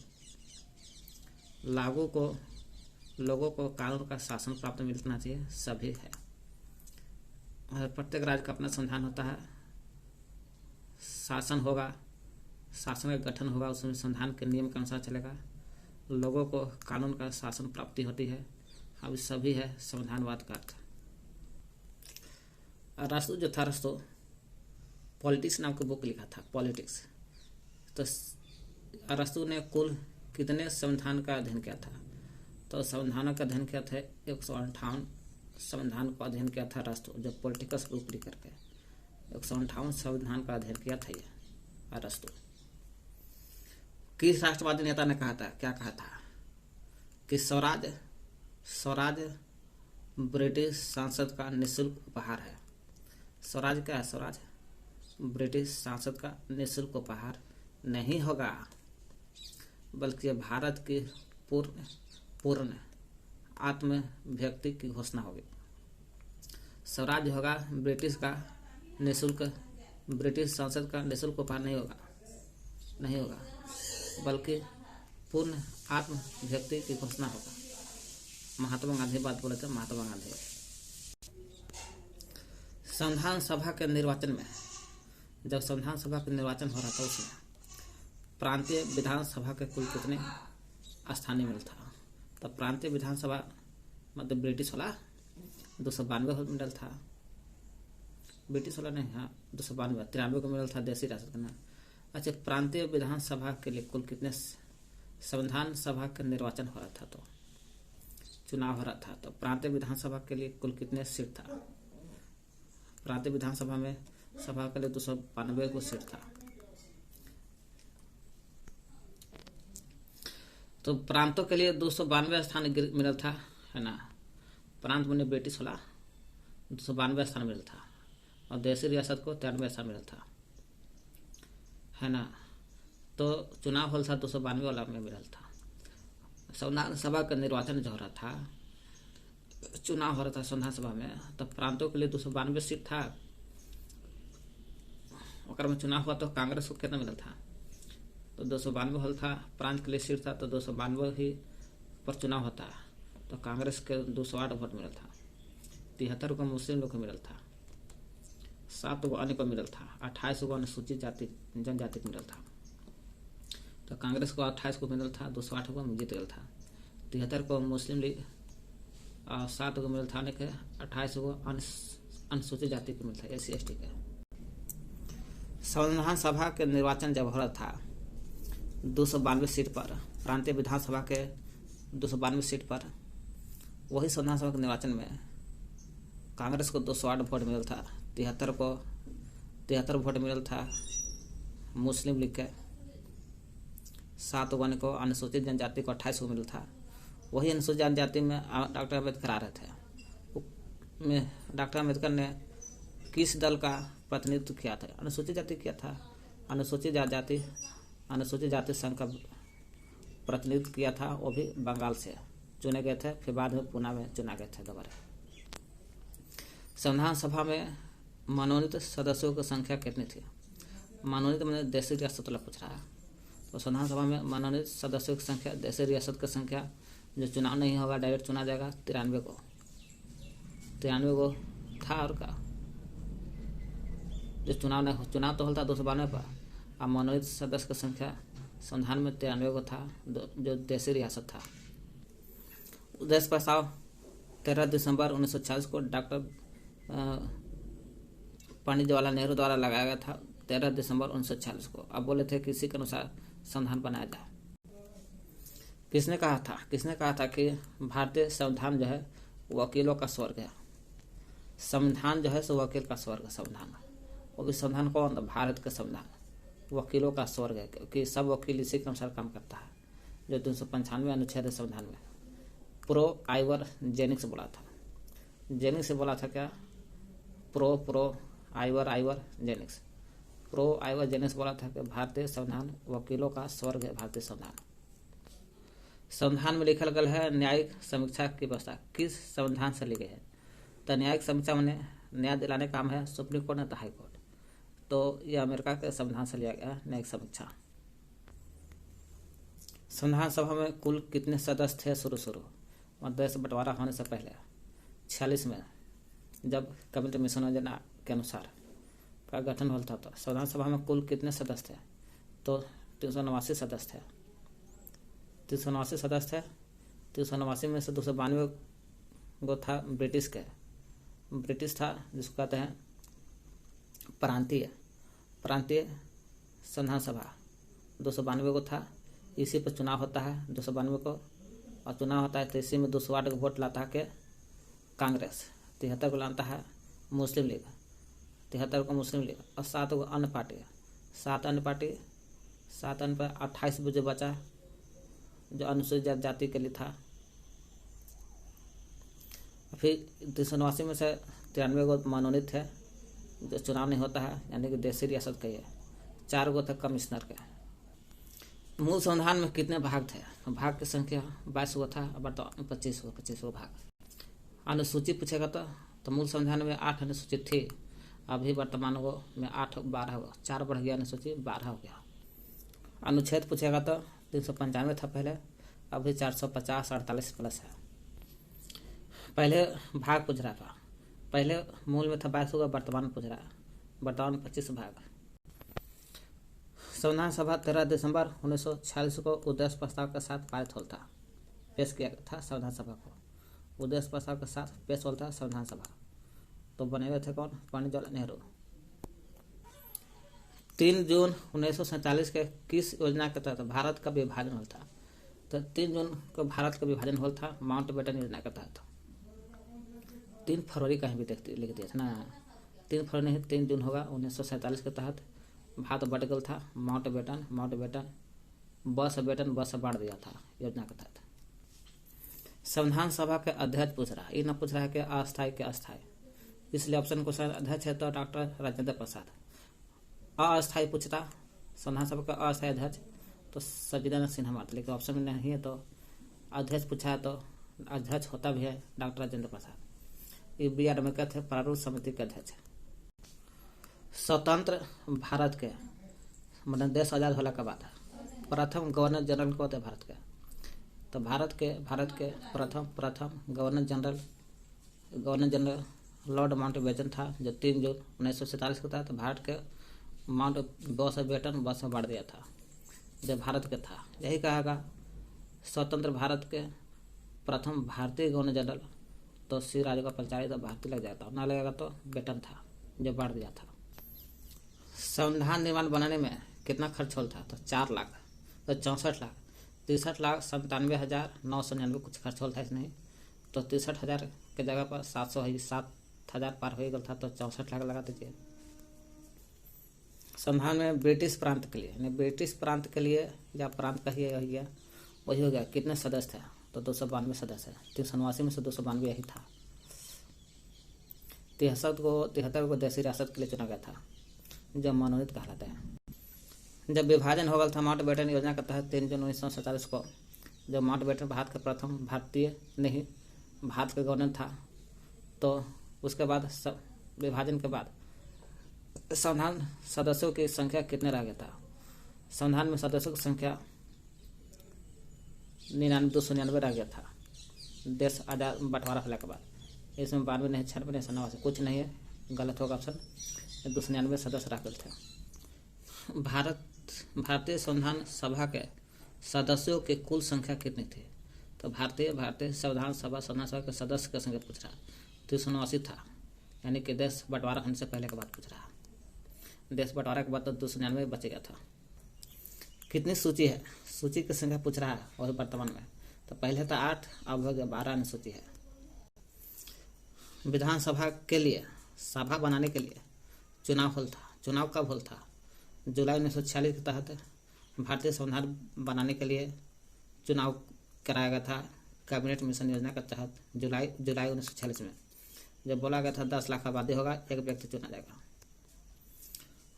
लोगों को कानून का शासन प्राप्त मिलना चाहिए, सभी है। और प्रत्येक राज्य का अपना संविधान होता है। शासन होगा, शासन का गठन होगा उसमें संविधान के नियम के अनुसार चलेगा, लोगों को कानून का शासन प्राप्ति होती है। अब सभी है संविधानवाद का अर्थ। अरस्तु जो था, अरस्तु पॉलिटिक्स नाम की बुक लिखा था, पॉलिटिक्स। तो अरस्तु ने कुल कितने संविधान का अध्ययन किया था? तो संविधानों का अध्ययन किया था 158 संविधान का अध्ययन किया था अरस्तु, जो पॉलिटिकस बुक लिख करके 158 संविधान का अध्ययन किया था ये अरस्तु। किस राष्ट्रवादी नेता ने कहा था, क्या कहा था कि स्वराज ब्रिटिश संसद का निःशुल्क उपहार है। स्वराज क्या है? स्वराज ब्रिटिश संसद का निःशुल्क उपहार नहीं होगा, बल्कि भारत की पूर्ण आत्मव्यक्ति की घोषणा होगी। स्वराज होगा ब्रिटिश संसद का निःशुल्क उपहार नहीं होगा, बल्कि पूर्ण आत्मव्यक्ति की घोषणा होगा। महात्मा गांधी बात बोले थे, महात्मा गांधी। संविधान सभा के निर्वाचन में, जब संविधान सभा का निर्वाचन हो रहा था उसमें प्रांतीय विधानसभा के कुल कितने स्थानीय मिल था? तब प्रांतीय विधानसभा मतलब ब्रिटिश वाला 292 मिडल था, ब्रिटिश वाला नहीं, हाँ 292, 93 को मिडल था देशी रियासत का। अच्छा, प्रांतीय विधानसभा के लिए कुल कितने, संविधान सभा का निर्वाचन हो रहा था तो चुनाव हो रहा था, तो प्रांतीय विधानसभा के लिए कुल कितने सीट था? प्रांतीय विधानसभा में सभा के लिए 292 को सीट था। तो प्रांतों के लिए 292 स्थान मिला था, है ना। प्रांत में ब्रिटिश वाला 292 स्थान मिला था और देशी रियासत को 93 स्थान मिला था, है ना। तो चुनाव होल था 292 वाला में मिला था। संविधान सभा का निर्वाचन जो हो रहा था, चुनाव हो रहा था संविधान सभा में, तब प्रांतों के लिए 292 सीट था। और में चुनाव हुआ तो कांग्रेस को कितना मिला था? तो 292 होल था, प्रांत के लिए सीट था तो 292 ही पर चुनाव होता, तो कांग्रेस के 208 वोट मिला था। 73 को मुस्लिम लोग को मिला था, 7 को अन्य को मिला था, 28 को अनुसूचित जाति जनजाति को मिला था। तो कांग्रेस को 28 को मिला था, 208 को जीत गया था। 73 को मुस्लिम लीग, 7 को मिला था, 28 को अनुसूचित जाति को मिला था, SC/ST के। संविधान सभा के निर्वाचन जब हो रहा था 292 सीट पर, प्रांतीय विधानसभा के 292 सीट पर, वही संविधान सभा के निर्वाचन में कांग्रेस को 208 वोट मिला था, 73 वोट मिला था मुस्लिम लीग के, 7 को अनुसूचित जनजाति को 28 को मिला था। वही अनुसूचित जनजाति में डॉक्टर अम्बेडकर आ रहे थे। डॉक्टर अम्बेडकर ने किस दल का प्रतिनिधित्व किया था? अनुसूचित जाति किया था, अनुसूचित जाति संघ का प्रतिनिधित्व किया था, वो भी बंगाल से चुने गए थे, फिर बाद में पुणे में चुना गए थे दोबारा। संविधान सभा में मनोनीत सदस्यों की संख्या कितनी थी? मनोनीत मैंने देशी रियासत वाला पूछ रहा है, तो संविधान सभा में मनोनीत सदस्यों की संख्या, देशी रियासत की संख्या, जो चुनाव नहीं होगा डायरेक्ट चुना जाएगा, 93 को था। और का जो चुनाव तो होता 292 पर, अब मनोनीत सदस्य की संख्या संविधान में 93 को था, जो देशी रियासत था। उद्देश्य प्रस्ताव 13 दिसंबर 1946 को डॉक्टर पंडित जवाहरलाल नेहरू द्वारा लगाया गया था, 13 दिसंबर 1946 को। अब बोले थे कि इसी के अनुसार संविधान बनाया जाए। किसने कहा था कि भारतीय संविधान जो है वकीलों का स्वर्ग है। संविधान जो है सो वकील का स्वर्ग है। संविधान, वो भी संविधान कौन? भारत का संविधान वकीलों का स्वर्ग है, क्योंकि सब वकील इसी के अनुसार काम करता है, जो 395 अनुच्छेद है संविधान में। प्रो आइवर जेनिक्स बोला था। जेनिक्स से बोला था क्या? Pro Ivor Jennings. Pro Ivor Jennings बोला था कि भारतीय संविधान वकीलों का स्वर्ग है। भारतीय संविधान में लिखा गया है न्यायिक समीक्षा की व्यवस्था किस संविधान से ली गई है? तो न्यायिक समीक्षा में न्याय दिलाने का काम है सुप्रीम कोर्ट ने, तो हाई कोर्ट। तो यह अमेरिका के संविधान से लिया गया है न्यायिक समीक्षा। संविधान सभा में कुल कितने सदस्य थे शुरू और देश बंटवारा होने से पहले? 46 में, जब कैबिनेट मिशन योजना के अनुसार का गठन होता था। संविधान सभा में कुल कितने सदस्य थे? तो 389 सदस्य थे। 389 सदस्य थे। 389 में से 292 गो था ब्रिटिश था, जिसको कहते हैं प्रांतीय संविधान सभा। 292 को था। इसी पर चुनाव होता है 292 को, और चुनाव होता है तो इसी में 208 को वोट लाता है कि कांग्रेस, 73 को लाता है मुस्लिम लीग, 73 को मुस्लिम लीग, और 7 को अन्य पार्टी, 7 अन्य पार्टी, 7 अन्य पर 28 जो बचा जो अनुसूचित जाति के लिए था। फिर 389 में से 93 को मनोनीत है, जो चुनाव नहीं होता है, यानी कि देशी रियासत के। 4 गो थे कमिश्नर के। मूल संविधान में कितने भाग थे? भाग की संख्या 22 गो था, वर्तमान 25 गो भाग। अनुसूची पूछेगा तो मूल संविधान में 8 अनुसूचित थी, अभी वर्तमान वो में 12 गो, 4 बढ़ गया, अनुसूची 12 हो गया। अनुच्छेद पूछेगा तो 395 था पहले, अभी 450 48 प्लस है। पहले भाग पूछ रहा था, पहले मूल में था 22 गो, वर्तमान पूछ रहा है, वर्तमान 25 भाग। संविधान सभा 13 दिसंबर 1946 को उद्देश्य प्रस्ताव के साथ पारित होल था, पेश किया गया था संविधान सभा को। उद्देश्य प्रस्ताव के साथ पेश होल था संविधान सभा। तो बने हुए थे कौन? पंडित जवाहरलाल नेहरू। 3 जून 1947 के किस योजना के तहत भारत का विभाजन होल था? तो 3 जून को भारत का विभाजन होल था माउंटबेटन योजना के तहत। 3 फरवरी कहीं भी लिख दिया था ना, 3 फरवरी नहीं, 3 जून होगा। 1947 के तहत भारत बट गल था माउंटबेटन बस बांट दिया था योजना के तहत। संविधान सभा के अध्यक्ष पूछ रहा है, ये न पूछ रहा है कि अस्थायी के अस्थायी, इसलिए ऑप्शन क्वेश्चन अध्यक्ष है तो डॉक्टर राजेंद्र प्रसाद। अस्थायी पूछता संविधान सभा का अस्थायी अध्यक्ष तो सचिदानंद सिन्हा मारते, लेकिन ऑप्शन में नहीं है तो अध्यक्ष पूछा है तो अध्यक्ष होता भी है डॉक्टर राजेंद्र प्रसाद। ये BR अम्बेडकर थे प्रारूप समिति के अध्यक्ष। स्वतंत्र भारत के मतलब देश आजाद होला के बाद प्रथम गवर्नर जनरल को होते भारत के, तो भारत के प्रथम गवर्नर जनरल लॉर्ड माउंटबेटन था, जो 3 जून 1947 को था। तो भारत के माउंटबेटन बस में बांट दिया था, जो भारत के था। यही कहेगा स्वतंत्र भारत के प्रथम भारतीय गवर्नर जनरल, तो श्री राजगोपालाचारी तो भारतीय लग जाता, ना लगेगा तो बेटन था जो बांट दिया था। संविधान निर्माण बनाने में कितना खर्च होल था? तो 4 लाख, तो 64 लाख, 63,97,999 कुछ खर्च होल था इसमें, तो 63,000 के जगह पर 7,000 पार हो गया था, तो 64 लाख लगा दीजिए। संविधान में ब्रिटिश प्रांत के लिए या प्रांत कहिए वही हो गया। कितने सदस्य थे? तो 292 सदस्य है। 389 में से 292 यही था। 73 को देशी रियासत के लिए चुना गया था, जब मनोनीत कहलाते हैं। जब विभाजन हो गया था माउंटबेटन योजना के तहत 3 जून 1947 को, जब माउंटबेटन भारत के प्रथम भारत के गवर्नर था, तो उसके बाद विभाजन के बाद संविधान सदस्यों की संख्या कितने रह गया था? संविधान में सदस्यों की संख्या 299 रह गया था देश आजाद बंटवारा होने के बाद। इसमें 92 नहीं, 96 नहीं, 97 कुछ नहीं है, गलत होगा ऑप्शन। 299 सदस्य रह गए थे। भारतीय संविधान सभा के सदस्यों की कुल संख्या कितनी थी? तो भारतीय संविधान सभा के सदस्य की संख्या पूछ रहा है। 389 था, यानी कि देश बंटवारा होने से पहले के बाद पूछ रहा है। देश बंटवारा के बाद तो 299 बचेगा था। कितनी सूची है? सूची की संख्या पूछ रहा है और वर्तमान में, तो पहले था 8, अब हो गया 12 सूची है। विधानसभा के लिए सभा बनाने के लिए चुनाव होल था। चुनाव कब होल था? जुलाई 1946 के तहत भारतीय संविधान बनाने के लिए चुनाव कराया गया था कैबिनेट मिशन योजना के तहत। जुलाई 1946 में जब बोला गया था 10 लाख आबादी होगा, एक व्यक्ति चुना जाएगा।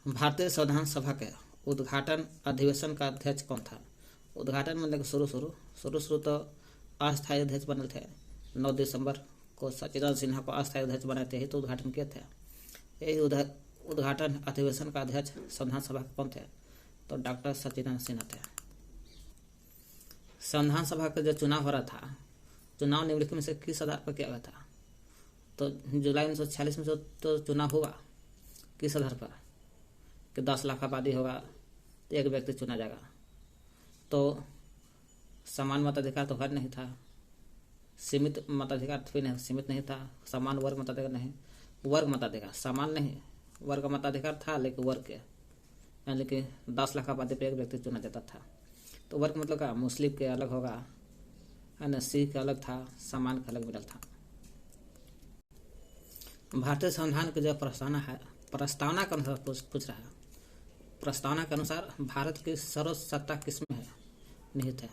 भारतीय संविधान सभा के उद्घाटन अधिवेशन का अध्यक्ष कौन था? उद्घाटन मतलब शुरू तो अस्थायी अध्यक्ष बने थे। 9 दिसंबर को सचिदानंद सिन्हा को अस्थायी अध्यक्ष बनाए थे, ही तो उद्घाटन किए थे। यही उद्घाटन अधिवेशन का अध्यक्ष संविधान सभा के कौन थे? तो डॉक्टर सचिदानंद सिन्हा थे। संविधान सभा का जो चुनाव हो रहा था, चुनाव निम्नलिखित में से किस आधार पर किया गया था? तो जुलाई 1946 में तो चुनाव हुआ किस आधार पर कि 10 लाख आबादी होगा, तो एक व्यक्ति चुना जाएगा। तो समान मताधिकार तो हर नहीं था, सीमित मताधिकार भी नहीं, सीमित नहीं था, समान वर्ग मताधिकार नहीं, वर्ग मताधिकार, समान नहीं वर्ग मताधिकार था, लेकिन वर्ग के यानी कि 10 लाख आबादी पर एक व्यक्ति चुना जाता था। तो वर्ग मतलब क्या, मुस्लिम के अलग होगा है ना, सिख के अलग था, समान का अलग मिडल था। भारतीय संविधान की जो प्रस्तावना है, प्रस्तावना के अनुसार पूछ रहा है, प्रस्तावना के अनुसार भारत की सर्वोच्च सत्ता किसमें है, निहित है।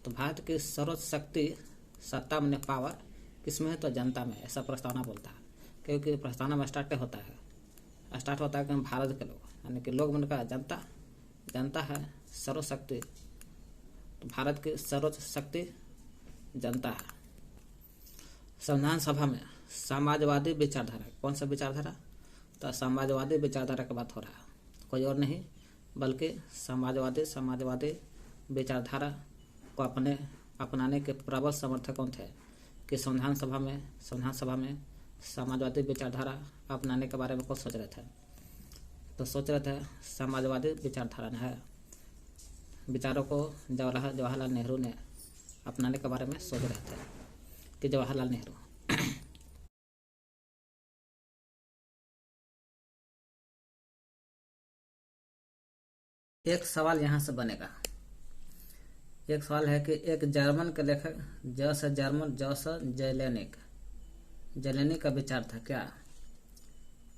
तो भारत की सर्वोच्च शक्ति, सत्ता में पावर किसमें है, तो जनता में, ऐसा प्रस्तावना बोलता है। क्योंकि प्रस्तावना में स्टार्ट होता है कि भारत के लोग, यानी कि लोग मन का जनता, जनता है सर्वोच्च शक्ति, तो भारत की सर्वोच्च शक्ति जनता है। संविधान सभा में समाजवादी विचारधारा, कौन सा विचारधारा, तो समाजवादी विचारधारा की बात हो रहा है, कोई और नहीं बल्कि समाजवादी विचारधारा को अपनाने के प्रबल समर्थक कौन थे, कि संविधान सभा में समाजवादी विचारधारा अपनाने के बारे में कौन सोच रहे थे, तो सोच रहे थे समाजवादी विचारधारा है, विचारों को जवाहरलाल नेहरू ने अपनाने के बारे में सोच रहे थे, कि जवाहरलाल नेहरू। एक सवाल यहाँ से बनेगा, एक सवाल है कि एक जर्मन के लेखक जेलेनिक का विचार था क्या,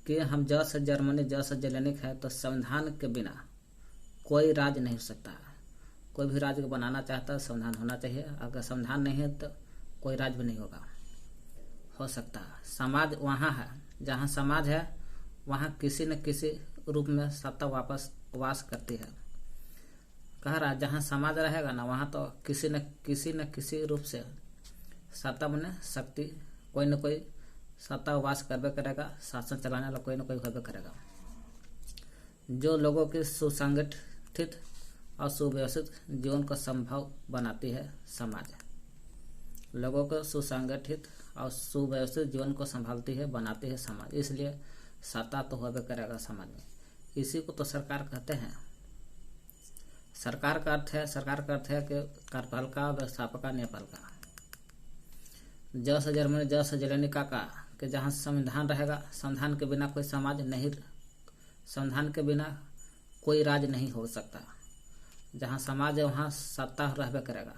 कि हम जेलेनिक है, तो संविधान के बिना कोई राज्य नहीं हो सकता। कोई भी राज्य को बनाना चाहता है संविधान होना चाहिए, अगर संविधान नहीं है तो कोई राज्य भी नहीं हो सकता। समाज वहाँ है, जहाँ समाज है वहाँ किसी न किसी रूप में सत्ता वास करती है। कह रहा जहाँ समाज रहेगा ना, वहाँ तो किसी न किसी रूप से सत्ता में शक्ति, कोई न कोई सत्ता वास करबे करेगा, शासन चलाने वाला कोई न कोई होबे करेगा। जो लोगों की सुसंगठित और सुव्यवस्थित जीवन को संभव बनाती है समाज, लोगों को सुसंगठित और सुव्यवस्थित जीवन को संभालती है, बनाती है समाज, इसलिए सत्ता तो होबे करेगा समाज में। इसी को तो सरकार कहते हैं। सरकार का अर्थ है कि कार्यपालिका, व्यवस्थापिका, न्यायपालिका। जस जेलेनिका का कि जहाँ संविधान रहेगा, संविधान के बिना कोई समाज नहीं, संविधान के बिना कोई राज्य नहीं हो सकता। जहाँ समाज है वहाँ सत्ता रहबे करेगा,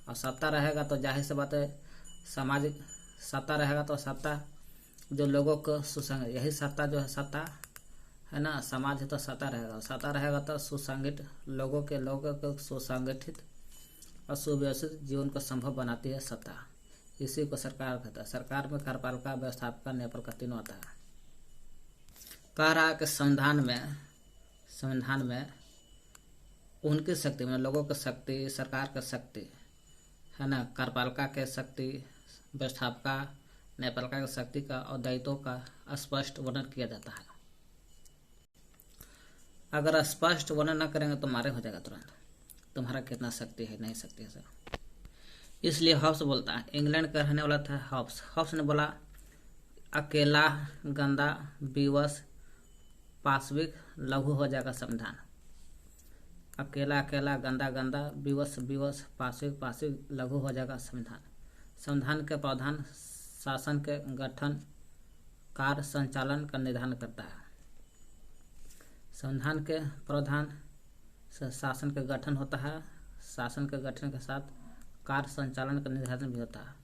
और सत्ता रहेगा तो जाहिर सी बात है, सामाजिक सत्ता रहेगा तो सत्ता जो लोगों को सुसंग, यही सत्ता जो है, सत्ता है ना, समाज है तो सत्ता रहेगा तो सुसंगठित लोगों को सुसंगठित और सुव्यवस्थित जीवन को संभव बनाती है सत्ता। इसी को सरकार कहता है। सरकार में कार्यपालिका, व्यवस्थापिका, न्यायपालिका तीनों आता है। कह रहा है कि संविधान में उनकी शक्ति में लोगों की शक्ति, सरकार की शक्ति है ना, कार्यपालिका के शक्ति, व्यवस्थापिका, न्यायपालिका की शक्ति का और दायित्वों का स्पष्ट वर्णन किया जाता है। अगर स्पष्ट वर्णन न करेंगे तो मारे हो जाएगा तुरंत, तुम्हारा कितना शक्ति है, नहीं शक्ति है सर। इसलिए हॉब्स बोलता है, इंग्लैंड का रहने वाला था हॉब्स ने बोला, अकेला, गंदा, विवश, पाशविक, लघु हो जाएगा संविधान। अकेला, गंदा, विवश, पाशविक, लघु हो जाएगा संविधान। संविधान के प्रावधान शासन के गठन, कार्य, संचालन का निर्धारण करता है। संविधान के प्रावधान से शासन का गठन होता है, शासन के गठन के साथ कार्य संचालन का निर्धारण भी होता है।